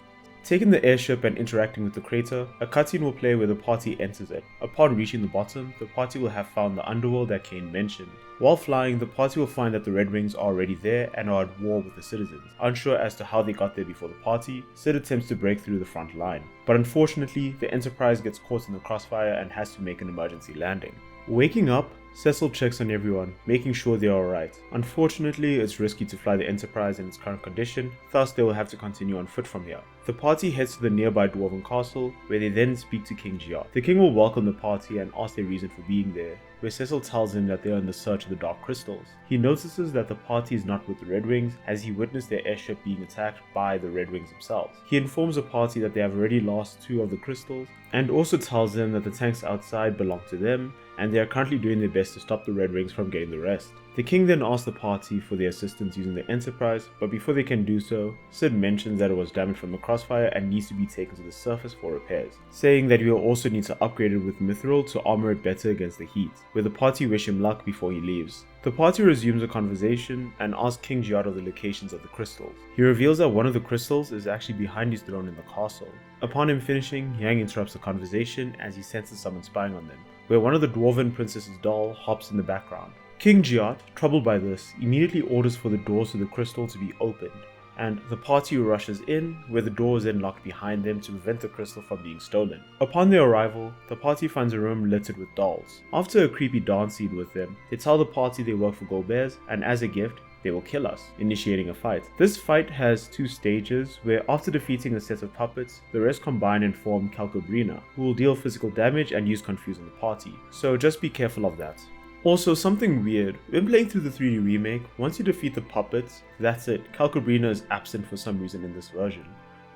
Taking the airship and interacting with the crater, a cutscene will play where the party enters it. Upon reaching the bottom, the party will have found the underworld that Cain mentioned. While flying, the party will find that the Red Wings are already there and are at war with the citizens. Unsure as to how they got there before the party, Sid attempts to break through the front line. But unfortunately, the Enterprise gets caught in the crossfire and has to make an emergency landing. Waking up, Cecil checks on everyone, making sure they are alright. Unfortunately, it's risky to fly the Enterprise in its current condition, thus they will have to continue on foot from here. The party heads to the nearby Dwarven castle, where they then speak to King Giat. The king will welcome the party and ask their reason for being there, where Cecil tells him that they are in the search of the Dark Crystals. He notices that the party is not with the Red Wings, as he witnessed their airship being attacked by the Red Wings themselves. He informs the party that they have already lost 2 of the crystals, and also tells them that the tanks outside belong to them, and they are currently doing their best to stop the Red Wings from getting the rest. The king then asks the party for their assistance using the Enterprise, but before they can do so, Sid mentions that it was damaged from the crossfire and needs to be taken to the surface for repairs, saying that he will also need to upgrade it with mithril to armor it better against the heat, where the party wish him luck before he leaves. The party resumes a conversation and asks King Giotto the locations of the crystals. He reveals that one of the crystals is actually behind his throne in the castle. Upon him finishing, Yang interrupts the conversation as he senses someone spying on them, where one of the dwarven princess's doll hops in the background. King Giot, troubled by this, immediately orders for the doors to the crystal to be opened, and the party rushes in, where the door is then locked behind them to prevent the crystal from being stolen. Upon their arrival, the party finds a room littered with dolls. After a creepy dance scene with them, they tell the party they work for Golbez, and as a gift, they will kill us, initiating a fight. This fight has two stages, where after defeating a set of puppets, the rest combine and form Calcobrina, who will deal physical damage and use Confuse on the party, so just be careful of that. Also, something weird, when playing through the 3D remake, once you defeat the puppets, that's it, Calcobrina is absent for some reason in this version.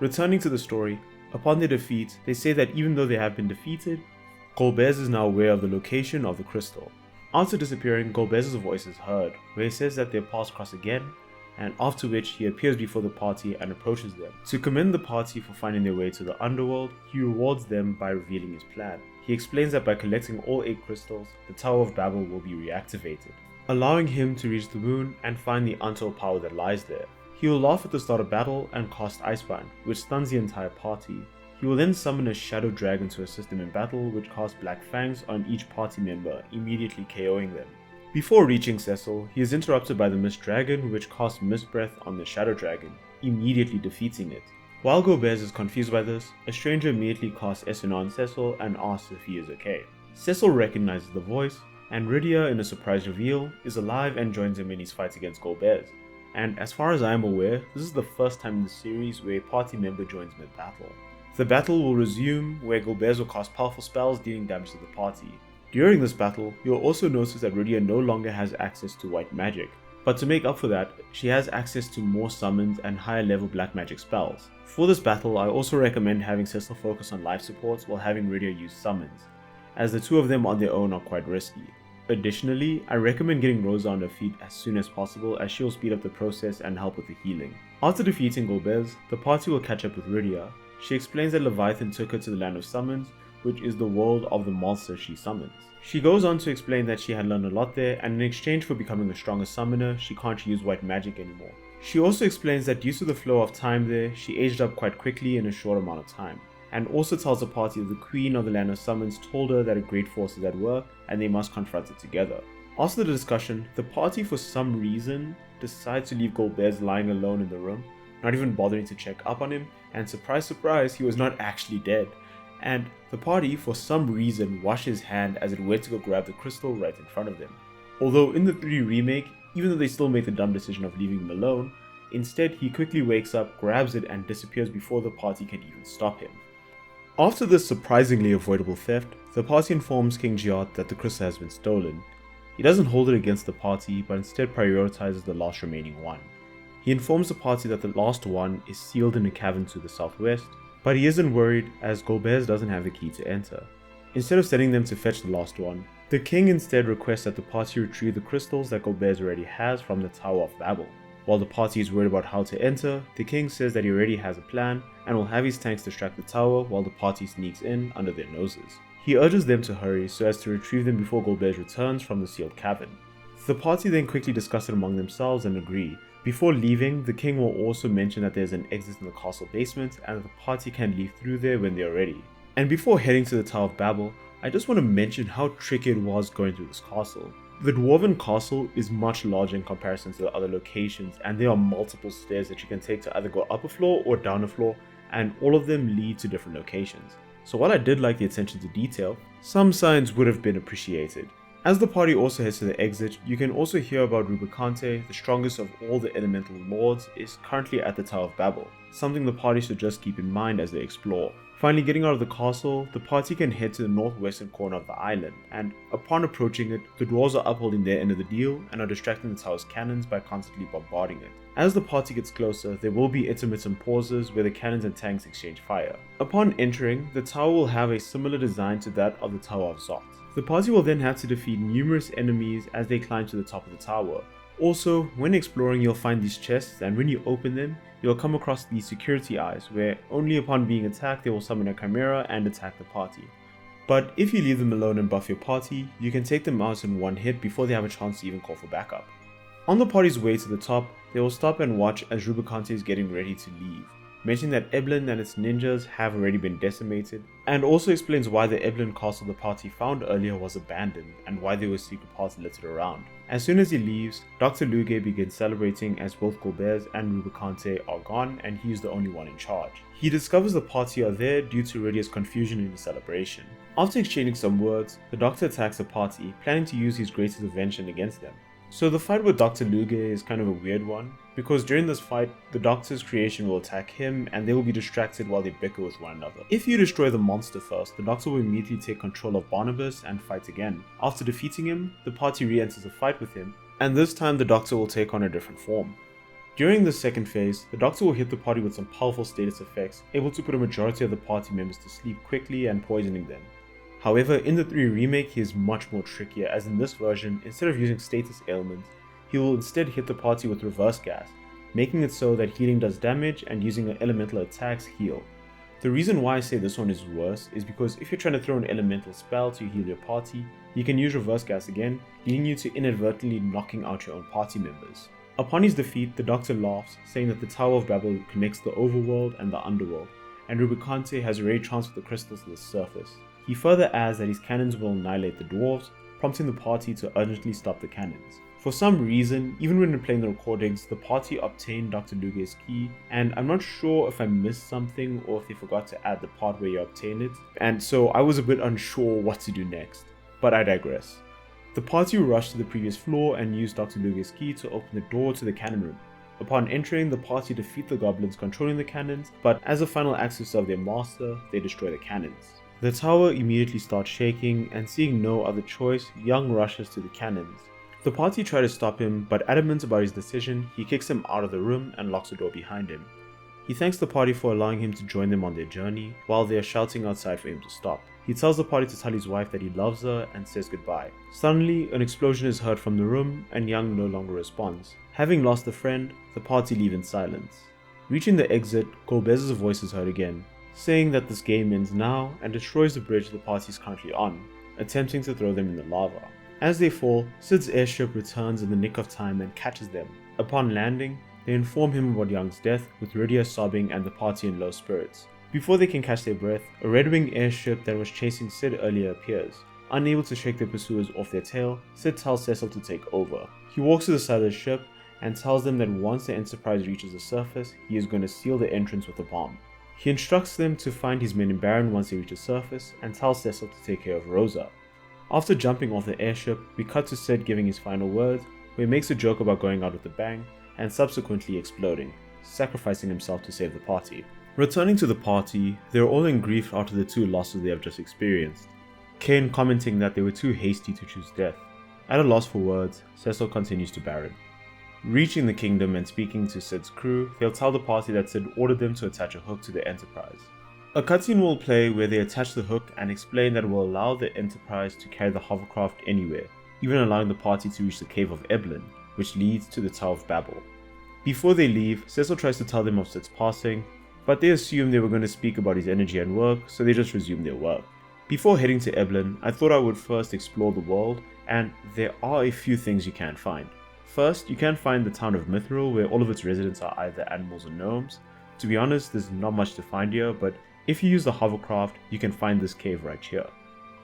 Returning to the story, upon their defeat, they say that even though they have been defeated, Golbez is now aware of the location of the crystal. After disappearing, Golbez's voice is heard, where he says that their paths cross again, and after which he appears before the party and approaches them. To commend the party for finding their way to the underworld, he rewards them by revealing his plan. He explains that by collecting all 8 crystals, the Tower of Babel will be reactivated, allowing him to reach the moon and find the untold power that lies there. He will laugh at the start of battle and cast Icebind, which stuns the entire party. He will then summon a shadow dragon to assist him in battle, which casts Black Fangs on each party member, immediately KOing them. Before reaching Cecil, he is interrupted by the Mist Dragon, which casts Mist Breath on the Shadow Dragon, immediately defeating it. While Golbez is confused by this, a stranger immediately casts Esuna on Cecil and asks if he is okay. Cecil recognizes the voice, and Rydia, in a surprise reveal, is alive and joins him in his fight against Golbez. And as far as I am aware, this is the first time in the series where a party member joins mid-battle. The battle will resume, where Golbez will cast powerful spells dealing damage to the party. During this battle, you'll also notice that Rydia no longer has access to white magic, but to make up for that, she has access to more summons and higher level black magic spells. For this battle, I also recommend having Cecil focus on life supports while having Rydia use summons, as the two of them on their own are quite risky. Additionally, I recommend getting Rosa on her feet as soon as possible, as she will speed up the process and help with the healing. After defeating Golbez, the party will catch up with Rydia. She explains that Leviathan took her to the Land of Summons, which is the world of the monster she summons. She goes on to explain that she had learned a lot there, and in exchange for becoming a stronger summoner, she can't use white magic anymore. She also explains that due to the flow of time there, she aged up quite quickly in a short amount of time, and also tells the party that the Queen of the Land of Summons told her that a great force is at work, and they must confront it together. After the discussion, the party for some reason decides to leave Golbez lying alone in the room, not even bothering to check up on him, and surprise surprise, he was not actually dead. And the party, for some reason, washed his hand as it went to go grab the crystal right in front of them. Although in the 3D remake, even though they still made the dumb decision of leaving him alone, instead he quickly wakes up, grabs it, and disappears before the party can even stop him. After this surprisingly avoidable theft, the party informs King Giot that the crystal has been stolen. He doesn't hold it against the party, but instead prioritizes the last remaining one. He informs the party that the last one is sealed in a cavern to the southwest, but he isn't worried as Golbez doesn't have the key to enter. Instead of sending them to fetch the last one, the king instead requests that the party retrieve the crystals that Golbez already has from the Tower of Babel. While the party is worried about how to enter, the king says that he already has a plan and will have his tanks distract the tower while the party sneaks in under their noses. He urges them to hurry so as to retrieve them before Golbez returns from the sealed cavern. The party then quickly discuss it among themselves and agree. Before leaving, the king will also mention that there's an exit in the castle basement and that the party can leave through there when they are ready. And before heading to the Tower of Babel, I just want to mention how tricky it was going through this castle. The Dwarven castle is much larger in comparison to the other locations, and there are multiple stairs that you can take to either go up a floor or down a floor, and all of them lead to different locations. So while I did like the attention to detail, some signs would have been appreciated. As the party also heads to the exit, you can also hear about Rubicante, the strongest of all the elemental lords, is currently at the Tower of Babel, something the party should just keep in mind as they explore. Finally getting out of the castle, the party can head to the northwestern corner of the island, and upon approaching it, the dwarves are upholding their end of the deal and are distracting the tower's cannons by constantly bombarding it. As the party gets closer, there will be intermittent pauses where the cannons and tanks exchange fire. Upon entering, the tower will have a similar design to that of the Tower of Zot. The party will then have to defeat numerous enemies as they climb to the top of the tower. Also, when exploring, you'll find these chests, and when you open them, you'll come across these security eyes where only upon being attacked they will summon a chimera and attack the party. But if you leave them alone and buff your party, you can take them out in one hit before they have a chance to even call for backup. On the party's way to the top, they will stop and watch as Rubicante is getting ready to leave, mentioning that Eblin and its ninjas have already been decimated, and also explains why the Eblin castle the party found earlier was abandoned and why there were secret paths littered around. As soon as he leaves, Dr. Luge begins celebrating as both Golbez and Rubicante are gone and he is the only one in charge. He discovers the party are there due to Rydia's confusion in the celebration. After exchanging some words, the Doctor attacks the party, planning to use his greatest invention against them. So the fight with Dr. Luge is kind of a weird one, because during this fight, the Doctor's creation will attack him and they will be distracted while they bicker with one another. If you destroy the monster first, the Doctor will immediately take control of Barnabas and fight again. After defeating him, the party re-enters a fight with him, and this time the Doctor will take on a different form. During the second phase, the Doctor will hit the party with some powerful status effects, able to put a majority of the party members to sleep quickly and poisoning them. However, in the 3 remake, he is much more trickier, as in this version, instead of using status ailments, he will instead hit the party with reverse gas, making it so that healing does damage and using elemental attacks heal. The reason why I say this one is worse is because if you're trying to throw an elemental spell to heal your party, you can use reverse gas again, leading you to inadvertently knocking out your own party members. Upon his defeat, the Doctor laughs, saying that the Tower of Babel connects the overworld and the underworld, and Rubicante has already transferred the crystals to the surface. He further adds that his cannons will annihilate the dwarves, prompting the party to urgently stop the cannons. For some reason, even when playing the recordings, the party obtained Dr. Luge's key, and I'm not sure if I missed something or if they forgot to add the part where you obtain it, and so I was a bit unsure what to do next, but I digress. The party rushed to the previous floor and used Dr. Luge's key to open the door to the cannon room. Upon entering, the party defeat the goblins controlling the cannons, but as a final access of their master, they destroy the cannons. The tower immediately starts shaking, and seeing no other choice, Young rushes to the cannons. The party try to stop him, but adamant about his decision, he kicks him out of the room and locks the door behind him. He thanks the party for allowing him to join them on their journey, while they are shouting outside for him to stop. He tells the party to tell his wife that he loves her and says goodbye. Suddenly, an explosion is heard from the room, and Young no longer responds. Having lost a friend, the party leave in silence. Reaching the exit, Golbez's voice is heard again, saying that this game ends now, and destroys the bridge the party is currently on, attempting to throw them in the lava. As they fall, Sid's airship returns in the nick of time and catches them. Upon landing, they inform him about Young's death, with Rydia sobbing and the party in low spirits. Before they can catch their breath, a red-wing airship that was chasing Sid earlier appears. Unable to shake their pursuers off their tail, Sid tells Cecil to take over. He walks to the side of the ship and tells them that once the Enterprise reaches the surface, he is going to seal the entrance with a bomb. He instructs them to find his men in Baron once they reach the surface, and tells Cecil to take care of Rosa. After jumping off the airship, we cut to Sid giving his final words, where he makes a joke about going out with a bang, and subsequently exploding, sacrificing himself to save the party. Returning to the party, they are all in grief after the 2 losses they have just experienced. Kane commenting that they were too hasty to choose death. At a loss for words, Cecil continues to Baron. Reaching the kingdom and speaking to Sid's crew, they'll tell the party that Sid ordered them to attach a hook to the Enterprise. A cutscene will play where they attach the hook and explain that it will allow the Enterprise to carry the hovercraft anywhere, even allowing the party to reach the cave of Eblin, which leads to the Tower of Babel. Before they leave, Cecil tries to tell them of Sid's passing, but they assume they were going to speak about his energy and work, so they just resume their work. Before heading to Eblin, I thought I would first explore the world, and there are a few things you can find. First, you can find the town of Mithril, where all of its residents are either animals or gnomes. To be honest, there's not much to find here, but if you use the hovercraft, you can find this cave right here.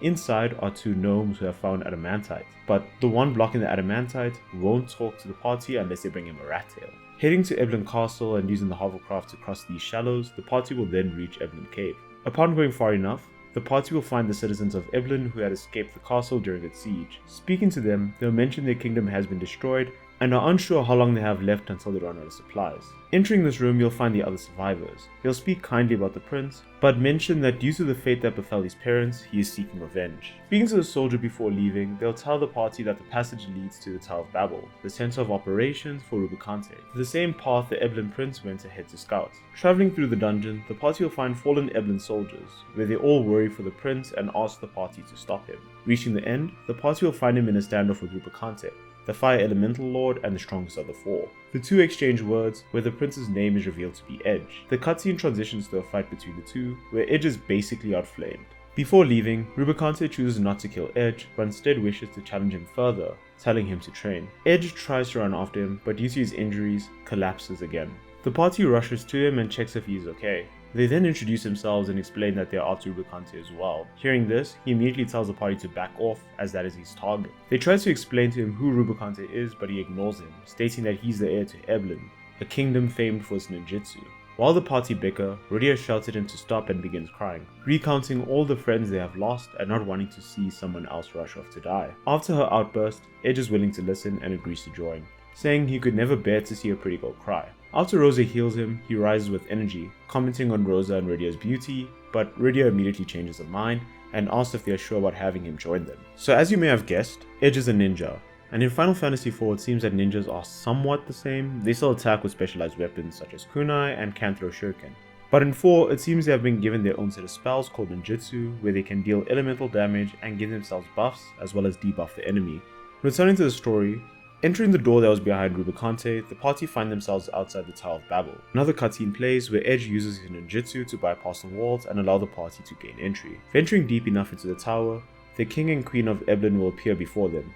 Inside are 2 gnomes who have found adamantite, but the one blocking the adamantite won't talk to the party unless they bring him a rat tail. Heading to Eblin Castle and using the hovercraft to cross these shallows, the party will then reach Eblin Cave. Upon going far enough, the party will find the citizens of Eblin who had escaped the castle during its siege. Speaking to them, they'll mention their kingdom has been destroyed and are unsure how long they have left until they run out of supplies. Entering this room, you'll find the other survivors. They'll speak kindly about the prince, but mention that due to the fate that befell his parents, he is seeking revenge. Speaking to the soldier before leaving, they'll tell the party that the passage leads to the Tower of Babel, the center of operations for Rubicante, the same path the Eblin prince went to head to scout. Traveling through the dungeon, the party will find fallen Eblin soldiers, where they all worry for the prince and ask the party to stop him. Reaching the end, the party will find him in a standoff with Rubicante, the Fire Elemental Lord and the strongest of the four. The two exchange words, where the prince's name is revealed to be Edge. The cutscene transitions to a fight between the two, where Edge is basically outflamed. Before leaving, Rubicante chooses not to kill Edge, but instead wishes to challenge him further, telling him to train. Edge tries to run after him, but due to his injuries, collapses again. The party rushes to him and checks if he is okay. They then introduce themselves and explain that they are after Rubicante as well. Hearing this, he immediately tells the party to back off, as that is his target. They try to explain to him who Rubicante is, but he ignores him, stating that he's the heir to Eblin, a kingdom famed for its ninjutsu. While the party bicker, Rodia shouts at him to stop and begins crying, recounting all the friends they have lost and not wanting to see someone else rush off to die. After her outburst, Edge is willing to listen and agrees to join, saying he could never bear to see a pretty girl cry. After Rosa heals him, he rises with energy, commenting on Rosa and Rodia's beauty, but Rodia immediately changes her mind and asks if they are sure about having him join them. So as you may have guessed, Edge is a ninja, and in Final Fantasy IV it seems that ninjas are somewhat the same. They still attack with specialized weapons such as kunai and can throw shuriken. But in 4, it seems they have been given their own set of spells called ninjutsu, where they can deal elemental damage and give themselves buffs as well as debuff the enemy. Returning to the story, entering the door that was behind Rubicante, the party find themselves outside the Tower of Babel. Another cutscene plays where Edge uses his ninjutsu to bypass the walls and allow the party to gain entry. Venturing deep enough into the tower, the king and queen of Eblin will appear before them.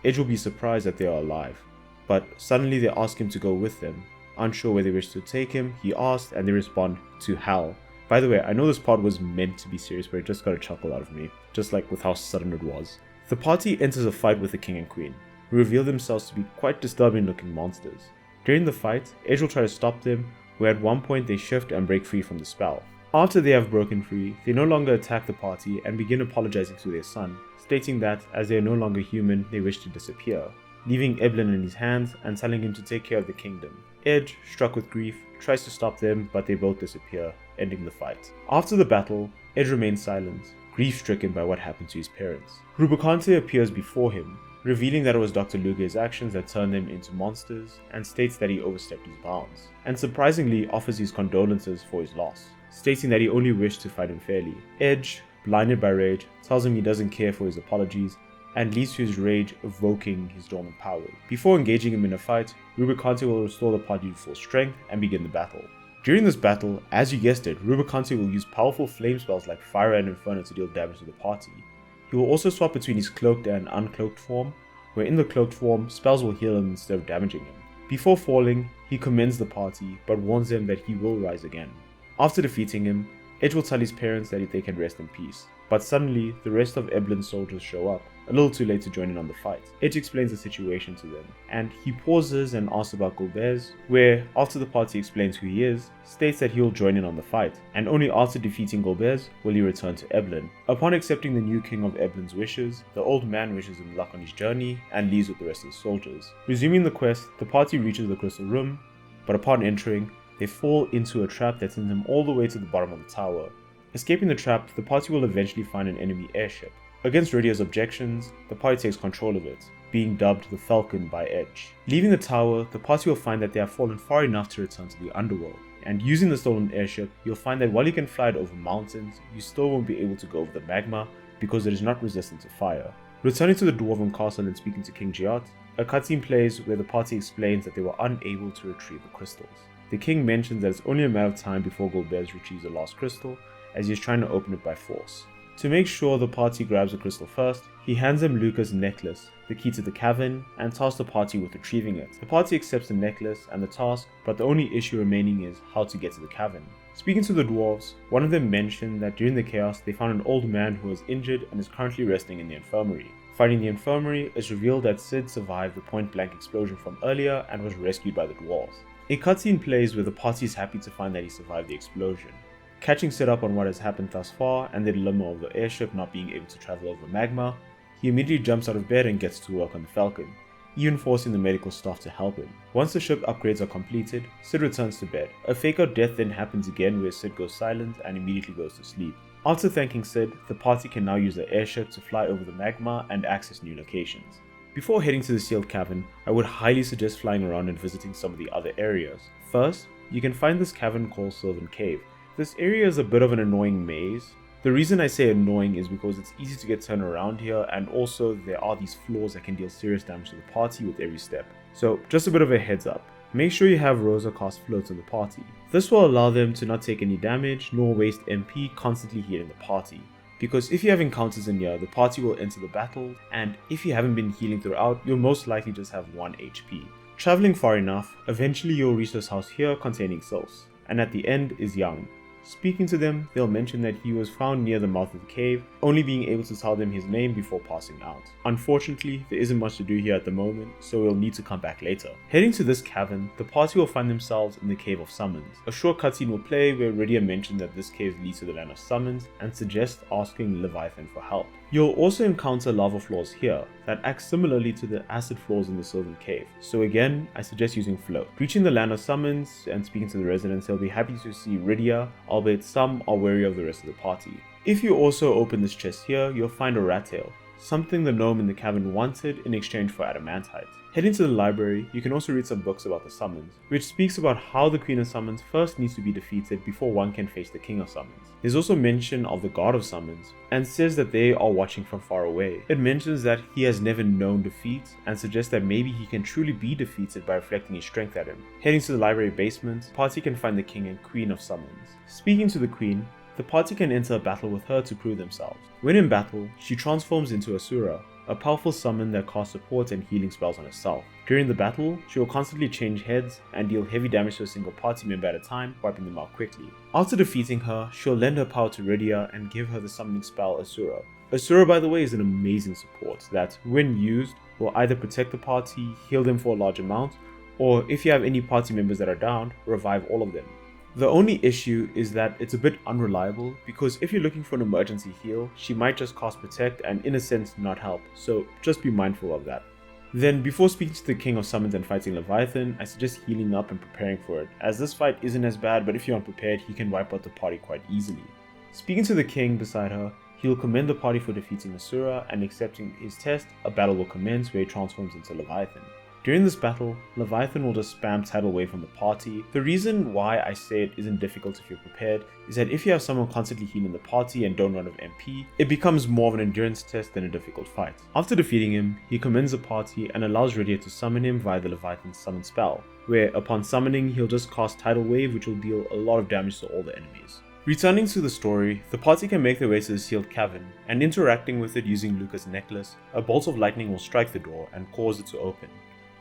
Edge will be surprised that they are alive, but suddenly they ask him to go with them. Unsure where they wish to take him, he asks and they respond, to hell. By the way, I know this part was meant to be serious, but it just got a chuckle out of me, just like with how sudden it was. The party enters a fight with the king and queen, who reveal themselves to be quite disturbing looking monsters. During the fight, Edge will try to stop them, where at one point they shift and break free from the spell. After they have broken free, they no longer attack the party and begin apologizing to their son, stating that as they are no longer human, they wish to disappear, leaving Eblin in his hands and telling him to take care of the kingdom. Edge, struck with grief, tries to stop them, but they both disappear, ending the fight. After the battle, Edge remains silent, grief-stricken by what happened to his parents. Rubicante appears before him, revealing that it was Dr. Luge's actions that turned them into monsters, and states that he overstepped his bounds, and surprisingly offers his condolences for his loss, stating that he only wished to fight him fairly. Edge, blinded by rage, tells him he doesn't care for his apologies, and leads to his rage evoking his dormant powers. Before engaging him in a fight, Rubicante will restore the party to full strength and begin the battle. During this battle, as you guessed it, Rubicante will use powerful flame spells like Fire and Inferno to deal damage to the party. He will also swap between his cloaked and uncloaked form, where in the cloaked form, spells will heal him instead of damaging him. Before falling, he commends the party, but warns them that he will rise again. After defeating him, Edge will tell his parents that they can rest in peace, but suddenly, the rest of Eblin's soldiers show up, a little too late to join in on the fight. Edge explains the situation to them, and he pauses and asks about Golbez, where, after the party explains who he is, states that he will join in on the fight, and only after defeating Golbez will he return to Eblin. Upon accepting the new king of Eblin's wishes, the old man wishes him luck on his journey, and leaves with the rest of the soldiers. Resuming the quest, the party reaches the crystal room, but upon entering, they fall into a trap that sends them all the way to the bottom of the tower. Escaping the trap, the party will eventually find an enemy airship. Against Rodia's objections, the party takes control of it, being dubbed the Falcon by Edge. Leaving the tower, the party will find that they have fallen far enough to return to the underworld, and using the stolen airship, you'll find that while you can fly it over mountains, you still won't be able to go over the magma because it is not resistant to fire. Returning to the Dwarven castle and speaking to King Giat, a cutscene plays where the party explains that they were unable to retrieve the crystals. The king mentions that it's only a matter of time before Golbez retrieves the last crystal, as he is trying to open it by force. To make sure the party grabs the crystal first, he hands them Luca's necklace, the key to the cavern, and tasks the party with retrieving it. The party accepts the necklace and the task, but the only issue remaining is how to get to the cavern. Speaking to the dwarves, one of them mentioned that during the chaos they found an old man who was injured and is currently resting in the infirmary. Finding the infirmary, it's revealed that Sid survived the point-blank explosion from earlier and was rescued by the dwarves. A cutscene plays where the party is happy to find that he survived the explosion. Catching Sid up on what has happened thus far and the dilemma of the airship not being able to travel over magma, he immediately jumps out of bed and gets to work on the Falcon. even forcing the medical staff to help him. Once the ship upgrades are completed, Sid returns to bed. A fake-out death then happens again where Sid goes silent and immediately goes to sleep. After thanking Sid, the party can now use the airship to fly over the magma and access new locations. Before heading to the sealed cavern, I would highly suggest flying around and visiting some of the other areas. First, you can find this cavern called Sylvan Cave. This area is a bit of an annoying maze. The reason I say annoying is because it's easy to get turned around here, and also there are these floors that can deal serious damage to the party with every step. So just a bit of a heads up. Make sure you have Rosa cast floats on the party. This will allow them to not take any damage nor waste MP constantly healing the party. Because if you have encounters in here, the party will enter the battle, and if you haven't been healing throughout, you'll most likely just have 1 HP. Traveling far enough, eventually you'll reach this house here containing Sils, and at the end is Young. Speaking to them, they'll mention that he was found near the mouth of the cave, only being able to tell them his name before passing out. Unfortunately, there isn't much to do here at the moment, so we'll need to come back later. Heading to this cavern, the party will find themselves in the Cave of Summons. A short cutscene will play where Rydia mentioned that this cave leads to the Land of Summons and suggests asking Leviathan for help. You'll also encounter lava floors here that act similarly to the acid floors in the Sylvan Cave, so again, I suggest using Float. Reaching the Land of Summons and speaking to the residents, they'll be happy to see Rydia, albeit some are wary of the rest of the party. If you also open this chest here, you'll find a rat tail, something the gnome in the cavern wanted in exchange for adamantite. Heading to the library, you can also read some books about the summons, which speaks about how the Queen of Summons first needs to be defeated before one can face the King of Summons. There's also mention of the God of Summons, and says that they are watching from far away. It mentions that he has never known defeat, and suggests that maybe he can truly be defeated by reflecting his strength at him. Heading to the library basement, the party can find the King and Queen of Summons. Speaking to the Queen, the party can enter a battle with her to prove themselves. When in battle, she transforms into Aethoro, a powerful summon that casts support and healing spells on herself. During the battle, she will constantly change heads and deal heavy damage to a single party member at a time, wiping them out quickly. After defeating her, she'll lend her power to Rydia and give her the summoning spell Aethoro. Aethoro, by the way, is an amazing support that, when used, will either protect the party, heal them for a large amount, or if you have any party members that are down, revive all of them. The only issue is that it's a bit unreliable, because if you're looking for an emergency heal, she might just cast Protect and in a sense not help, so just be mindful of that. Then before speaking to the King of Summons and fighting Leviathan, I suggest healing up and preparing for it, as this fight isn't as bad, but if you're unprepared, he can wipe out the party quite easily. Speaking to the King beside her, he'll commend the party for defeating Aethoro, and accepting his test, a battle will commence where he transforms into Leviathan. During this battle, Leviathan will just spam tidal wave from the party. The reason why I say it isn't difficult if you're prepared is that if you have someone constantly healing the party and don't run out of MP, it becomes more of an endurance test than a difficult fight. After defeating him, he commends the party and allows Rydia to summon him via the Leviathan's summon spell, where upon summoning he'll just cast tidal wave, which will deal a lot of damage to all the enemies. Returning to the story, the party can make their way to the sealed cavern, and interacting with it using Luca's necklace, a bolt of lightning will strike the door and cause it to open.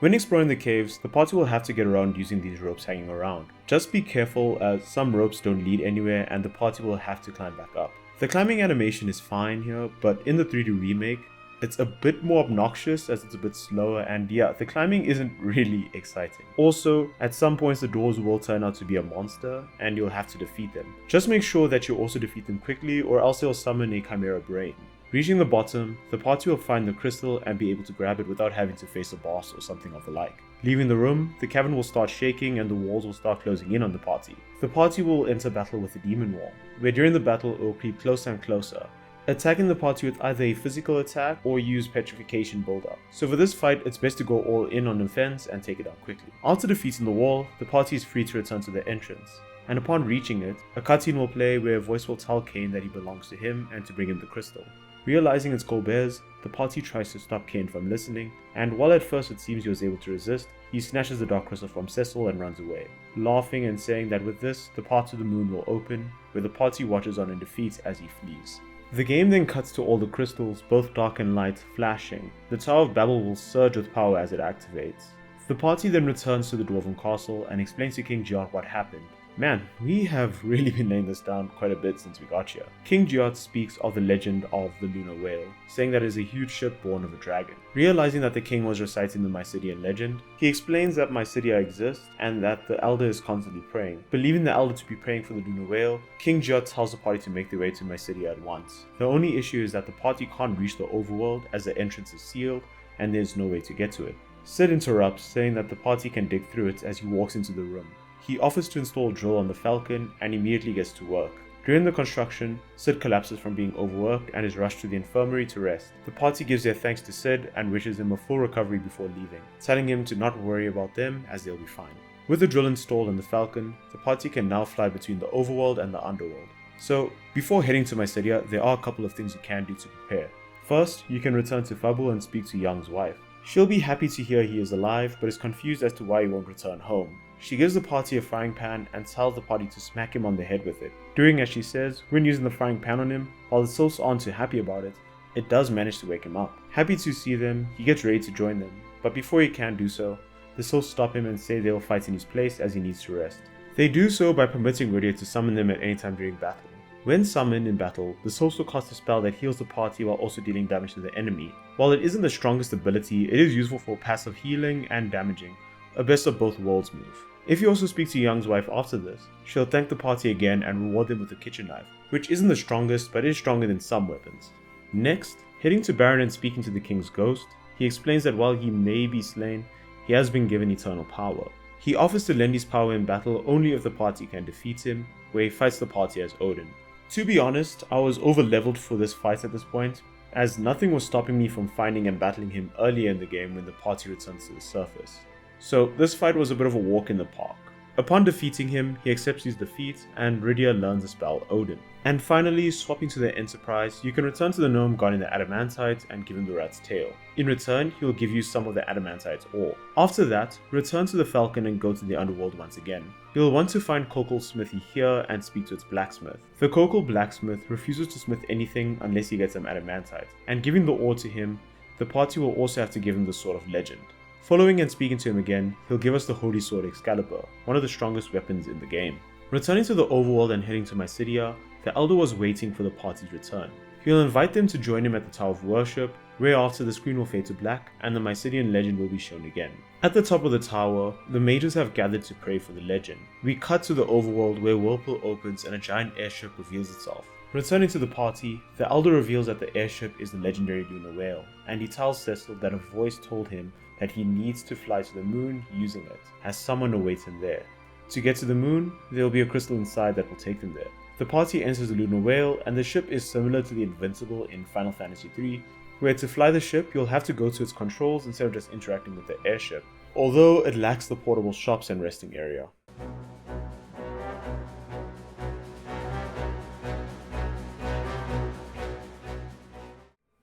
When exploring the caves, the party will have to get around using these ropes hanging around. Just be careful, as some ropes don't lead anywhere and the party will have to climb back up. The climbing animation is fine here, but in the 3D remake, it's a bit more obnoxious as it's a bit slower, and yeah, the climbing isn't really exciting. Also, at some points the doors will turn out to be a monster and you'll have to defeat them. Just make sure that you also defeat them quickly, or else they'll summon a Chimera Brain. Reaching the bottom, the party will find the crystal and be able to grab it without having to face a boss or something of the like. Leaving the room, the cavern will start shaking and the walls will start closing in on the party. The party will enter battle with the demon wall, where during the battle it will creep closer and closer, attacking the party with either a physical attack or use petrification buildup. So for this fight, it's best to go all in on defense and take it out quickly. After defeating the wall, the party is free to return to their entrance, and upon reaching it, a cutscene will play where a voice will tell Kane that he belongs to him and to bring him the crystal. Realizing it's Colbert's, the party tries to stop Kane from listening, and while at first it seems he was able to resist, he snatches the Dark Crystal from Cecil and runs away, laughing and saying that with this, the path to the moon will open, where the party watches on in defeat as he flees. The game then cuts to all the crystals, both dark and light, flashing. The Tower of Babel will surge with power as it activates. The party then returns to the Dwarven Castle and explains to King Giot what happened. Man, we have really been laying this down quite a bit since we got here. King Giot speaks of the legend of the Lunar Whale, saying that it is a huge ship born of a dragon. Realizing that the king was reciting the Mysidian legend, he explains that Mysidia exists and that the Elder is constantly praying. Believing the Elder to be praying for the Lunar Whale, King Giot tells the party to make their way to Mysidia at once. The only issue is that the party can't reach the overworld as the entrance is sealed and there's no way to get to it. Sid interrupts, saying that the party can dig through it as he walks into the room. He offers to install a drill on the Falcon and immediately gets to work. During the construction, Sid collapses from being overworked and is rushed to the infirmary to rest. The party gives their thanks to Sid and wishes him a full recovery before leaving, telling him to not worry about them as they'll be fine. With the drill installed on the Falcon, the party can now fly between the overworld and the underworld. So, before heading to Mycelia, there are a couple of things you can do to prepare. First, you can return to Fubble and speak to Young's wife. She'll be happy to hear he is alive, but is confused as to why he won't return home. She gives the party a frying pan and tells the party to smack him on the head with it. Doing as she says, when using the frying pan on him, while the souls aren't too happy about it, it does manage to wake him up. Happy to see them, he gets ready to join them, but before he can do so, the souls stop him and say they will fight in his place as he needs to rest. They do so by permitting Rydia to summon them at any time during battle. When summoned in battle, the souls will cast a spell that heals the party while also dealing damage to the enemy. While it isn't the strongest ability, it is useful for passive healing and damaging, a best of both worlds move. If you also speak to Young's wife after this, she'll thank the party again and reward them with a kitchen knife, which isn't the strongest but is stronger than some weapons. Next, heading to Baron and speaking to the king's ghost, he explains that while he may be slain, he has been given eternal power. He offers to lend his power in battle only if the party can defeat him, where he fights the party as Odin. To be honest, I was over-leveled for this fight at this point, as nothing was stopping me from finding and battling him earlier in the game when the party returns to the surface. So this fight was a bit of a walk in the park. Upon defeating him, he accepts his defeat and Rydia learns the spell Odin. And finally, swapping to the Enterprise, you can return to the gnome guarding the adamantite and give him the rat's tail. In return, he will give you some of the adamantite ore. After that, return to the Falcon and go to the underworld once again. You'll want to find Kokol's smithy here and speak to its blacksmith. The Kokol blacksmith refuses to smith anything unless he gets some adamantite, and giving the ore to him, the party will also have to give him the Sword of Legend. Following and speaking to him again, he'll give us the Holy Sword Excalibur, one of the strongest weapons in the game. Returning to the overworld and heading to Mycelia, the Elder was waiting for the party's return. He'll invite them to join him at the Tower of Worship, whereafter the screen will fade to black and the Mycelian legend will be shown again. At the top of the tower, the mages have gathered to pray for the legend. We cut to the overworld where Whirlpool opens and a giant airship reveals itself. Returning to the party, the Elder reveals that the airship is the legendary Lunar Whale, and he tells Cecil that a voice told him that he needs to fly to the moon using it, as someone awaits him there. To get to the moon, there will be a crystal inside that will take them there. The party enters the Lunar Whale, and the ship is similar to the Invincible in Final Fantasy III, where to fly the ship you'll have to go to its controls instead of just interacting with the airship, although it lacks the portable shops and resting area.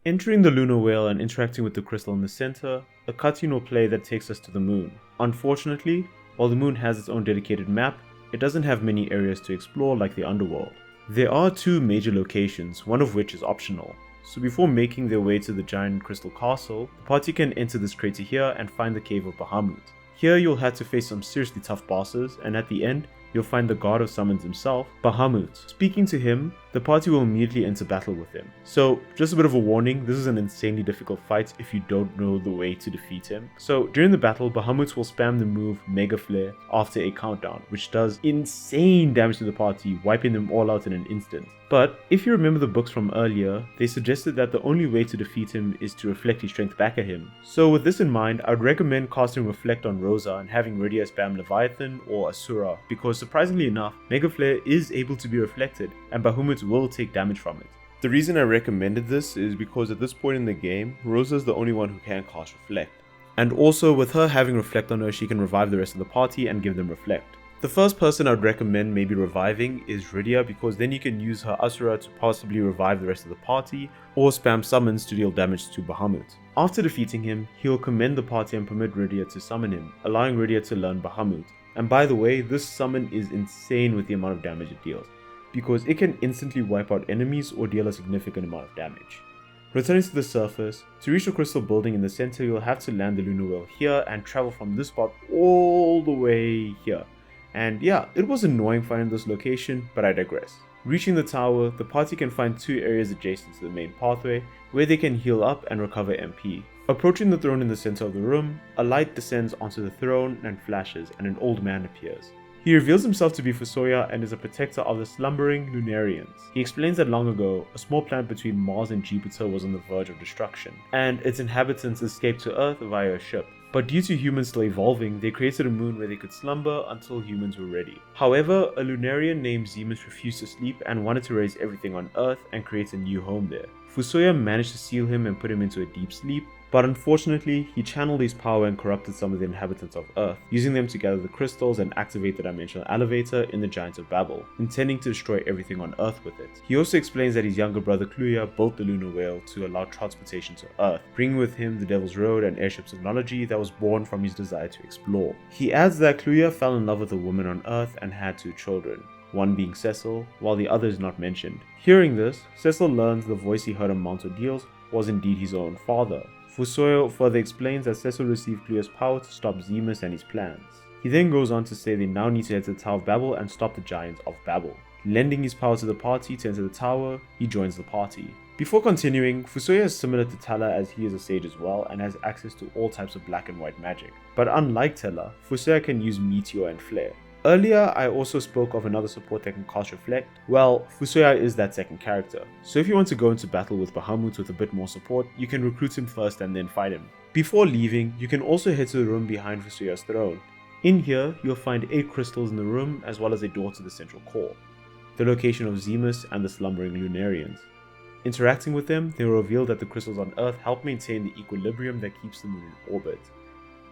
Entering the Lunar Whale and interacting with the crystal in the center, a cutscene will play that takes us to the moon. Unfortunately, while the moon has its own dedicated map, it doesn't have many areas to explore like the underworld. There are two major locations, one of which is optional. So before making their way to the giant crystal castle, the party can enter this crater here and find the cave of Bahamut. Here you'll have to face some seriously tough bosses, and at the end, you'll find the god of summons himself, Bahamut. Speaking to him, the party will immediately enter battle with him. So, just a bit of a warning, this is an insanely difficult fight if you don't know the way to defeat him. So, during the battle, Bahamut will spam the move Mega Flare after a countdown, which does insane damage to the party, wiping them all out in an instant. But, if you remember the books from earlier, they suggested that the only way to defeat him is to reflect his strength back at him. So with this in mind, I would recommend casting Reflect on Rosa and having Rydia spam Leviathan or Asura, because surprisingly enough, Mega Flare is able to be reflected, and Bahamut will take damage from it. The reason I recommended this is because at this point in the game, Rosa is the only one who can cast Reflect. And also with her having Reflect on her, she can revive the rest of the party and give them Reflect. The first person I'd recommend maybe reviving is Rydia, because then you can use her Asura to possibly revive the rest of the party, or spam summons to deal damage to Bahamut. After defeating him, he'll commend the party and permit Rydia to summon him, allowing Rydia to learn Bahamut. And by the way, this summon is insane with the amount of damage it deals, because it can instantly wipe out enemies or deal a significant amount of damage. Returning to the surface, to reach the crystal building in the center you'll have to land the Lunar Whale here and travel from this spot all the way here. And yeah, it was annoying finding this location, but I digress. Reaching the tower, the party can find two areas adjacent to the main pathway, where they can heal up and recover MP. Approaching the throne in the center of the room, a light descends onto the throne and flashes, and an old man appears. He reveals himself to be Fusoya and is a protector of the slumbering Lunarians. He explains that long ago, a small planet between Mars and Jupiter was on the verge of destruction, and its inhabitants escaped to Earth via a ship. but due to humans still evolving, they created a moon where they could slumber until humans were ready. However, a Lunarian named Zemus refused to sleep and wanted to raise everything on Earth and create a new home there. Fusoya managed to seal him and put him into a deep sleep, but unfortunately, he channeled his power and corrupted some of the inhabitants of Earth, using them to gather the crystals and activate the dimensional elevator in the Giants of Babel, intending to destroy everything on Earth with it. He also explains that his younger brother Kluya built the lunar whale to allow transportation to Earth, bringing with him the Devil's Road and airship technology that was born from his desire to explore. He adds that Kluya fell in love with a woman on Earth and had 2 children, one being Cecil, while the other is not mentioned. Hearing this, Cecil learns the voice he heard on Mount Ordeals was indeed his own father. Fusoya further explains that Cecil received Kluya's power to stop Zemus and his plans. He then goes on to say they now need to head to the Tower of Babel and stop the Giants of Babel. Lending his power to the party to enter the tower, he joins the party. Before continuing, Fusoya is similar to Tala as he is a sage as well and has access to all types of black and white magic. But unlike Tala, Fusoya can use Meteor and Flare. Earlier, I also spoke of another support that can cast Reflect. Well, Fusoya is that second character, so if you want to go into battle with Bahamut with a bit more support, you can recruit him first and then fight him. Before leaving, you can also head to the room behind Fusoya's throne. In here, you'll find 8 crystals in the room as well as a door to the central core, the location of Zemus and the slumbering Lunarians. Interacting with them, they will reveal that the crystals on Earth help maintain the equilibrium that keeps the moon in orbit.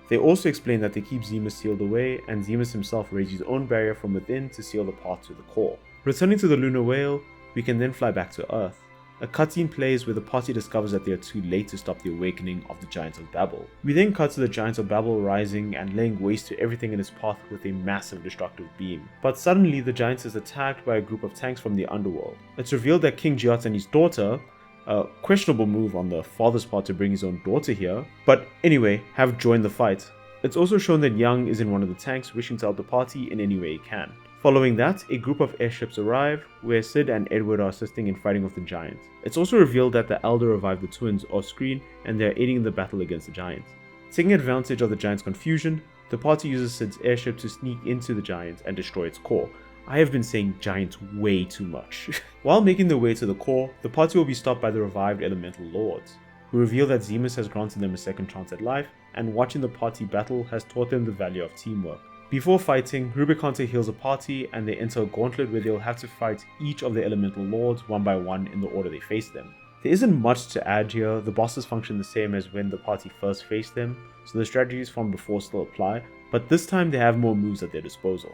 They also explain that they keep Zemus sealed away, and Zemus himself raised his own barrier from within to seal the path to the core. Returning to the lunar whale, we can then fly back to Earth. A cutscene plays where the party discovers that they are too late to stop the awakening of the Giants of Babel. We then cut to the Giants of Babel rising and laying waste to everything in its path with a massive destructive beam. But suddenly the Giants is attacked by a group of tanks from the underworld. It's revealed that King Giot and his daughter, a questionable move on the father's part to bring his own daughter here, but anyway, have joined the fight. It's also shown that Young is in one of the tanks wishing to help the party in any way he can. Following that, a group of airships arrive, where Sid and Edward are assisting in fighting off the Giants. It's also revealed that the Elder revived the twins off screen and they are aiding in the battle against the Giants. Taking advantage of the Giants' confusion, the party uses Sid's airship to sneak into the Giants and destroy its core. I have been saying Giants way too much. While making their way to the core, the party will be stopped by the revived Elemental Lords, who reveal that Zemus has granted them a second chance at life, and watching the party battle has taught them the value of teamwork. Before fighting, Rubicante heals the party and they enter a gauntlet where they'll have to fight each of the Elemental Lords one by one in the order they face them. There isn't much to add here, the bosses function the same as when the party first faced them, so the strategies from before still apply, but this time they have more moves at their disposal.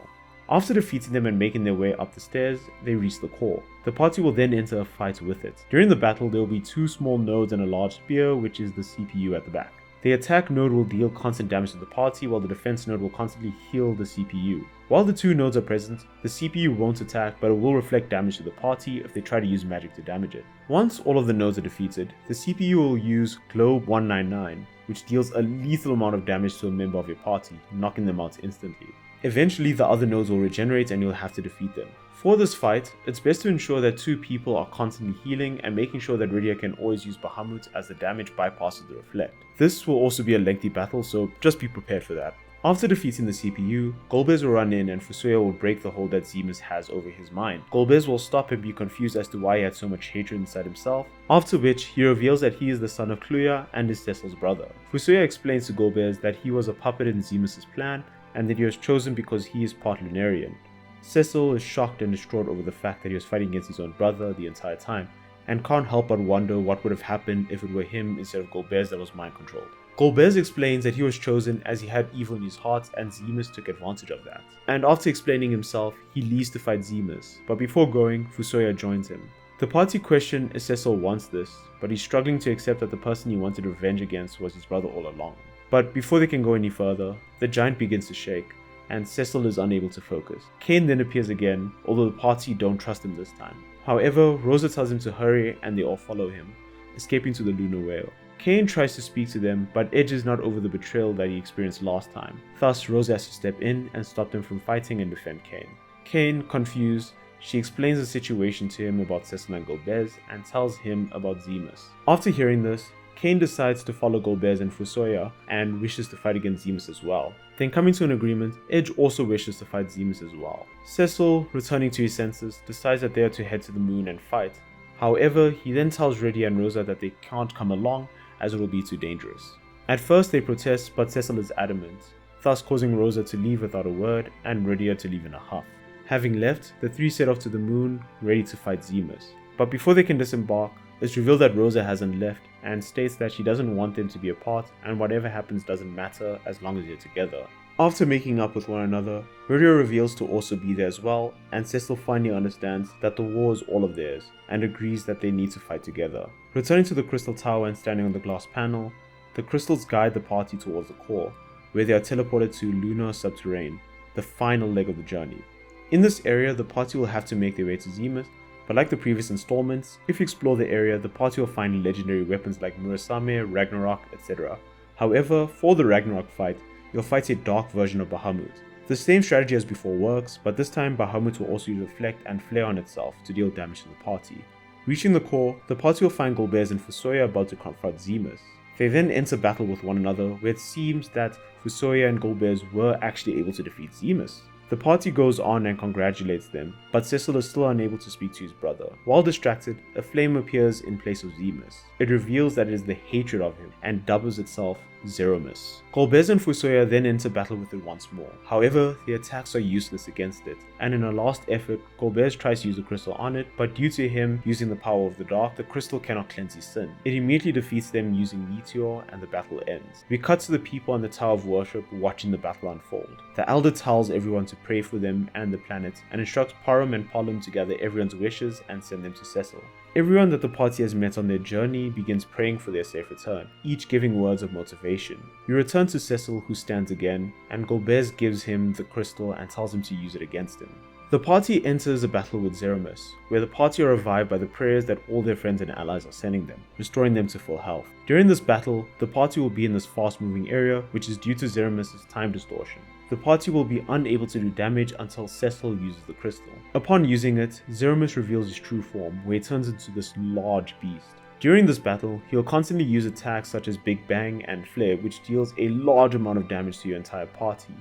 After defeating them and making their way up the stairs, they reach the core. The party will then enter a fight with it. During the battle, there will be 2 small nodes and a large spear, which is the CPU at the back. The attack node will deal constant damage to the party, while the defense node will constantly heal the CPU. While the 2 nodes are present, the CPU won't attack, but it will reflect damage to the party if they try to use magic to damage it. Once all of the nodes are defeated, the CPU will use Globe 199, which deals a lethal amount of damage to a member of your party, knocking them out instantly. Eventually, the other nodes will regenerate and you'll have to defeat them. For this fight, it's best to ensure that 2 people are constantly healing and making sure that Rydia can always use Bahamut as the damage bypasses the reflect. This will also be a lengthy battle, so just be prepared for that. After defeating the CPU, Golbez will run in and Fusoya will break the hold that Zemus has over his mind. Golbez will stop and be confused as to why he had so much hatred inside himself, after which he reveals that he is the son of Kluya and is Cecil's brother. Fusoya explains to Golbez that he was a puppet in Zemus' plan and that he was chosen because he is part Lunarian. Cecil is shocked and distraught over the fact that he was fighting against his own brother the entire time, and can't help but wonder what would have happened if it were him instead of Golbez that was mind controlled. Golbez explains that he was chosen as he had evil in his heart and Zemus took advantage of that. And after explaining himself, he leaves to fight Zemus, but before going, Fusoya joins him. The party question if Cecil wants this, but he's struggling to accept that the person he wanted revenge against was his brother all along. But before they can go any further, the giant begins to shake, and Cecil is unable to focus. Cain then appears again, although the party don't trust him this time. However, Rosa tells him to hurry and they all follow him, escaping to the lunar whale. Cain tries to speak to them, but Edge is not over the betrayal that he experienced last time. Thus, Rosa has to step in and stop them from fighting and defend Cain. Cain, confused, she explains the situation to him about Cecil and Golbez and tells him about Zemus. After hearing this, Cain decides to follow Golbez and Fusoya and wishes to fight against Zemus as well. Then coming to an agreement, Edge also wishes to fight Zemus as well. Cecil, returning to his senses, decides that they are to head to the moon and fight. However, he then tells Rydia and Rosa that they can't come along as it will be too dangerous. At first they protest, but Cecil is adamant, thus causing Rosa to leave without a word and Rydia to leave in a huff. Having left, the three set off to the moon, ready to fight Zemus. But before they can disembark, it's revealed that Rosa hasn't left and states that she doesn't want them to be apart and whatever happens doesn't matter as long as they're together. After making up with one another, Rydia reveals to also be there as well, and Cecil finally understands that the war is all of theirs and agrees that they need to fight together. Returning to the crystal tower and standing on the glass panel, the crystals guide the party towards the core, where they are teleported to Lunar Subterrane, the final leg of the journey. In this area, the party will have to make their way to Zemus, but like the previous installments, if you explore the area, the party will find legendary weapons like Murasame, Ragnarok, etc. However, for the Ragnarok fight, you'll fight a dark version of Bahamut. The same strategy as before works, but this time Bahamut will also use Reflect and Flare on itself to deal damage to the party. Reaching the core, the party will find Golbez and Fusoya about to confront Zemus. They then enter battle with one another, where it seems that Fusoya and Golbez were actually able to defeat Zemus. The party goes on and congratulates them, but Cecil is still unable to speak to his brother. While distracted, a flame appears in place of Zemus. It reveals that it is the hatred of him and doubles itself Zeromus. Golbez and Fusoya then enter battle with it once more. However, the attacks are useless against it, and in a last effort, Golbez tries to use the crystal on it, but due to him using the power of the dark, the crystal cannot cleanse his sin. It immediately defeats them using Meteor, and the battle ends. We cut to the people on the Tower of Worship watching the battle unfold. The Elder tells everyone to pray for them and the planet, and instructs Param and Pollum to gather everyone's wishes and send them to Cecil. Everyone that the party has met on their journey begins praying for their safe return, each giving words of motivation. We return to Cecil, who stands again, and Golbez gives him the crystal and tells him to use it against him. The party enters a battle with Zeromus, where the party are revived by the prayers that all their friends and allies are sending them, restoring them to full health. During this battle, the party will be in this fast-moving area, which is due to Zeromus' time distortion. The party will be unable to do damage until Cecil uses the crystal. Upon using it, Zeromus reveals his true form, where he turns into this large beast. During this battle, he will constantly use attacks such as Big Bang and Flare, which deals a large amount of damage to your entire party.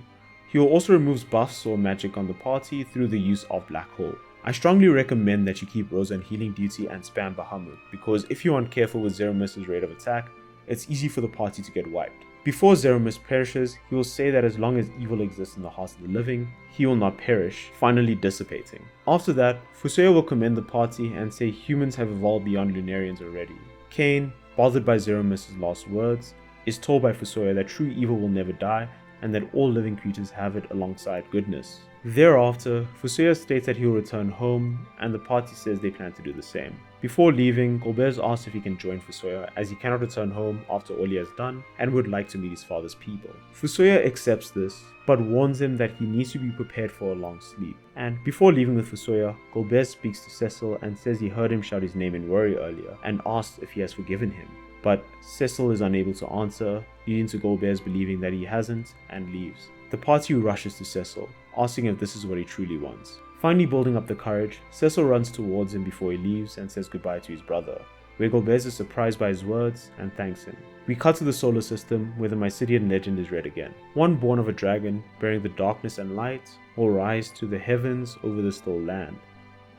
He will also remove buffs or magic on the party through the use of Black Hole. I strongly recommend that you keep Rosa on healing duty and spam Bahamut, because if you aren't careful with Zeromus' rate of attack, it's easy for the party to get wiped. Before Zeromus perishes, he will say that as long as evil exists in the hearts of the living, he will not perish, finally dissipating. After that, Fusoya will commend the party and say humans have evolved beyond Lunarians already. Kane, bothered by Zeromus' last words, is told by Fusoya that true evil will never die and that all living creatures have it alongside goodness. Thereafter, Fusoya states that he will return home, and the party says they plan to do the same. Before leaving, Golbez asks if he can join Fusoya, as he cannot return home after all he has done and would like to meet his father's people. Fusoya accepts this, but warns him that he needs to be prepared for a long sleep. And before leaving with Fusoya, Golbez speaks to Cecil and says he heard him shout his name in worry earlier, and asks if he has forgiven him. But Cecil is unable to answer, leading to Golbez believing that he hasn't, and leaves. The party rushes to Cecil, asking if this is what he truly wants. Finally building up the courage, Cecil runs towards him before he leaves and says goodbye to his brother, where Golbez is surprised by his words and thanks him. We cut to the solar system, where the Mysidian legend is read again. One born of a dragon, bearing the darkness and light, will rise to the heavens over the still land.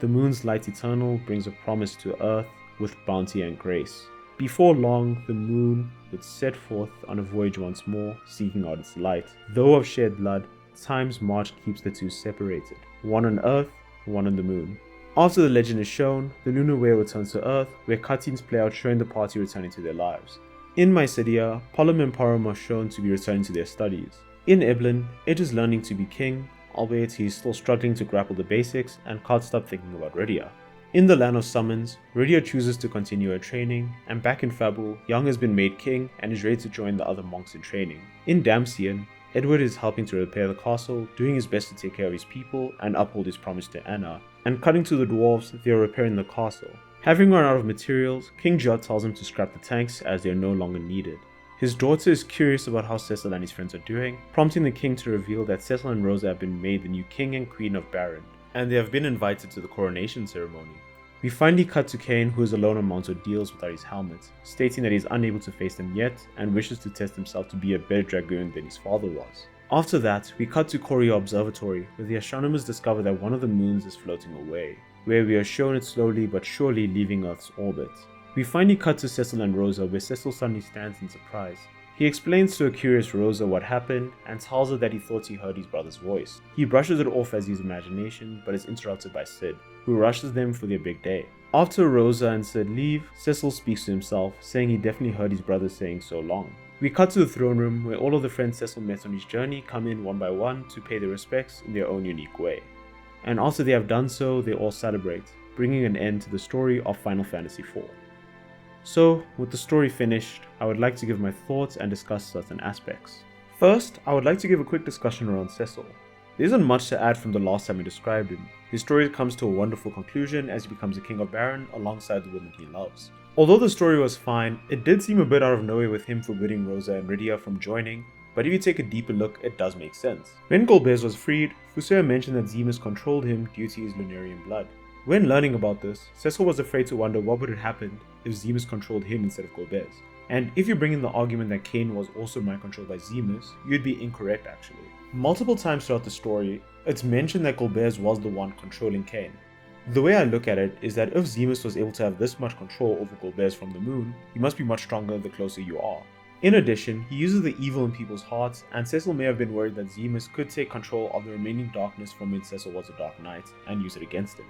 The moon's light eternal brings a promise to earth with bounty and grace. Before long, the moon would set forth on a voyage once more, seeking out its light. Though of shed blood, time's march keeps the two separated, one on Earth, one on the moon. After the legend is shown, the lunar whale returns to Earth, where cutscenes play out showing the party returning to their lives. In Mysidia, Pollum and Param are shown to be returning to their studies. In Eblin, Ed is learning to be king, albeit he is still struggling to grapple the basics and can't stop thinking about Rydia. In the Land of Summons, Rydia chooses to continue her training, and back in Fabul, Young has been made king and is ready to join the other monks in training. In Damcian, Edward is helping to repair the castle, doing his best to take care of his people and uphold his promise to Anna, and cutting to the dwarves, they are repairing the castle. Having run out of materials, King Judd tells him to scrap the tanks as they are no longer needed. His daughter is curious about how Cecil and his friends are doing, prompting the king to reveal that Cecil and Rosa have been made the new king and queen of Baron, and they have been invited to the coronation ceremony. We finally cut to Kane, who is alone on Mount Ordeals without his helmet, stating that he is unable to face them yet and wishes to test himself to be a better dragoon than his father was. After that, we cut to Korea Observatory, where the astronomers discover that one of the moons is floating away, where we are shown it slowly but surely leaving Earth's orbit. We finally cut to Cecil and Rosa, where Cecil suddenly stands in surprise. He explains to a curious Rosa what happened and tells her that he thought he heard his brother's voice. He brushes it off as his imagination, but is interrupted by Sid, who rushes them for their big day. After Rosa and Sid leave, Cecil speaks to himself, saying he definitely heard his brother saying so long. We cut to the throne room where all of the friends Cecil met on his journey come in one by one to pay their respects in their own unique way. And after they have done so, they all celebrate, bringing an end to the story of Final Fantasy IV. So, with the story finished, I would like to give my thoughts and discuss certain aspects. First, I would like to give a quick discussion around Cecil. There isn't much to add from the last time I described him. His story comes to a wonderful conclusion as he becomes a king of Baron alongside the woman he loves. Although the story was fine, it did seem a bit out of nowhere with him forbidding Rosa and Rydia from joining, but if you take a deeper look, it does make sense. When Golbez was freed, Fusoya mentioned that Zemus controlled him due to his Lunarian blood. When learning about this, Cecil was afraid to wonder what would have happened if Zemus controlled him instead of Golbez. And if you bring in the argument that Kain was also mind-controlled by Zemus, you'd be incorrect actually. Multiple times throughout the story, it's mentioned that Golbez was the one controlling Kain. The way I look at it is that if Zemus was able to have this much control over Golbez from the moon, he must be much stronger the closer you are. In addition, he uses the evil in people's hearts, and Cecil may have been worried that Zemus could take control of the remaining darkness from when Cecil was a Dark Knight and use it against him.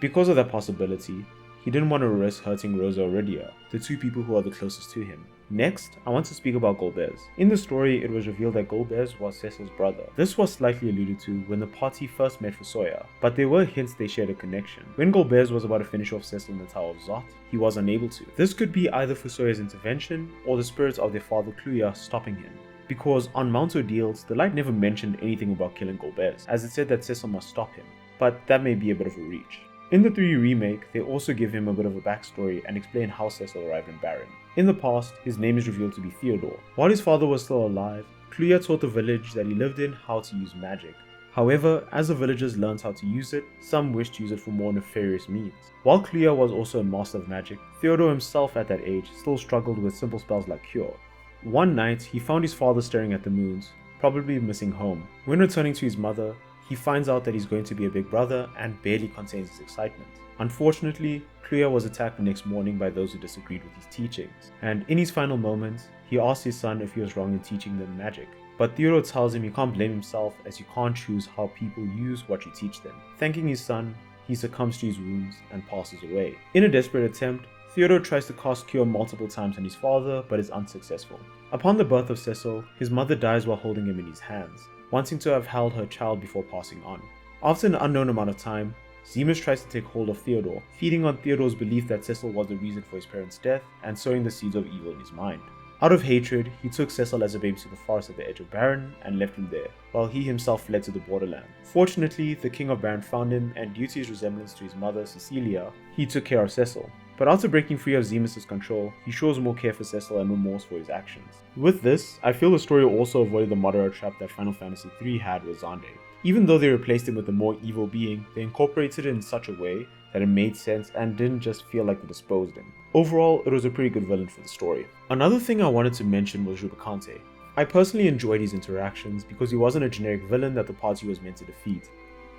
Because of that possibility, he didn't want to risk hurting Rosa or Rydia, the two people who are the closest to him. Next, I want to speak about Golbez. In the story, it was revealed that Golbez was Cecil's brother. This was slightly alluded to when the party first met Fusoya, but there were hints they shared a connection. When Golbez was about to finish off Cecil in the Tower of Zot, he was unable to. This could be either Fusoya's intervention or the spirits of their father Kluya stopping him. Because on Mount Ordeals, the light never mentioned anything about killing Golbez, as it said that Cecil must stop him, but that may be a bit of a reach. In the 3 remake, they also give him a bit of a backstory and explain how Cecil arrived in Baron. In the past, his name is revealed to be Theodore. While his father was still alive, Kluya taught the village that he lived in how to use magic. However, as the villagers learned how to use it, some wished to use it for more nefarious means. While Kluya was also a master of magic, Theodore himself at that age still struggled with simple spells like Cure. One night, he found his father staring at the moons, probably missing home. When returning to his mother, he finds out that he's going to be a big brother and barely contains his excitement. Unfortunately, Kluya was attacked the next morning by those who disagreed with his teachings, and in his final moments, he asked his son if he was wrong in teaching them magic. But Theodore tells him he can't blame himself as you can't choose how people use what you teach them. Thanking his son, he succumbs to his wounds and passes away. In a desperate attempt, Theodore tries to cast Cure multiple times on his father but is unsuccessful. Upon the birth of Cecil, his mother dies while holding him in his hands, wanting to have held her child before passing on. After an unknown amount of time, Zemus tries to take hold of Theodore, feeding on Theodore's belief that Cecil was the reason for his parents' death and sowing the seeds of evil in his mind. Out of hatred, he took Cecil as a baby to the forest at the edge of Baron and left him there, while he himself fled to the borderland. Fortunately, the king of Baron found him, and due to his resemblance to his mother, Cecilia, he took care of Cecil. But after breaking free of Zemus' control, he shows more care for Cecil and remorse for his actions. With this, I feel the story also avoided the Madara trap that Final Fantasy III had with Xande. Even though they replaced him with a more evil being, they incorporated it in such a way that it made sense and didn't just feel like they disposed him. Overall, it was a pretty good villain for the story. Another thing I wanted to mention was Rubicante. I personally enjoyed his interactions because he wasn't a generic villain that the party was meant to defeat.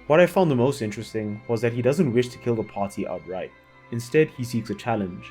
What I found the most interesting was that he doesn't wish to kill the party outright. Instead, he seeks a challenge.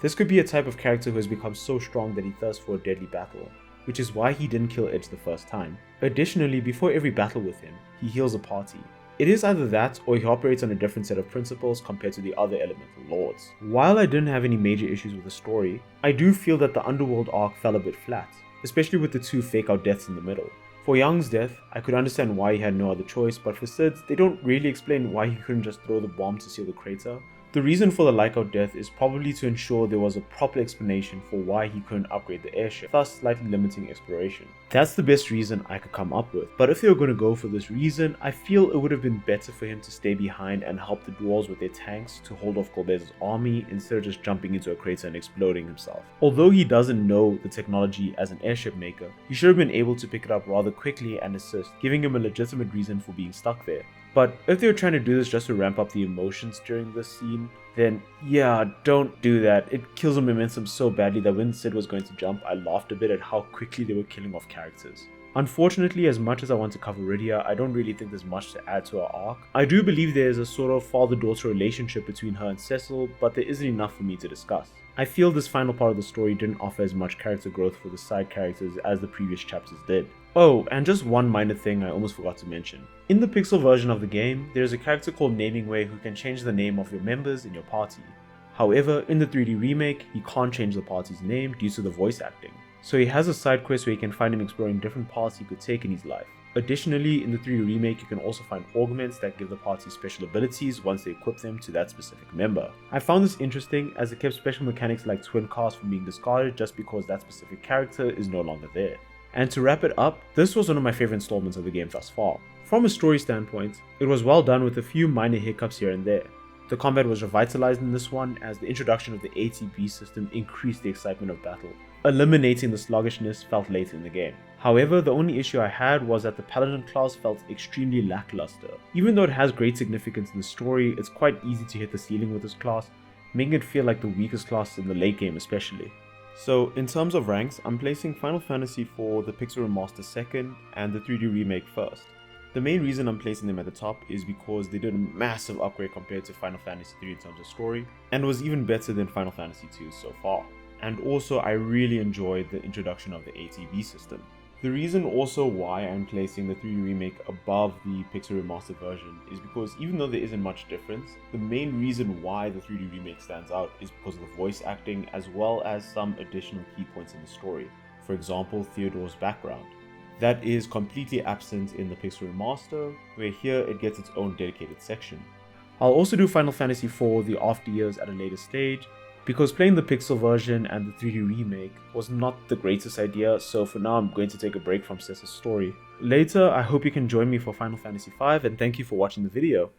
This could be a type of character who has become so strong that he thirsts for a deadly battle, which is why he didn't kill Edge the first time. Additionally, before every battle with him, he heals a party. It is either that or he operates on a different set of principles compared to the other elemental lords. While I didn't have any major issues with the story, I do feel that the Underworld arc fell a bit flat, especially with the 2 fake-out deaths in the middle. For Young's death, I could understand why he had no other choice, but for Sid's, they don't really explain why he couldn't just throw the bomb to seal the crater. The reason for the Lykout death is probably to ensure there was a proper explanation for why he couldn't upgrade the airship, thus slightly limiting exploration. That's the best reason I could come up with, but if they were going to go for this reason, I feel it would have been better for him to stay behind and help the dwarves with their tanks to hold off Golbez's army instead of just jumping into a crater and exploding himself. Although he doesn't know the technology as an airship maker, he should have been able to pick it up rather quickly and assist, giving him a legitimate reason for being stuck there. But if they were trying to do this just to ramp up the emotions during this scene, then yeah, don't do that. It kills the momentum so badly that when Sid was going to jump, I laughed a bit at how quickly they were killing off characters. Unfortunately, as much as I want to cover Rydia, I don't really think there's much to add to her arc. I do believe there is a sort of father-daughter relationship between her and Cecil, but there isn't enough for me to discuss. I feel this final part of the story didn't offer as much character growth for the side characters as the previous chapters did. Oh, and just one minor thing I almost forgot to mention. In the pixel version of the game, there is a character called Namingway who can change the name of your members in your party. However, in the 3D remake, he can't change the party's name due to the voice acting. So he has a side quest where you can find him exploring different paths he could take in his life. Additionally, in the 3D remake, you can also find augments that give the party special abilities once they equip them to that specific member. I found this interesting as it kept special mechanics like twin cast from being discarded just because that specific character is no longer there. And to wrap it up, this was one of my favorite installments of the game thus far. From a story standpoint, it was well done with a few minor hiccups here and there. The combat was revitalized in this one as the introduction of the ATB system increased the excitement of battle. Eliminating the sluggishness felt later in the game. However, the only issue I had was that the Paladin class felt extremely lackluster. Even though it has great significance in the story, it's quite easy to hit the ceiling with this class, making it feel like the weakest class in the late game especially. So in terms of ranks, I'm placing Final Fantasy IV, the Pixel Remaster second, and the 3D remake first. The main reason I'm placing them at the top is because they did a massive upgrade compared to Final Fantasy III in terms of story, and was even better than Final Fantasy II so far. And also, I really enjoyed the introduction of the ATB system. The reason also why I'm placing the 3D remake above the Pixel Remastered version is because even though there isn't much difference, the main reason why the 3D remake stands out is because of the voice acting as well as some additional key points in the story. For example, Theodore's background. That is completely absent in the Pixel Remaster, where here it gets its own dedicated section. I'll also do Final Fantasy IV The After Years at a later stage, because playing the Pixel version and the 3D remake was not the greatest idea, so for now I'm going to take a break from Cessa's story. Later, I hope you can join me for Final Fantasy V, and thank you for watching the video.